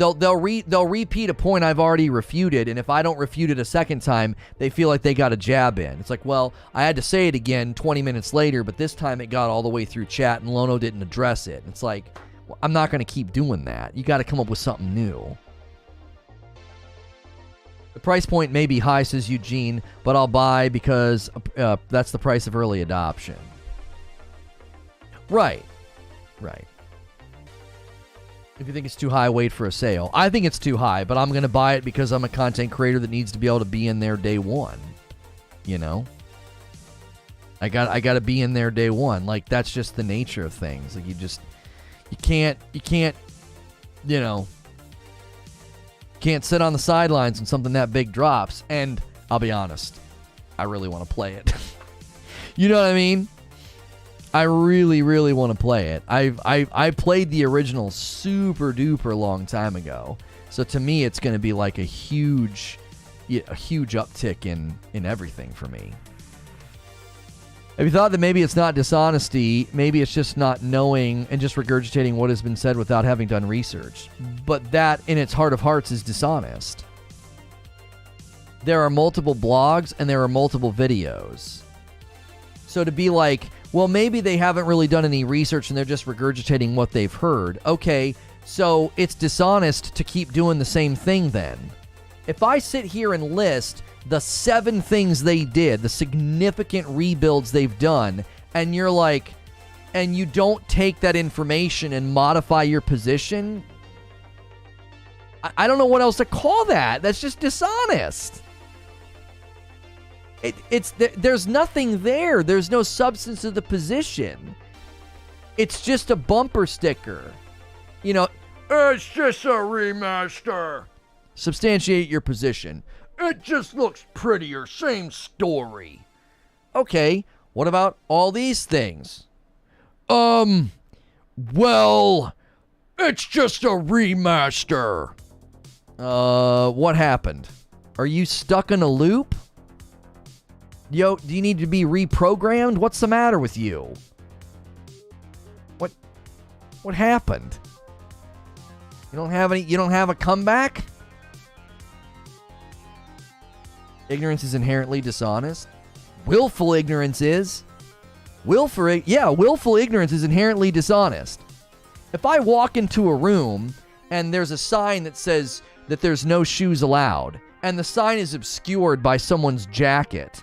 They'll repeat a point I've already refuted, and if I don't refute it a second time, they feel like they got a jab in. It's like, well, I had to say it again 20 minutes later, but this time it got all the way through chat, and Lono didn't address it. It's like, well, I'm not going to keep doing that. You got to come up with something new. The price point may be high, says Eugene, but I'll buy because that's the price of early adoption. Right. If you think it's too high, wait for a sale. I think it's too high, but I'm going to buy it because I'm a content creator that needs to be able to be in there day one. You know? I got to be in there day one. Like, that's just the nature of things. Like, you can't, you know, can't sit on the sidelines when something that big drops. And I'll be honest, I really want to play it. You know what I mean? I really, really want to play it. I played the original super duper long time ago. So to me, it's going to be like a huge uptick in everything for me. Have you thought that maybe it's not dishonesty, maybe it's just not knowing and just regurgitating what has been said without having done research? But that, in its heart of hearts, is dishonest. There are multiple blogs and there are multiple videos. So to be like, well, maybe they haven't really done any research and they're just regurgitating what they've heard. Okay, so it's dishonest to keep doing the same thing then. If I sit here and list the 7 things they did, the significant rebuilds they've done, and you're like, and you don't take that information and modify your position, I don't know what else to call that. That's just dishonest. There's nothing there. There's no substance of the position. It's just a bumper sticker. You know, it's just a remaster. Substantiate your position. It just looks prettier. Same story. Okay, what about all these things? Well, it's just a remaster. What happened? Are you stuck in a loop? Yo, do you need to be reprogrammed? What's the matter with you? What happened? You don't have a comeback? Ignorance is inherently dishonest. Willful ignorance is. Willful ignorance is inherently dishonest. If I walk into a room and there's a sign that says that there's no shoes allowed, and the sign is obscured by someone's jacket,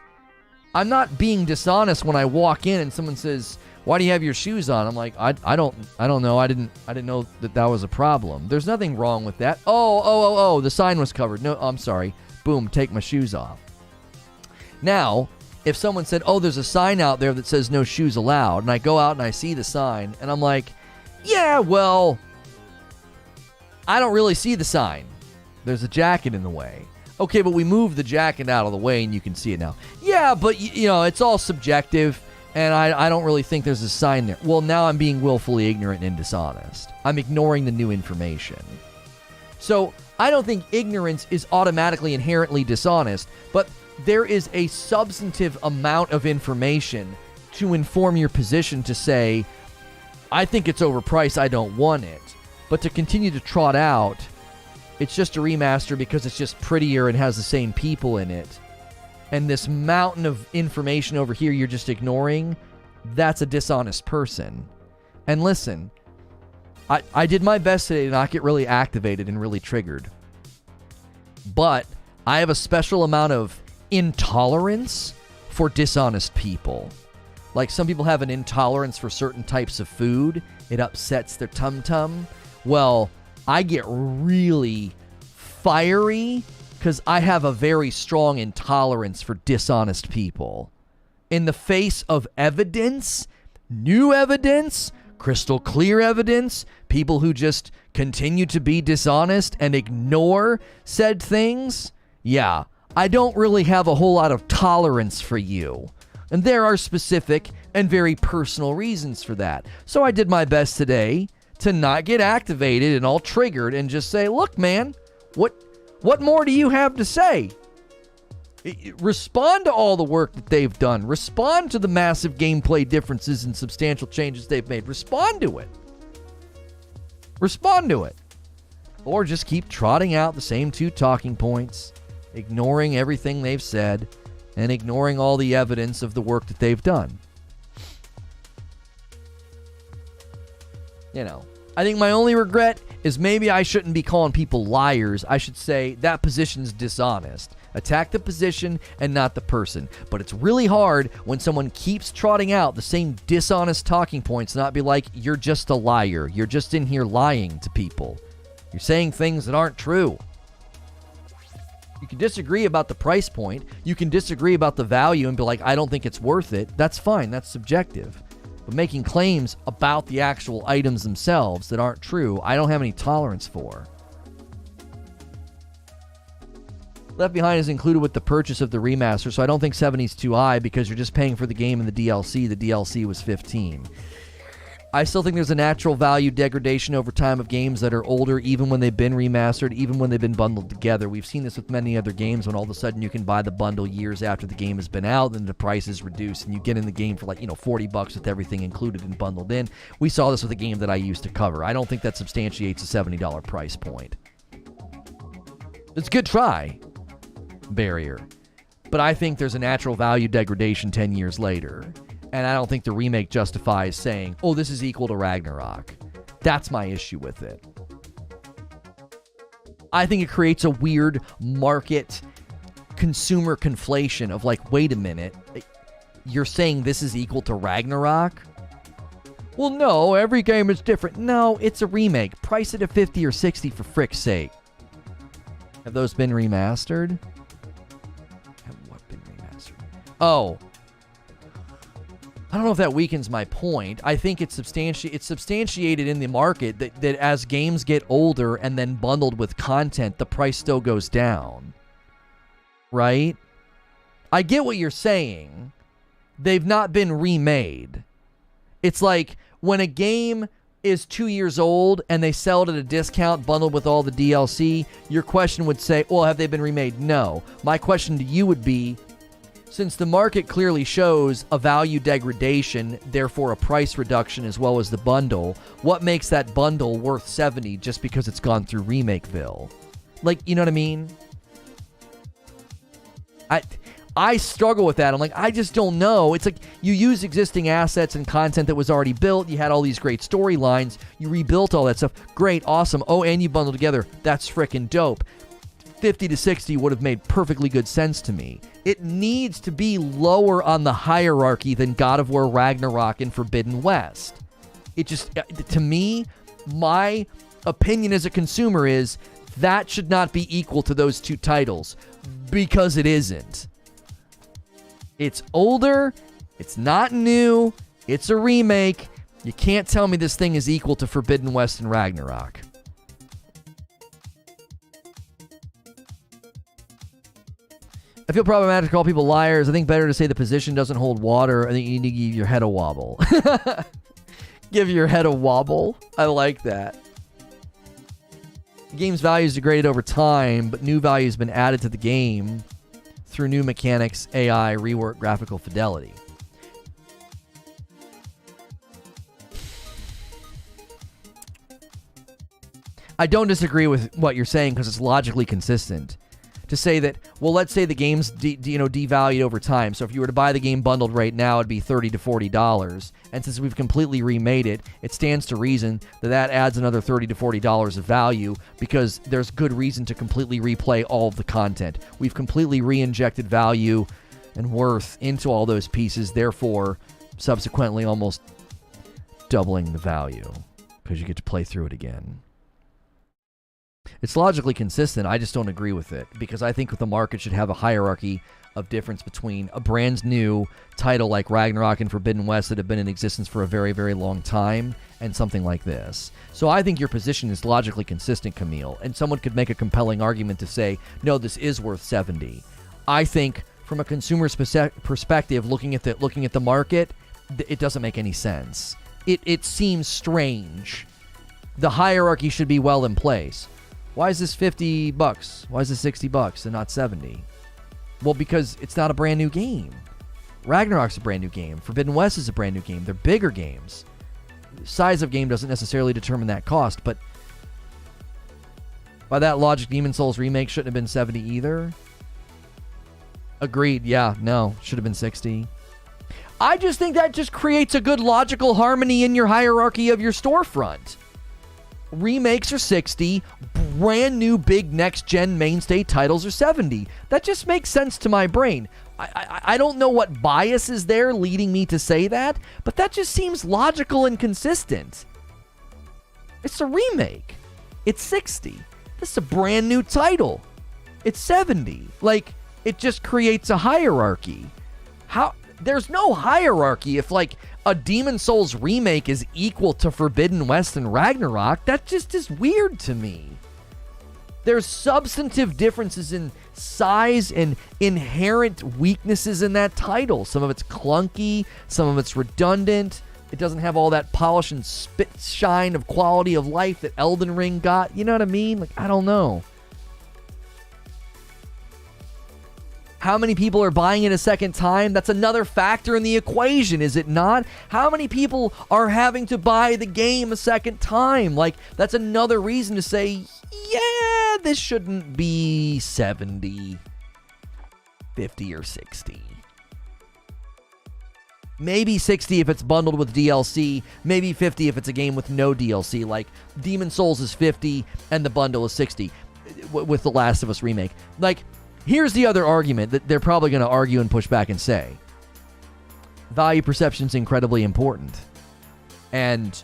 I'm not being dishonest when I walk in and someone says, "Why do you have your shoes on?" I'm like, I don't know. I didn't know that was a problem. There's nothing wrong with that. Oh, the sign was covered. No, I'm sorry. Boom, take my shoes off. Now, if someone said, "Oh, there's a sign out there that says no shoes allowed," and I go out and I see the sign and I'm like, "Yeah, well, I don't really see the sign. There's a jacket in the way." Okay, but we moved the jacket out of the way and you can see it now. Yeah, but you know, it's all subjective and I don't really think there's a sign there. Well, now I'm being willfully ignorant and dishonest. I'm ignoring the new information. So I don't think ignorance is automatically inherently dishonest, but there is a substantive amount of information to inform your position to say, I think it's overpriced, I don't want it. But to continue to trot out, it's just a remaster because it's just prettier and has the same people in it, and this mountain of information over here you're just ignoring, that's a dishonest person. And listen, I did my best today to not get really activated and really triggered. But I have a special amount of intolerance for dishonest people. Like some people have an intolerance for certain types of food. It upsets their tum-tum. Well, I get really fiery because I have a very strong intolerance for dishonest people. in the face of evidence, new evidence, crystal clear evidence, people who just continue to be dishonest and ignore said things, yeah, I don't really have a whole lot of tolerance for you. And there are specific and very personal reasons for that. So I did my best today to not get activated and all triggered and just say, look, man, what more do you have to say? Respond to all the work that they've done. Respond to the massive gameplay differences and substantial changes they've made. Respond to it. Respond to it. Or just keep trotting out the same two talking points, ignoring everything they've said, and ignoring all the evidence of the work that they've done. You know, I think my only regret is maybe I shouldn't be calling people liars. I should say that position's dishonest. Attack the position and not the person. But it's really hard when someone keeps trotting out the same dishonest talking points, not be like, you're just a liar. You're just in here lying to people. You're saying things that aren't true. You can disagree about the price point. You can disagree about the value and be like, I don't think it's worth it. That's fine. That's subjective. But making claims about the actual items themselves that aren't true, I don't have any tolerance for. Left Behind is included with the purchase of the remaster, so I don't think 70's too high because you're just paying for the game and the DLC. The DLC was $15. I still think there's a natural value degradation over time of games that are older, even when they've been remastered, even when they've been bundled together. We've seen this with many other games when all of a sudden you can buy the bundle years after the game has been out and the price is reduced and you get in the game for like, $40 with everything included and bundled in. We saw this with a game that I used to cover. I don't think that substantiates a $70 price point. It's a good try. Barrier. But I think there's a natural value degradation 10 years later. And I don't think the remake justifies saying, oh, this is equal to Ragnarok. That's my issue with it. I think it creates a weird market consumer conflation of like, wait a minute, you're saying this is equal to Ragnarok? Well, no, every game is different. No, it's a remake. Price it at 50 or 60 for frick's sake. Have those been remastered? Oh, I don't know if that weakens my point. I think it's substantiated in the market that as games get older and then bundled with content, the price still goes down. Right? I get what you're saying. They've not been remade. It's like when a game is 2 years old and they sell it at a discount bundled with all the DLC, your question would say, well, have they been remade? No. My question to you would be, since the market clearly shows a value degradation, therefore a price reduction as well as the bundle, what makes that bundle worth $70 just because it's gone through Remakeville? Like, you know what I mean? I struggle with that. I'm like, I just don't know. It's like you use existing assets and content that was already built. You had all these great storylines. You rebuilt all that stuff. Great, awesome. Oh, and you bundled together. That's freaking dope. 50 to 60 would have made perfectly good sense to me. It needs to be lower on the hierarchy than God of War Ragnarok and Forbidden West. It just, to me, my opinion as a consumer is that should not be equal to those two titles because it isn't. It's older, it's not new, it's a remake. You can't tell me this thing is equal to Forbidden West and Ragnarok. I feel problematic to call people liars. I think better to say the position doesn't hold water. I think you need to give your head a wobble. Give your head a wobble. I like that. The game's value is degraded over time, but new value has been added to the game through new mechanics, AI, rework, graphical fidelity. I don't disagree with what you're saying because it's logically consistent. To say that, well, let's say the game's devalued over time. So if you were to buy the game bundled right now, it'd be $30 to $40. And since we've completely remade it, it stands to reason that adds another $30 to $40 of value because there's good reason to completely replay all of the content. We've completely re-injected value and worth into all those pieces, therefore, subsequently almost doubling the value because you get to play through it again. It's logically consistent. I just don't agree with it because I think the market should have a hierarchy of difference between a brand new title like Ragnarok and Forbidden West that have been in existence for a very, very long time and something like this. So I think your position is logically consistent, Camille, and someone could make a compelling argument to say, no, this is worth $70. I think from a consumer's perspective, looking at the market, it doesn't make any sense. It seems strange. The hierarchy should be well in place. Why is this $50? Why is this $60 and not 70? Well, because it's not a brand new game. Ragnarok's a brand new game. Forbidden West is a brand new game. They're bigger games. Size of game doesn't necessarily determine that cost, but by that logic, Demon's Souls Remake shouldn't have been 70 either. Agreed. Yeah, no, should have been 60. I just think that just creates a good logical harmony in your hierarchy of your storefront. Remakes are 60, brand new big next-gen mainstay titles are 70. That just makes sense to my brain. I don't know what bias is there leading me to say that, but that just seems logical and consistent. It's a remake. It's 60. This is a brand new title. It's 70. Like, it just creates a hierarchy. There's no hierarchy if, like, a Demon's Souls remake is equal to Forbidden West and Ragnarok. That just is weird to me. There's substantive differences in size and inherent weaknesses in that title. Some of it's clunky, some of it's redundant. It doesn't have all that polish and spit shine of quality of life that Elden Ring got. You know what I mean? Like, I don't know. How many people are buying it a second time? That's another factor in the equation, is it not? How many people are having to buy the game a second time? Like, that's another reason to say, yeah, this shouldn't be 70, 50, or 60. Maybe 60 if it's bundled with DLC. Maybe 50 if it's a game with no DLC. Like, Demon's Souls is 50 and the bundle is 60 with The Last of Us Remake. Like, here's the other argument that they're probably going to argue and push back and say. Value perception is incredibly important. And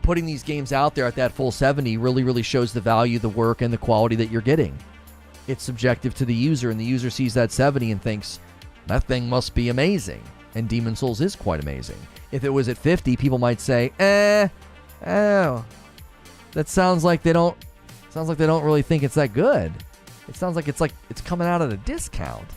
putting these games out there at that full 70 really, really shows the value, the work, and the quality that you're getting. It's subjective to the user, and the user sees that 70 and thinks, that thing must be amazing. And Demon's Souls is quite amazing. If it was at 50, people might say, that sounds like they don't really think it's that good. It sounds like it's coming out at a discount.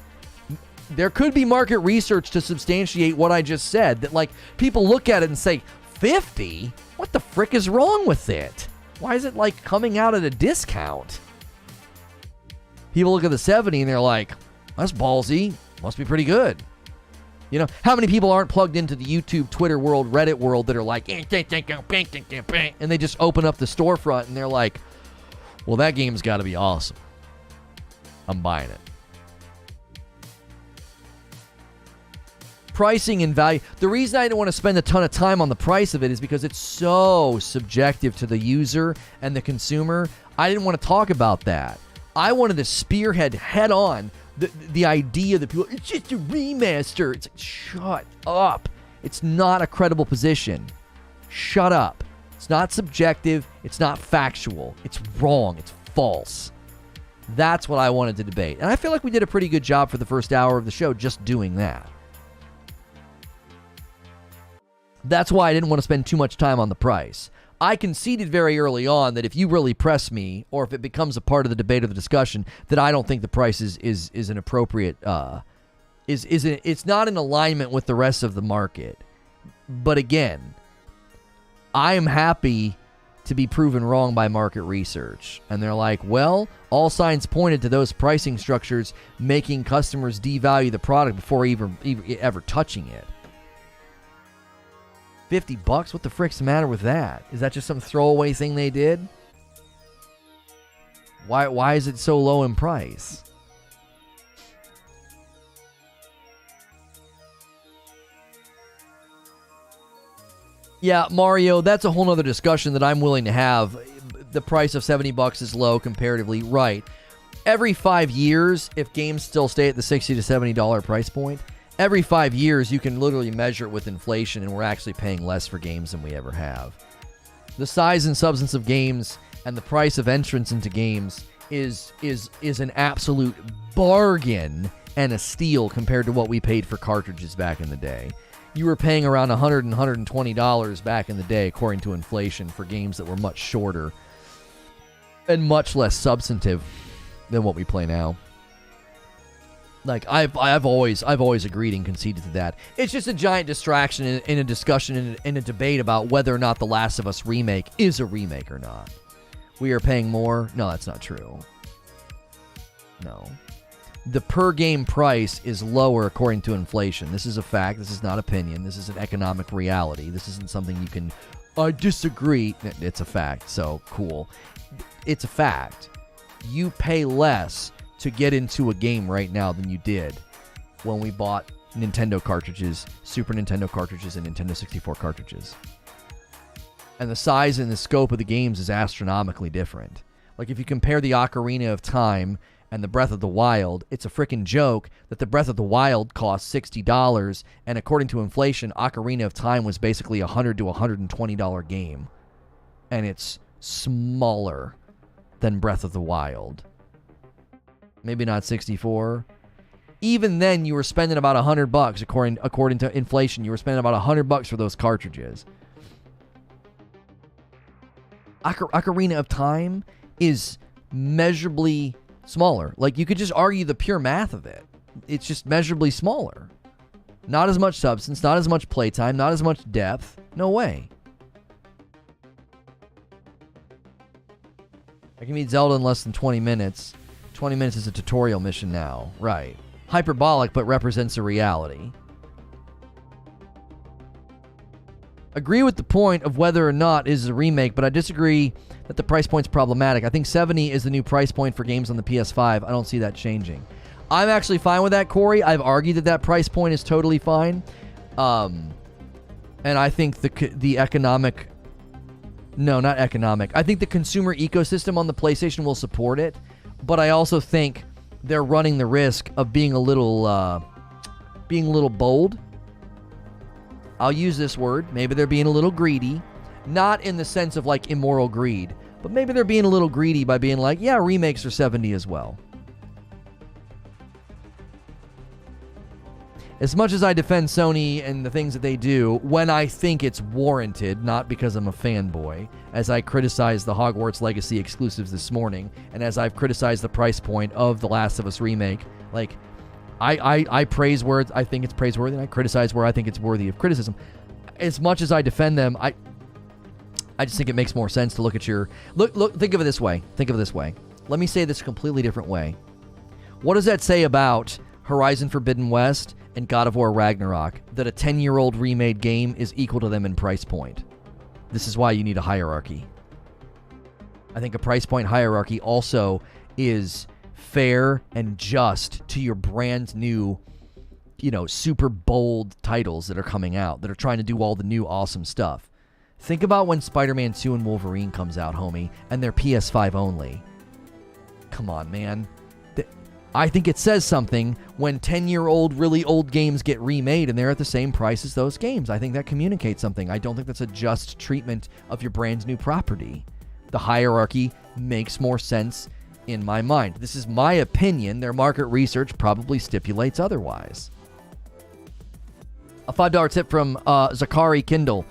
There could be market research to substantiate what I just said, that like people look at it and say, 50? What the frick is wrong with it? Why is it like coming out at a discount? People look at the 70 and they're like, that's ballsy. Must be pretty good. You know, how many people aren't plugged into the YouTube, Twitter world, Reddit world that are like, and they just open up the storefront and they're like, well, that game's got to be awesome. I'm buying it. Pricing and value. The reason I didn't want to spend a ton of time on the price of it is because it's so subjective to the user and the consumer. I didn't want to talk about that. I wanted to spearhead head on the idea that people, it's just a remaster. It's like, shut up. It's not a credible position. Shut up. It's not subjective. It's not factual. It's wrong. It's false. That's what I wanted to debate. And I feel like we did a pretty good job for the first hour of the show just doing that. That's why I didn't want to spend too much time on the price. I conceded very early on that if you really press me, or if it becomes a part of the debate or the discussion, that I don't think the price is an appropriate, it's not in alignment with the rest of the market. But again, I am happy to be proven wrong by market research. And they're like, well, all signs pointed to those pricing structures making customers devalue the product before even ever touching it. $50? What the frick's the matter with that? Is that just some throwaway thing they did? Why is it so low in price? Yeah, Mario, that's a whole nother discussion that I'm willing to have. The price of $70 is low comparatively, right? Every 5 years, if games still stay at the $60 to $70 price point, every 5 years you can literally measure it with inflation, and we're actually paying less for games than we ever have. The size and substance of games and the price of entrance into games is an absolute bargain and a steal compared to what we paid for cartridges back in the day. You were paying around $100 and $120 back in the day, according to inflation, for games that were much shorter and much less substantive than what we play now. Like, I've always agreed and conceded to that. It's just a giant distraction in a discussion, in a debate about whether or not The Last of Us Remake is a remake or not. We are paying more? No, that's not true. No. The per-game price is lower according to inflation. This is a fact. This is not opinion. This is an economic reality. This isn't something you can... I disagree. It's a fact, so cool. It's a fact. You pay less to get into a game right now than you did when we bought Nintendo cartridges, Super Nintendo cartridges, and Nintendo 64 cartridges. And the size and the scope of the games is astronomically different. Like, if you compare the Ocarina of Time and the Breath of the Wild, it's a freaking joke that the Breath of the Wild costs $60, and according to inflation, Ocarina of Time was basically a $100 to $120 game. And it's smaller than Breath of the Wild. Maybe not 64. Even then, you were spending about $100 according to inflation. You were spending about $100 for those cartridges. Ocarina of Time is measurably smaller. Like, you could just argue the pure math of it. It's just measurably smaller. Not as much substance, not as much playtime, not as much depth. No way. I can beat Zelda in less than 20 minutes. 20 minutes is a tutorial mission now. Right. Hyperbolic, but represents a reality. Agree with the point of whether or not it is a remake, but I disagree that the price point's problematic. I think $70 is the new price point for games on the PS5. I don't see that changing. I'm actually fine with that, Corey. I've argued that that price point is totally fine. And I think the economic... No, not economic. I think the consumer ecosystem on the PlayStation will support it. But I also think they're running the risk of being a little bold. I'll use this word. Maybe they're being a little greedy. Not in the sense of like immoral greed, but maybe they're being a little greedy by being like, yeah, remakes are $70 as well. As much as I defend Sony and the things that they do, when I think it's warranted, not because I'm a fanboy, as I criticized the Hogwarts Legacy exclusives this morning, and as I've criticized the price point of The Last of Us Remake, like, I praise where I think it's praiseworthy, and I criticize where I think it's worthy of criticism. As much as I defend them, I just think it makes more sense to look at your... Look, think of it this way. Think of it this way. Let me say this a completely different way. What does that say about Horizon Forbidden West and God of War Ragnarok, that a 10-year-old remade game is equal to them in price point? This is why you need a hierarchy. I think a price point hierarchy also is fair and just to your brand new, super bold titles that are coming out, that are trying to do all the new awesome stuff. Think about when Spider-Man 2 and Wolverine comes out, homie, and they're PS5 only. Come on, man. I think it says something when 10-year-old, really old games get remade and they're at the same price as those games. I think that communicates something. I don't think that's a just treatment of your brand new property. The hierarchy makes more sense in my mind. This is my opinion. Their market research probably stipulates otherwise. A $5 tip from Zakari Kindle.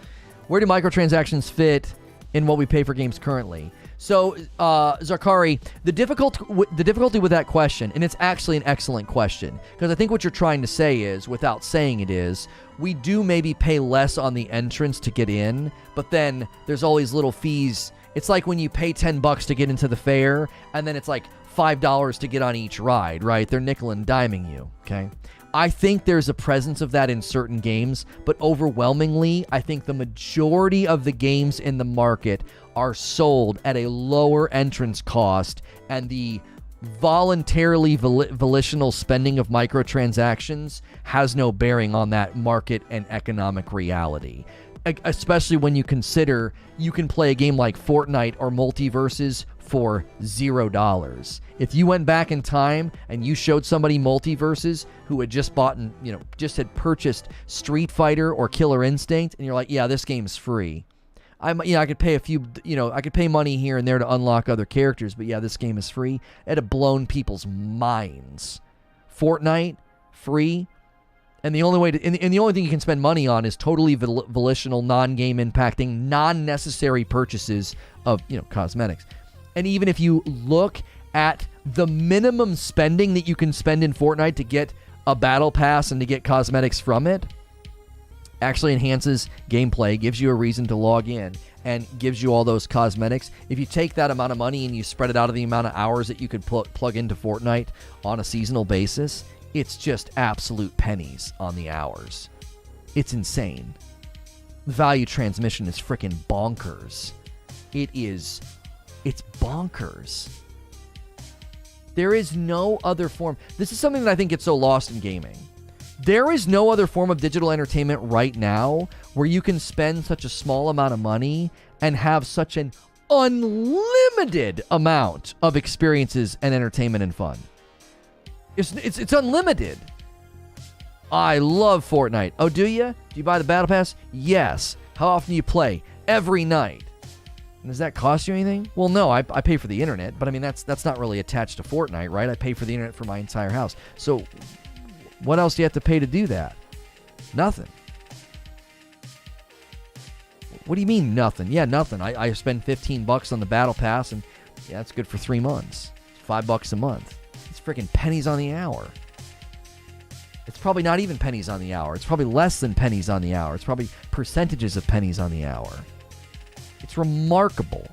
Where do microtransactions fit in what we pay for games currently? So, Zakari, the difficulty with that question, and it's actually an excellent question, because I think what you're trying to say is, without saying it is, we do maybe pay less on the entrance to get in, but then there's all these little fees. It's like when you pay $10 to get into the fair, and then it's like $5 to get on each ride, right? They're nickel and diming you, okay? I think there's a presence of that in certain games, but overwhelmingly, I think the majority of the games in the market are sold at a lower entrance cost, and the voluntarily volitional spending of microtransactions has no bearing on that market and economic reality. Especially when you consider you can play a game like Fortnite or Multiverses for $0. If you went back in time and you showed somebody Multiverses who had just bought and, just had purchased Street Fighter or Killer Instinct, and you're like, yeah, this game's free. I could pay I could pay money here and there to unlock other characters, but yeah, this game is free. It'd have blown people's minds Fortnite, free. And the only way to, and the only thing you can spend money on is totally volitional, non-game impacting, non-necessary purchases of, cosmetics. And even if you look at the minimum spending that you can spend in Fortnite to get a battle pass and to get cosmetics from it, actually enhances gameplay, gives you a reason to log in, and gives you all those cosmetics. If you take that amount of money and you spread it out of the amount of hours that you could plug into Fortnite on a seasonal basis, it's just absolute pennies on the hours. It's insane. The value transmission is freaking bonkers. It's bonkers. There is no other form. This is something that I think gets so lost in gaming. There is no other form of digital entertainment right now where you can spend such a small amount of money and have such an unlimited amount of experiences and entertainment and fun. It's unlimited. I love Fortnite. Oh, do you? Do you buy the Battle Pass? Yes. How often do you play? Every night. And does that cost you anything? Well, no, I pay for the internet, but I mean, that's not really attached to Fortnite, right? I pay for the internet for my entire house. So what else do you have to pay to do that? Nothing. What do you mean nothing? Yeah, nothing. I spend $15 on the Battle Pass, and yeah, that's good for 3 months. It's $5 a month. It's freaking pennies on the hour. It's probably not even pennies on the hour. It's probably less than pennies on the hour. It's probably percentages of pennies on the hour. It's remarkable.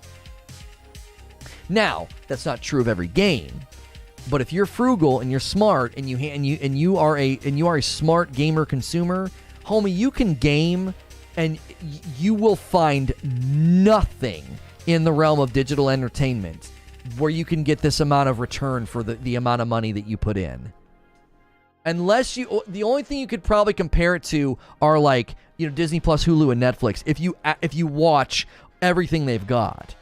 Now, that's not true of every game. But if you're frugal and you're smart and you are a smart gamer consumer, homie, you can game and you will find nothing in the realm of digital entertainment where you can get this amount of return for the amount of money that you put in. Unless the only thing you could probably compare it to are like, Disney Plus, Hulu, and Netflix. If you watch everything they've got.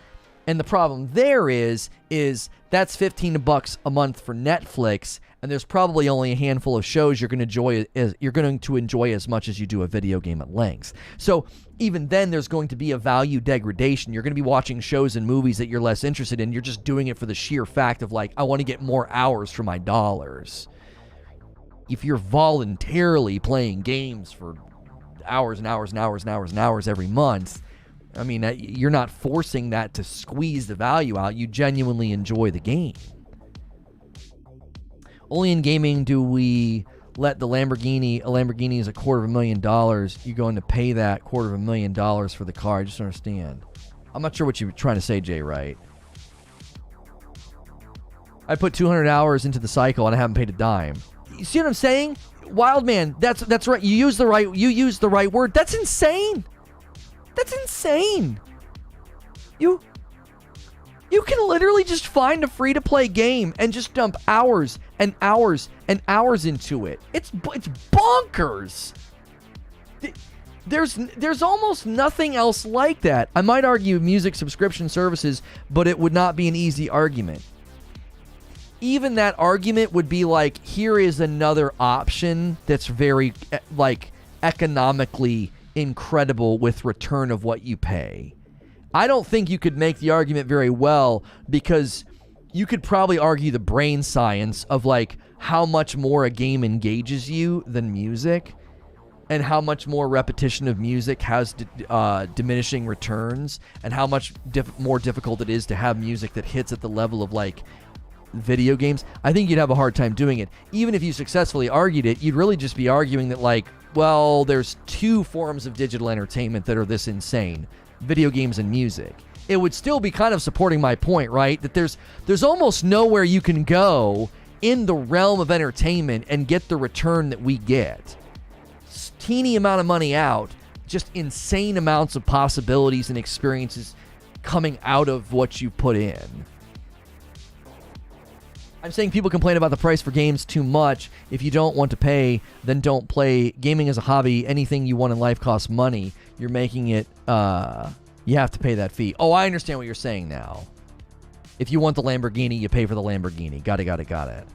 And the problem there is that's $15 a month for Netflix, and there's probably only a handful of shows you're going to enjoy as much as you do a video game at length. So even then, there's going to be a value degradation. You're going to be watching shows and movies that you're less interested in. You're just doing it for the sheer fact of I want to get more hours for my dollars. If you're voluntarily playing games for hours and hours and hours and hours and hours every month, I mean, you're not forcing that to squeeze the value out. You genuinely enjoy the game. Only in gaming do we let a Lamborghini is $250,000. You're going to pay that $250,000 for the car. I just don't understand. I'm not sure what you're trying to say, Jay Wright. I put 200 hours into the cycle and I haven't paid a dime. You see what I'm saying? Wild man, that's right. You use the right word. That's insane. That's insane. You can literally just find a free-to-play game and just dump hours and hours and hours into it. It's bonkers. There's almost nothing else like that. I might argue music subscription services, but it would not be an easy argument. Even that argument would be like, here is another option that's very economically incredible with return of what you pay. I don't think you could make the argument very well, because you could probably argue the brain science of how much more a game engages you than music, and how much more repetition of music has diminishing returns, and how much more difficult it is to have music that hits at the level of video games. I think you'd have a hard time doing it. Even if you successfully argued it, you'd really just be arguing that there's two forms of digital entertainment that are this insane: video games and music. It would still be kind of supporting my point, right? That there's almost nowhere you can go in the realm of entertainment and get the return that we get. Teeny amount of money out, just insane amounts of possibilities and experiences coming out of what you put in. I'm saying people complain about the price for games too much. If you don't want to pay, then don't play. Gaming is a hobby. Anything you want in life costs money. You're making it, you have to pay that fee. Oh, I understand what you're saying now. If you want the Lamborghini, you pay for the Lamborghini. Got it.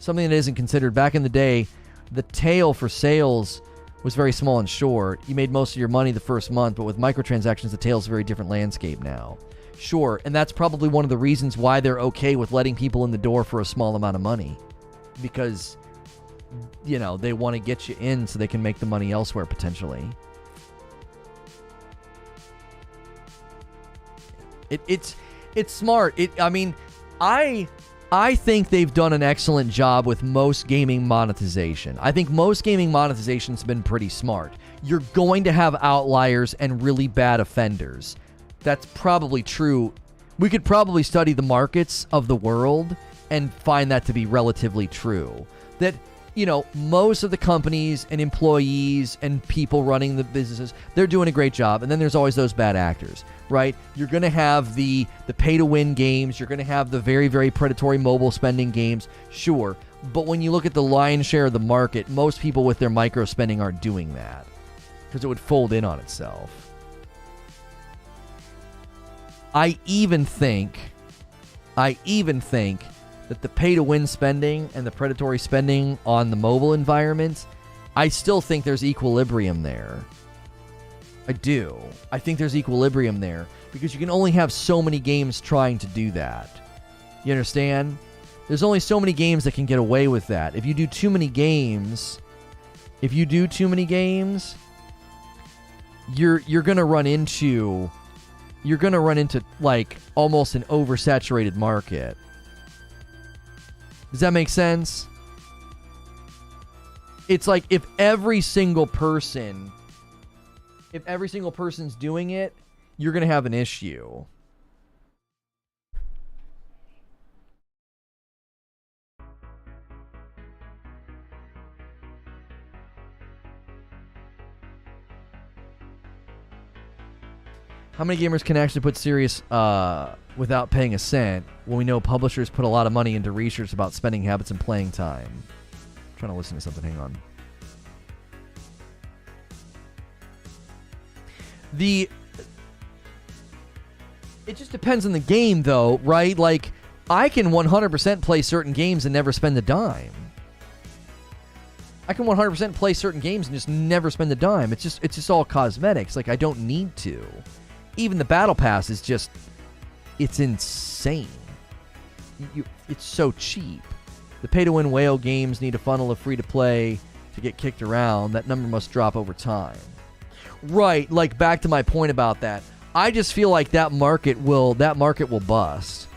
Something that isn't considered. Back in the day, the tail for sales was very small and short. You made most of your money the first month, but with microtransactions, the tail's a very different landscape now. Sure, and that's probably one of the reasons why they're okay with letting people in the door for a small amount of money. Because they want to get you in so they can make the money elsewhere potentially. It's smart. I think they've done an excellent job with most gaming monetization. I think most gaming monetization's been pretty smart. You're going to have outliers and really bad offenders. That's probably true. We could probably study the markets of the world and find that to be relatively true. That, most of the companies and employees and people running the businesses, they're doing a great job. And then there's always those bad actors, right? You're going to have the pay-to-win games. You're going to have the very, very predatory mobile spending games. Sure. But when you look at the lion's share of the market, most people with their micro spending aren't doing that because it would fold in on itself. I even think that the pay-to-win spending and the predatory spending on the mobile environment, I still think there's equilibrium there. I do. I think there's equilibrium there because you can only have so many games trying to do that. You understand? There's only so many games that can get away with that. If you do too many games, you're going to run into like almost an oversaturated market. Does that make sense? It's like if every single person's doing it, you're going to have an issue. How many gamers can actually put serious without paying a cent when we know publishers put a lot of money into research about spending habits and playing time? I'm trying to listen to something. Hang on. It just depends on the game, though, right? Like, I can 100% play certain games and never spend a dime. I can 100% play certain games and just never spend a dime. It's just all cosmetics. Like, I don't need to. Even the battle pass is just, it's insane. It's so cheap. The pay-to-win whale games need a funnel of free-to-play to get kicked around. That number must drop over time. Right, like back to my point about that. I just feel like that market will bust.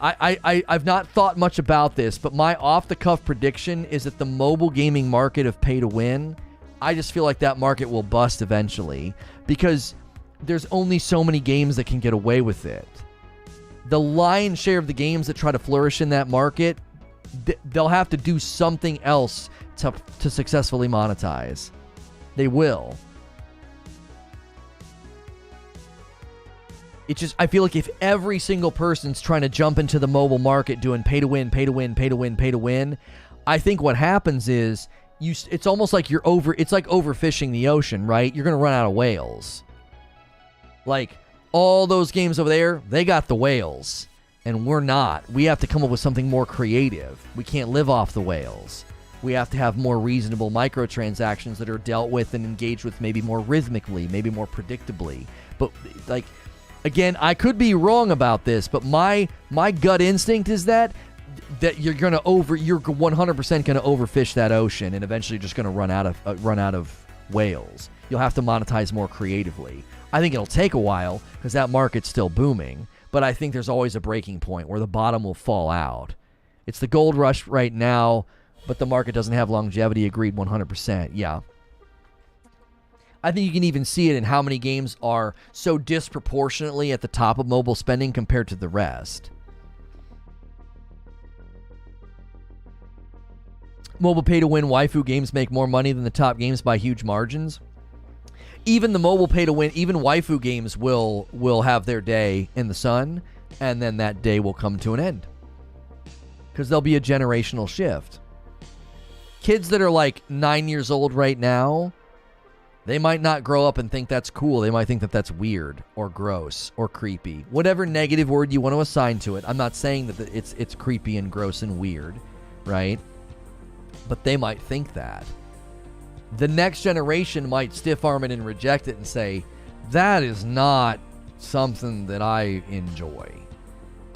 I've not thought much about this, but my off-the-cuff prediction is that the mobile gaming market of pay-to-win, I just feel like that market will bust eventually because there's only so many games that can get away with it. The lion's share of the games that try to flourish in that market, they'll have to do something else to successfully monetize. They will. It's just, I feel like if every single person's trying to jump into the mobile market doing pay to win, I think what happens is it's almost like it's like overfishing the ocean, right? You're going to run out of whales. Like, all those games over there, they got the whales, and we're not. We have to come up with something more creative. We can't live off the whales. We have to have more reasonable microtransactions that are dealt with and engaged with maybe more rhythmically, maybe more predictably. But, like, again, I could be wrong about this, but my gut instinct is that you're 100% going to overfish that ocean, and eventually just going to run out of whales. You'll have to monetize more creatively. I think it'll take a while because that market's still booming, but I think there's always a breaking point where the bottom will fall out. It's the gold rush right now, but the market doesn't have longevity. Agreed 100%. Yeah. I think you can even see it in how many games are so disproportionately at the top of mobile spending compared to the rest. Mobile pay-to-win waifu games make more money than the top games by huge margins. Even the mobile pay-to-win, even waifu games will have their day in the sun, and then that day will come to an end. Because there'll be a generational shift. Kids that are like 9 years old right now, they might not grow up and think that's cool. They might think that that's weird or gross or creepy. Whatever negative word you want to assign to it. I'm not saying that it's creepy and gross and weird, right? But they might think that. The next generation might stiff-arm it and reject it and say, that is not something that I enjoy.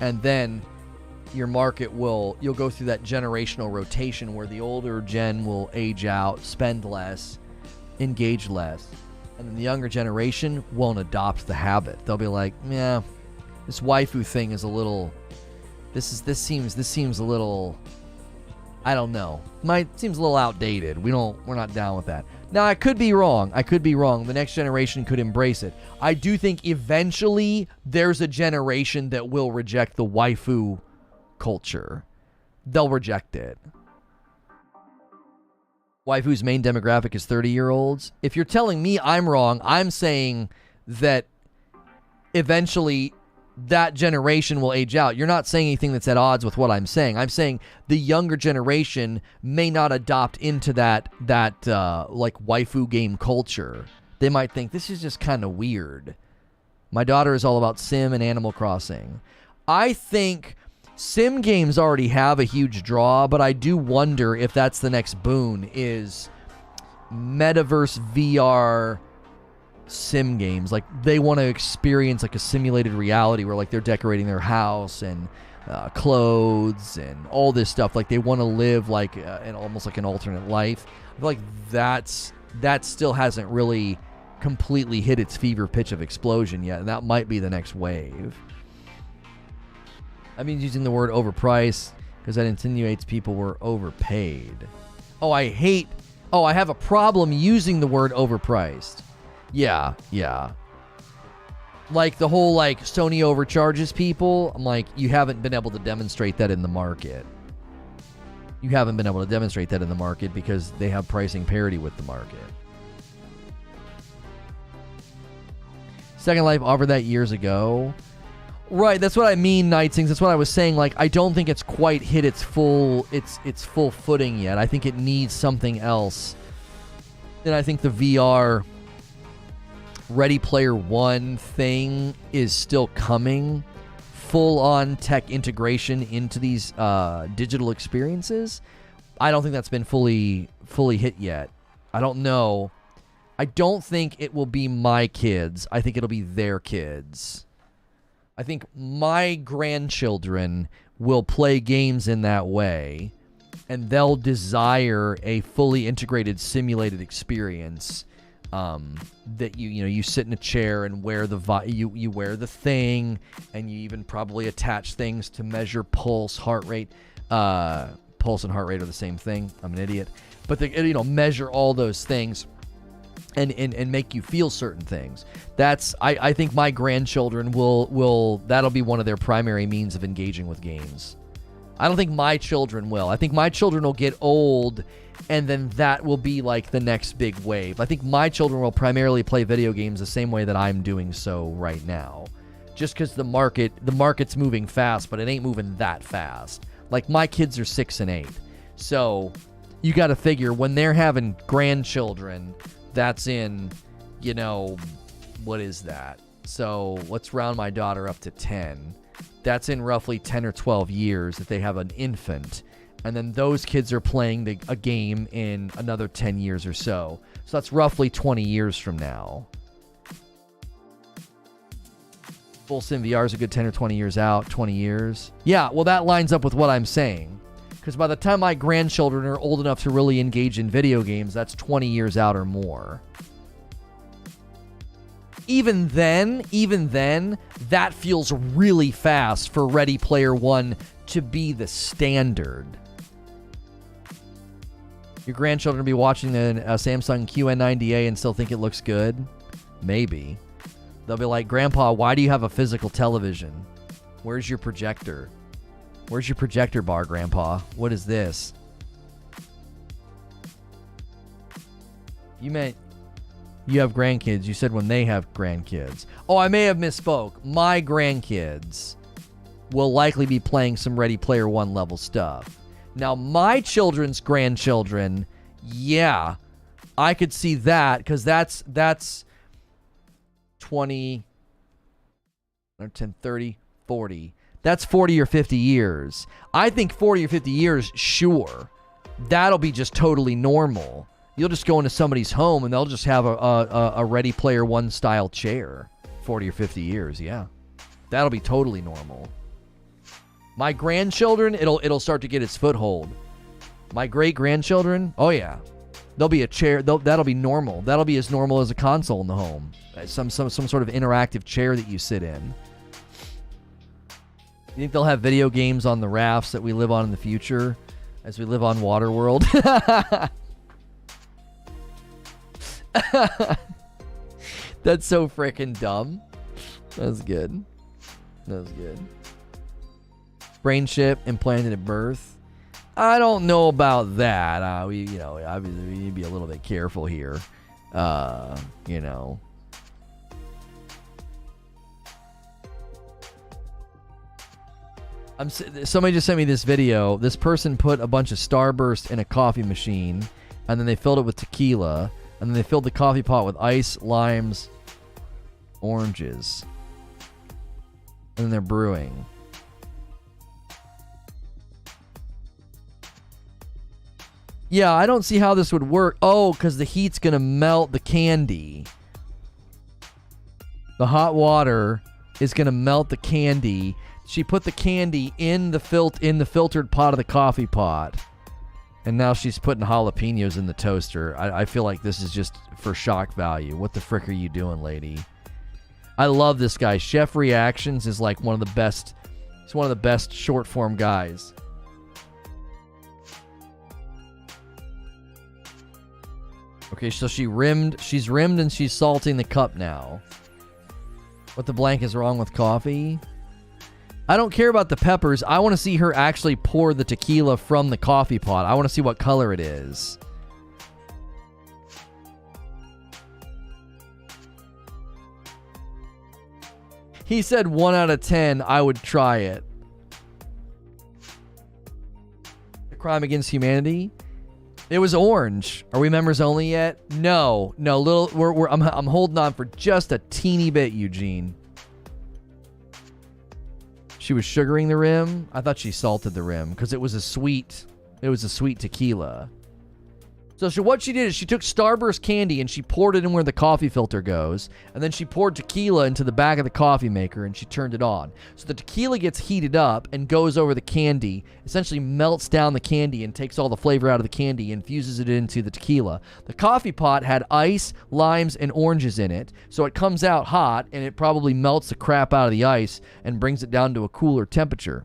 And then your market you'll go through that generational rotation where the older gen will age out, spend less, engage less, and then the younger generation won't adopt the habit. They'll be like, yeah, this waifu thing is a little, this seems a little, I don't know. Seems a little outdated. We're not down with that. Now, I could be wrong. The next generation could embrace it. I do think eventually there's a generation that will reject the waifu culture. They'll reject it. Waifu's main demographic is 30-year-olds. If you're telling me I'm wrong, I'm saying that eventually that generation will age out. You're not saying anything that's at odds with what I'm saying. I'm saying the younger generation may not adopt into that like waifu game culture. They might think this is just kind of weird. My daughter is all about Sim and Animal Crossing. I think Sim games already have a huge draw, but I do wonder if that's the next boon is metaverse VR sim games. Like they want to experience like a simulated reality where like they're decorating their house and clothes and all this stuff. Like they want to live like almost like an alternate life. I feel like that still hasn't really completely hit its fever pitch of explosion yet, and that might be the next wave. I mean, using the word overpriced because that insinuates people were overpaid. I have a problem using the word overpriced. Yeah. Like the whole like Sony overcharges people. I'm like, you haven't been able to demonstrate that in the market. You haven't been able to demonstrate that in the market because they have pricing parity with the market. Second Life offered that years ago. Right, that's what I mean, Nightsings. That's what I was saying. Like, I don't think it's quite hit its full footing yet. I think it needs something else. And I think the VR Ready Player One thing is still coming. Full-on tech integration into these digital experiences. I don't think that's been fully hit yet. I don't know. I don't think it will be my kids. I think it'll be their kids. I think my grandchildren will play games in that way, and they'll desire a fully integrated simulated experience. That you sit in a chair and wear you wear the thing, and you even probably attach things to measure pulse, heart rate. Pulse and heart rate are the same thing. I'm an idiot, but they measure all those things. And make you feel certain things. I think my grandchildren will that'll be one of their primary means of engaging with games. I don't think my children will. I think my children will get old, and then that will be like the next big wave. I think my children will primarily play video games the same way that I'm doing so right now. Just because the market's moving fast, but it ain't moving that fast. Like my kids are 6 and 8. So you got to figure when they're having grandchildren, that's in, what is that? So let's round my daughter up to 10. That's in roughly 10 or 12 years that they have an infant. And then those kids are playing a game in another 10 years or so. So that's roughly 20 years from now. Full Sim VR is a good 10 or 20 years out. 20 years. Yeah, well, that lines up with what I'm saying. Because by the time my grandchildren are old enough to really engage in video games, that's 20 years out or more. Even then, that feels really fast for Ready Player One to be the standard. Your grandchildren will be watching a Samsung QN90A and still think it looks good? Maybe. They'll be like, Grandpa, why do you have a physical television? Where's your projector? Where's your projector bar, Grandpa? What is this? You meant you have grandkids. You said when they have grandkids. Oh, I may have misspoke. My grandkids will likely be playing some Ready Player One level stuff. Now, my children's grandchildren, yeah, I could see that because that's 20, 10, 30, 40. That's 40 or 50 years. I think 40 or 50 years, sure. That'll be just totally normal. You'll just go into somebody's home and they'll just have a Ready Player One style chair. 40 or 50 years, yeah. That'll be totally normal. My grandchildren, it'll start to get its foothold. My great-grandchildren, oh yeah. There'll be a chair, that'll be normal. That'll be as normal as a console in the home. Some sort of interactive chair that you sit in. You think they'll have video games on the rafts that we live on in the future as we live on Waterworld? That's so freaking dumb. That's good. That was good. Brain chip implanted at birth. I don't know about that. Obviously we need to be a little bit careful here. Somebody just sent me this video. This person put a bunch of Starburst in a coffee machine, and then they filled it with tequila, and then they filled the coffee pot with ice, limes, oranges, and then they're brewing. Yeah, I don't see how this would work. Oh, because the heat's going to melt the candy. The hot water is going to melt the candy. She put the candy in the filtered pot of the coffee pot. And now she's putting jalapenos in the toaster. I feel like this is just for shock value. What the frick are you doing, lady? I love this guy. Chef Reactions is like one of the best. He's one of the best short form guys. Okay, so she's rimmed and she's salting the cup now. What the blank is wrong with coffee? I don't care about the peppers. I want to see her actually pour the tequila from the coffee pot. I want to see what color it is. He said 1 out of 10, I would try it. A crime against humanity? It was orange. Are we members only yet? No. I'm holding on for just a teeny bit, Eugene. She was sugaring the rim. I thought she salted the rim because it was a sweet tequila. So what she did is she took Starburst candy and she poured it in where the coffee filter goes, and then she poured tequila into the back of the coffee maker and she turned it on. So the tequila gets heated up and goes over the candy, essentially melts down the candy and takes all the flavor out of the candy and infuses it into the tequila. The coffee pot had ice, limes, and oranges in it, so it comes out hot and it probably melts the crap out of the ice and brings it down to a cooler temperature.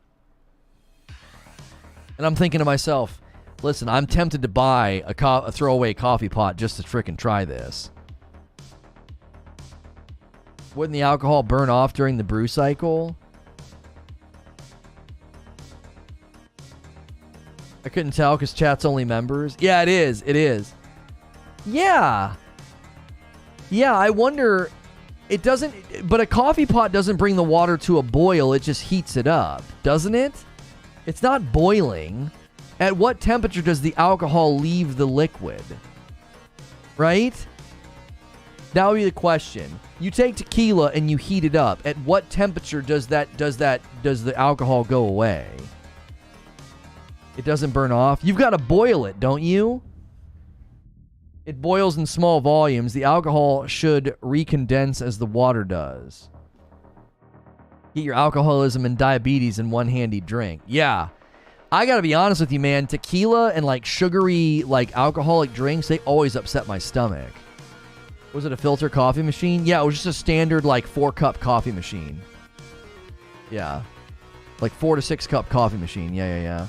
And I'm thinking to myself, listen, I'm tempted to buy a throwaway coffee pot just to frickin' try this. Wouldn't the alcohol burn off during the brew cycle? I couldn't tell because chat's only members. Yeah, it is. It is. Yeah. Yeah, I wonder... It doesn't... But a coffee pot doesn't bring the water to a boil. It just heats it up, doesn't it? It's not boiling. At what temperature does the alcohol leave the liquid? Right? That would be the question. You take tequila and you heat it up. At what temperature does the alcohol go away? It doesn't burn off. You've got to boil it, don't you? It boils in small volumes. The alcohol should recondense as the water does. Get your alcoholism and diabetes in one handy drink. Yeah. I gotta be honest with you, man. Tequila and like sugary, like alcoholic drinks, they always upset my stomach. Was it a filter coffee machine? Yeah, it was just a standard like 4-cup coffee machine. Yeah. Like 4 to 6 cup coffee machine. Yeah.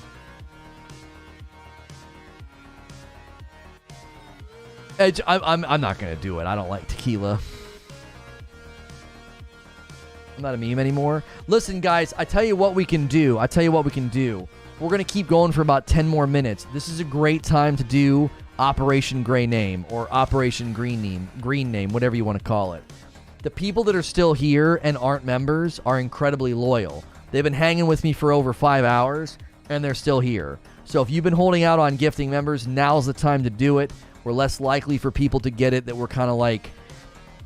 I'm not gonna do it. I don't like tequila. I'm not a meme anymore. Listen, guys, I tell you what we can do. We're going to keep going for about 10 more minutes. This is a great time to do Operation Gray Name or Operation Green Name, whatever you want to call it. The people that are still here and aren't members are incredibly loyal. They've been hanging with me for over 5 hours, and they're still here. So if you've been holding out on gifting members, now's the time to do it. We're less likely for people to get it that we're kind of like,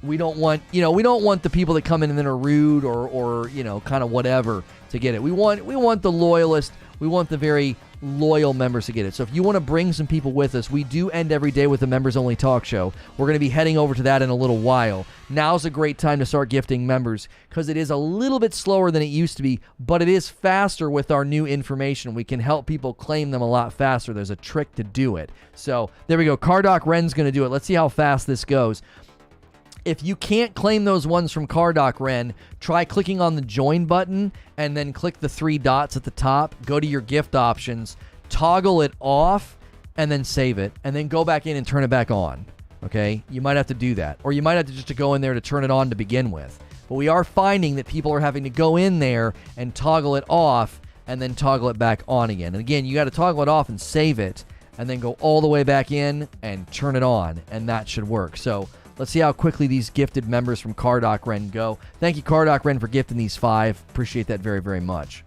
we don't want the people that come in and then are rude or kind of whatever to get it. We want the loyalist. We want the very loyal members to get it. So if you want to bring some people with us, we do end every day with a members-only talk show. We're going to be heading over to that in a little while. Now's a great time to start gifting members because it is a little bit slower than it used to be, but it is faster with our new information. We can help people claim them a lot faster. There's a trick to do it. So there we go. Cardoc Ren's going to do it. Let's see how fast this goes. If you can't claim those ones from Cardoc Ren, try clicking on the join button and then click the 3 dots at the top. Go to your gift options, toggle it off, and then save it. And then go back in and turn it back on. Okay? You might have to do that. Or you might have to just go in there to turn it on to begin with. But we are finding that people are having to go in there and toggle it off and then toggle it back on again. And again, you got to toggle it off and save it and then go all the way back in and turn it on. And that should work. So let's see how quickly these gifted members from Cardoc Ren go. Thank you, Cardoc Ren, for gifting these 5. Appreciate that very, very much.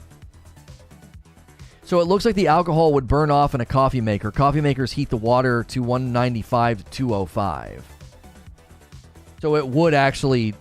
So it looks like the alcohol would burn off in a coffee maker. Coffee makers heat the water to 195 to 205. So it would actually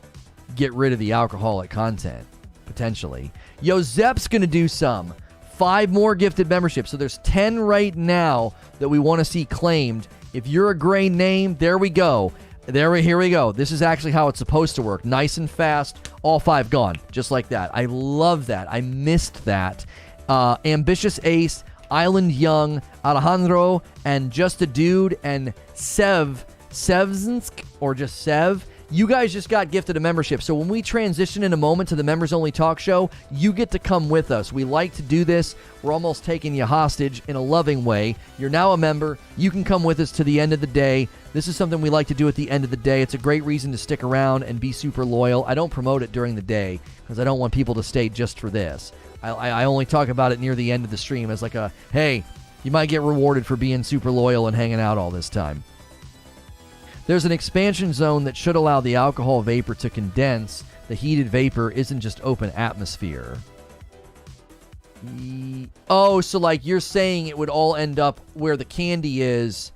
get rid of the alcoholic content, potentially. Yo, Zep's going to do some. 5 more gifted memberships. So there's 10 right now that we want to see claimed. If you're a gray name, there we go. Here we go. This is actually how it's supposed to work. Nice and fast. All 5 gone. Just like that. I love that. I missed that. Ambitious Ace, Island Young, Alejandro, and Just a Dude, and Sevzinsk, or just Sev. You guys just got gifted a membership. So when we transition in a moment to the members only talk show, you get to come with us. We like to do this. We're almost taking you hostage in a loving way. You're now a member. You can come with us to the end of the day. This is something we like to do at the end of the day. It's a great reason to stick around and be super loyal. I don't promote it during the day because I don't want people to stay just for this. I only talk about it near the end of the stream as like a, hey, you might get rewarded for being super loyal and hanging out all this time. There's an expansion zone that should allow the alcohol vapor to condense. The heated vapor isn't just open atmosphere. Oh, so like you're saying it would all end up where the candy is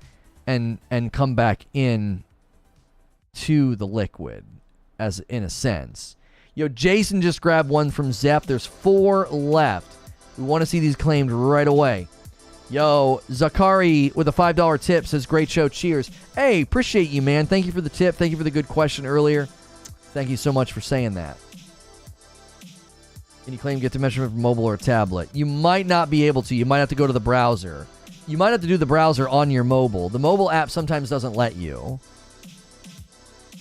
and come back in to the liquid, as in a sense. Yo, Jason just grabbed one from Zep. There's 4 left. We want to see these claimed right away. Yo, Zakari with a $5 tip says, great show, cheers. Hey, appreciate you, man. Thank you for the tip. Thank you for the good question earlier. Thank you so much for saying that. Can you claim get to measurement for mobile or tablet? You might not be able to. You might have to go to the browser. You might have to do the browser on your mobile. The mobile app sometimes doesn't let you.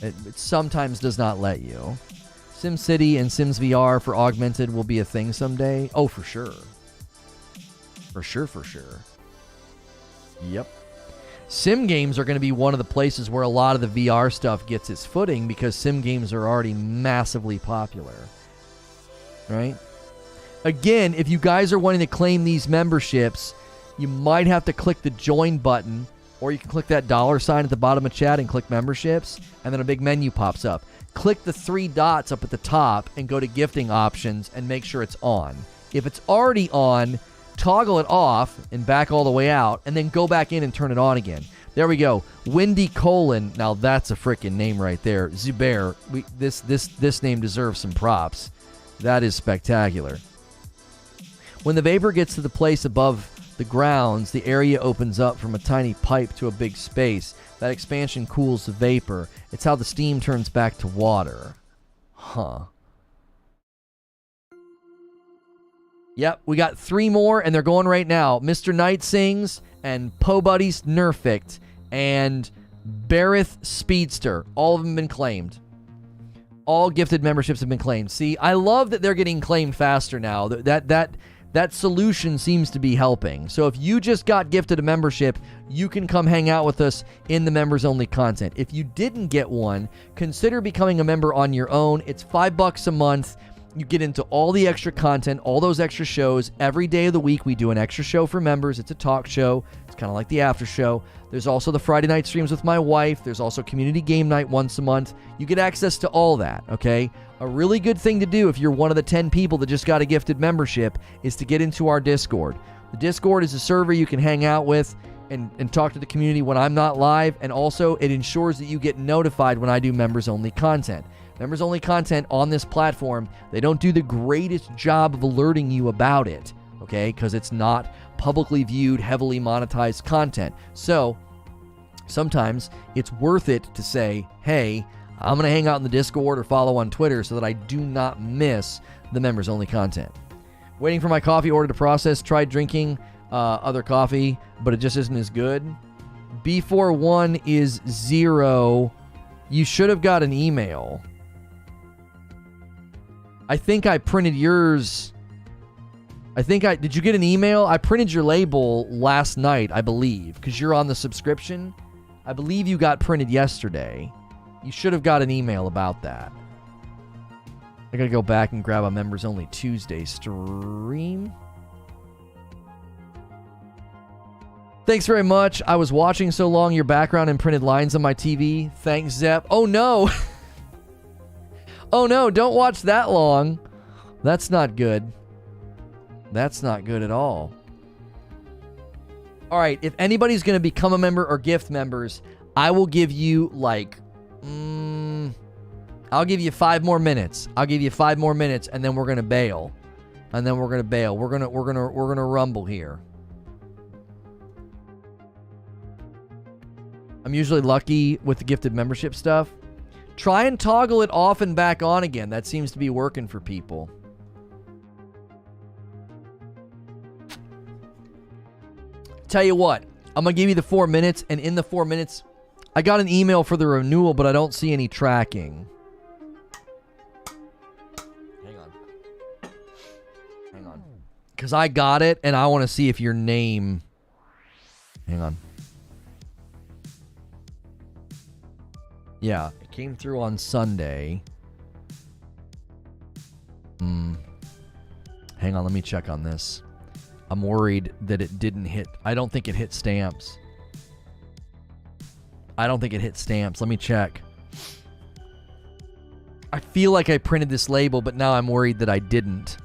It sometimes does not let you. SimCity and Sims VR for augmented will be a thing someday. Oh, for sure. For sure, for sure. Yep. Sim games are going to be one of the places where a lot of the VR stuff gets its footing because sim games are already massively popular. Right? Again, if you guys are wanting to claim these memberships, you might have to click the join button, or you can click that $sign at the bottom of chat and click memberships, and then a big menu pops up. Click the 3 dots up at the top and go to gifting options and make sure it's on. If it's already on, toggle it off and back all the way out, and then go back in and turn it on again. There we go. Windy Colon. Now that's a freaking name right there. Zubair. This name deserves some props. That is spectacular. When the vapor gets to the place above the grounds, the area opens up from a tiny pipe to a big space. That expansion cools the vapor. It's how the steam turns back to water. Huh. Yep, we got 3 more, and they're going right now. Mr. Knight Sings, and Po Buddies Nerfict, and Barith Speedster. All of them have been claimed. All gifted memberships have been claimed. See, I love that they're getting claimed faster now. That solution seems to be helping. So if you just got gifted a membership, you can come hang out with us in the members-only content. If you didn't get one, consider becoming a member on your own. It's $5 a month. You get into all the extra content, all those extra shows. Every day of the week, we do an extra show for members. It's a talk show. It's kind of like the after show. There's also the Friday night streams with my wife. There's also community game night once a month. You get access to all that, okay? A really good thing to do if you're one of the 10 people that just got a gifted membership is to get into our Discord. The Discord is a server you can hang out with and talk to the community when I'm not live, and also it ensures that you get notified when I do members-only content. Members-only content on this platform, they don't do the greatest job of alerting you about it, okay? Because it's not publicly viewed, heavily monetized content. So sometimes it's worth it to say, hey, I'm going to hang out in the Discord or follow on Twitter so that I do not miss the members-only content. Waiting for my coffee order to process. Tried drinking other coffee, but it just isn't as good. B41 is 0. You should have got an email. I think I printed yours. Did you get an email? I printed your label last night, I believe, because you're on the subscription. I believe you got printed yesterday. You should have got an email about that. I gotta go back and grab a members only Tuesday stream. Thanks very much. I was watching so long, your background and printed lines on my TV. Thanks, Zep. Oh no. Oh no, don't watch that long. That's not good. That's not good at all. All right, if anybody's going to become a member or gift members, I will give you like, I'll give you 5 more minutes. I'll give you 5 more minutes, and then we're going to bail. And then we're going to bail. We're going to rumble here. I'm usually lucky with the gifted membership stuff. Try and toggle it off and back on again. That seems to be working for people. Tell you what, I'm going to give you the 4 minutes, and in the 4 minutes, I got an email for the renewal, but I don't see any tracking. Hang on. Because I got it, and I want to see if your name... Hang on. Yeah, it came through on Sunday. Hang on, let me check on this. I'm worried that it didn't hit. I don't think it hit stamps. I don't think it hit stamps. Let me check. I feel like I printed this label, but now I'm worried that I didn't.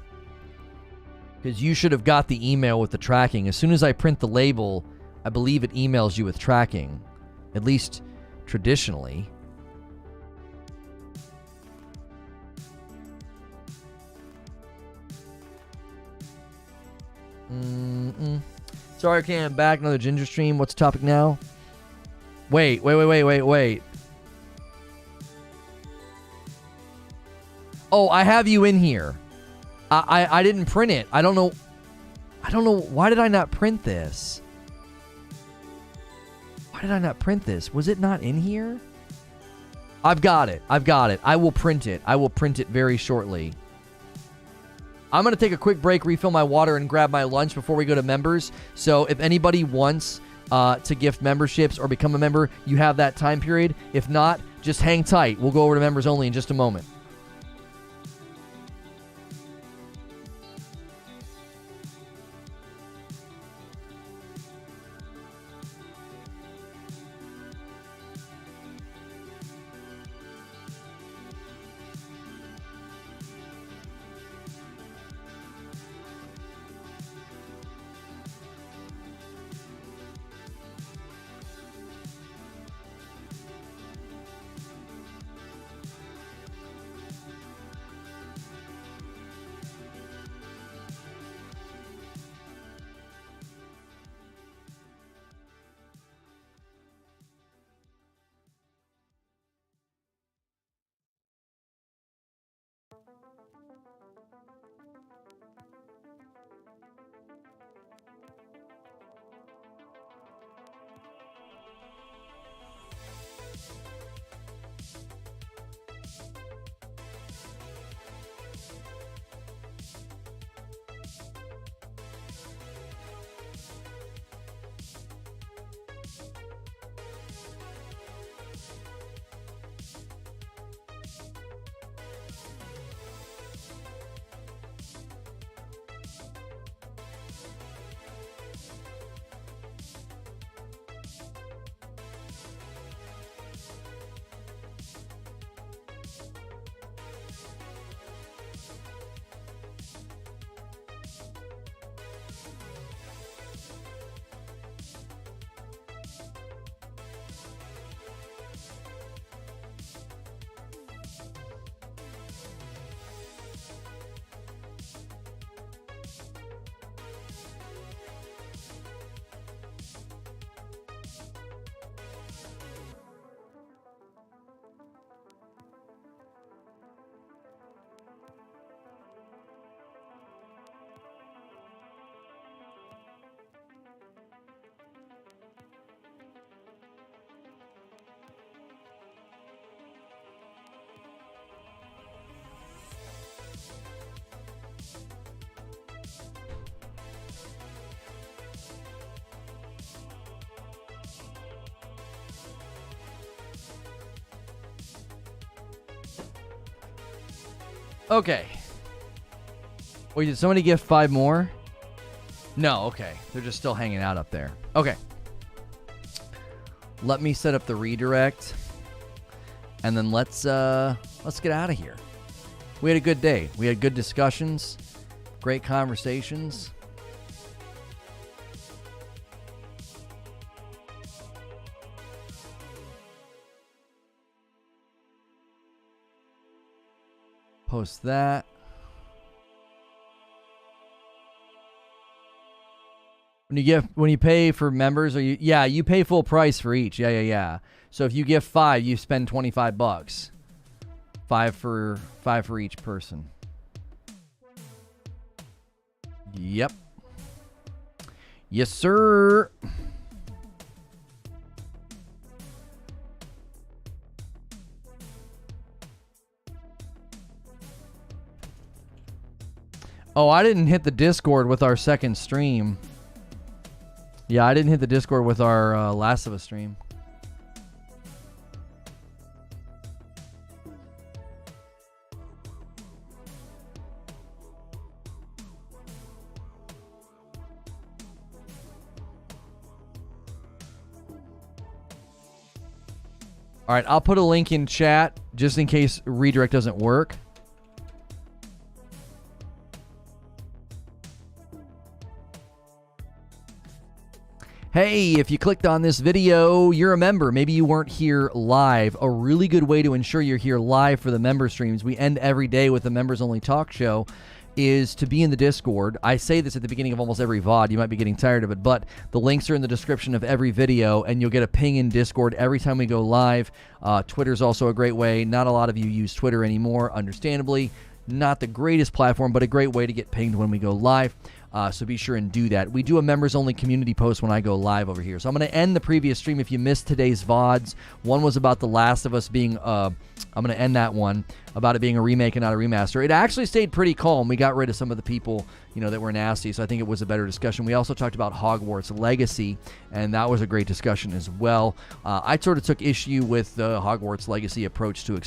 Because you should have got the email with the tracking. As soon as I print the label, I believe it emails you with tracking. At least traditionally. Sorry, okay, I'm back. Another Ginger stream. What's the topic now? Wait. Oh, I have you in here. I didn't print it. I don't know. Why did I not print this? Why did I not print this? Was it not in here? I've got it. I will print it. I will print it very shortly. I'm going to take a quick break, refill my water, and grab my lunch before we go to members. So if anybody wants to gift memberships or become a member, you have that time period. If not, just hang tight. We'll go over to members only in just a moment. Okay. Wait, did somebody give 5 more? No, okay. They're just still hanging out up there. Okay. Let me set up the redirect. And then let's get out of here. We had a good day. We had good discussions, great conversations. Post that. When you pay for members, or you pay full price for each. Yeah. So if you give 5, you spend $25. 5 for each person. Yep. Yes, sir. Oh, I didn't hit the Discord with our second stream. Yeah, I didn't hit the Discord with our Last of Us stream. All right, I'll put a link in chat just in case redirect doesn't work. Hey, if you clicked on this video, you're a member. Maybe you weren't here live. A really good way to ensure you're here live for the member streams, we end every day with a members-only talk show, is to be in the Discord. I say this at the beginning of almost every VOD. You might be getting tired of it, but the links are in the description of every video, and you'll get a ping in Discord every time we go live. Twitter's also a great way. Not a lot of you use Twitter anymore, understandably. Not the greatest platform, but a great way to get pinged when we go live. So be sure and do that. We do a members-only community post when I go live over here. So I'm going to end the previous stream if you missed today's VODs. One was about The Last of Us being, I'm going to end that one, about it being a remake and not a remaster. It actually stayed pretty calm. We got rid of some of the people, that were nasty, so I think it was a better discussion. We also talked about Hogwarts Legacy, and that was a great discussion as well. I sort of took issue with the Hogwarts Legacy approach to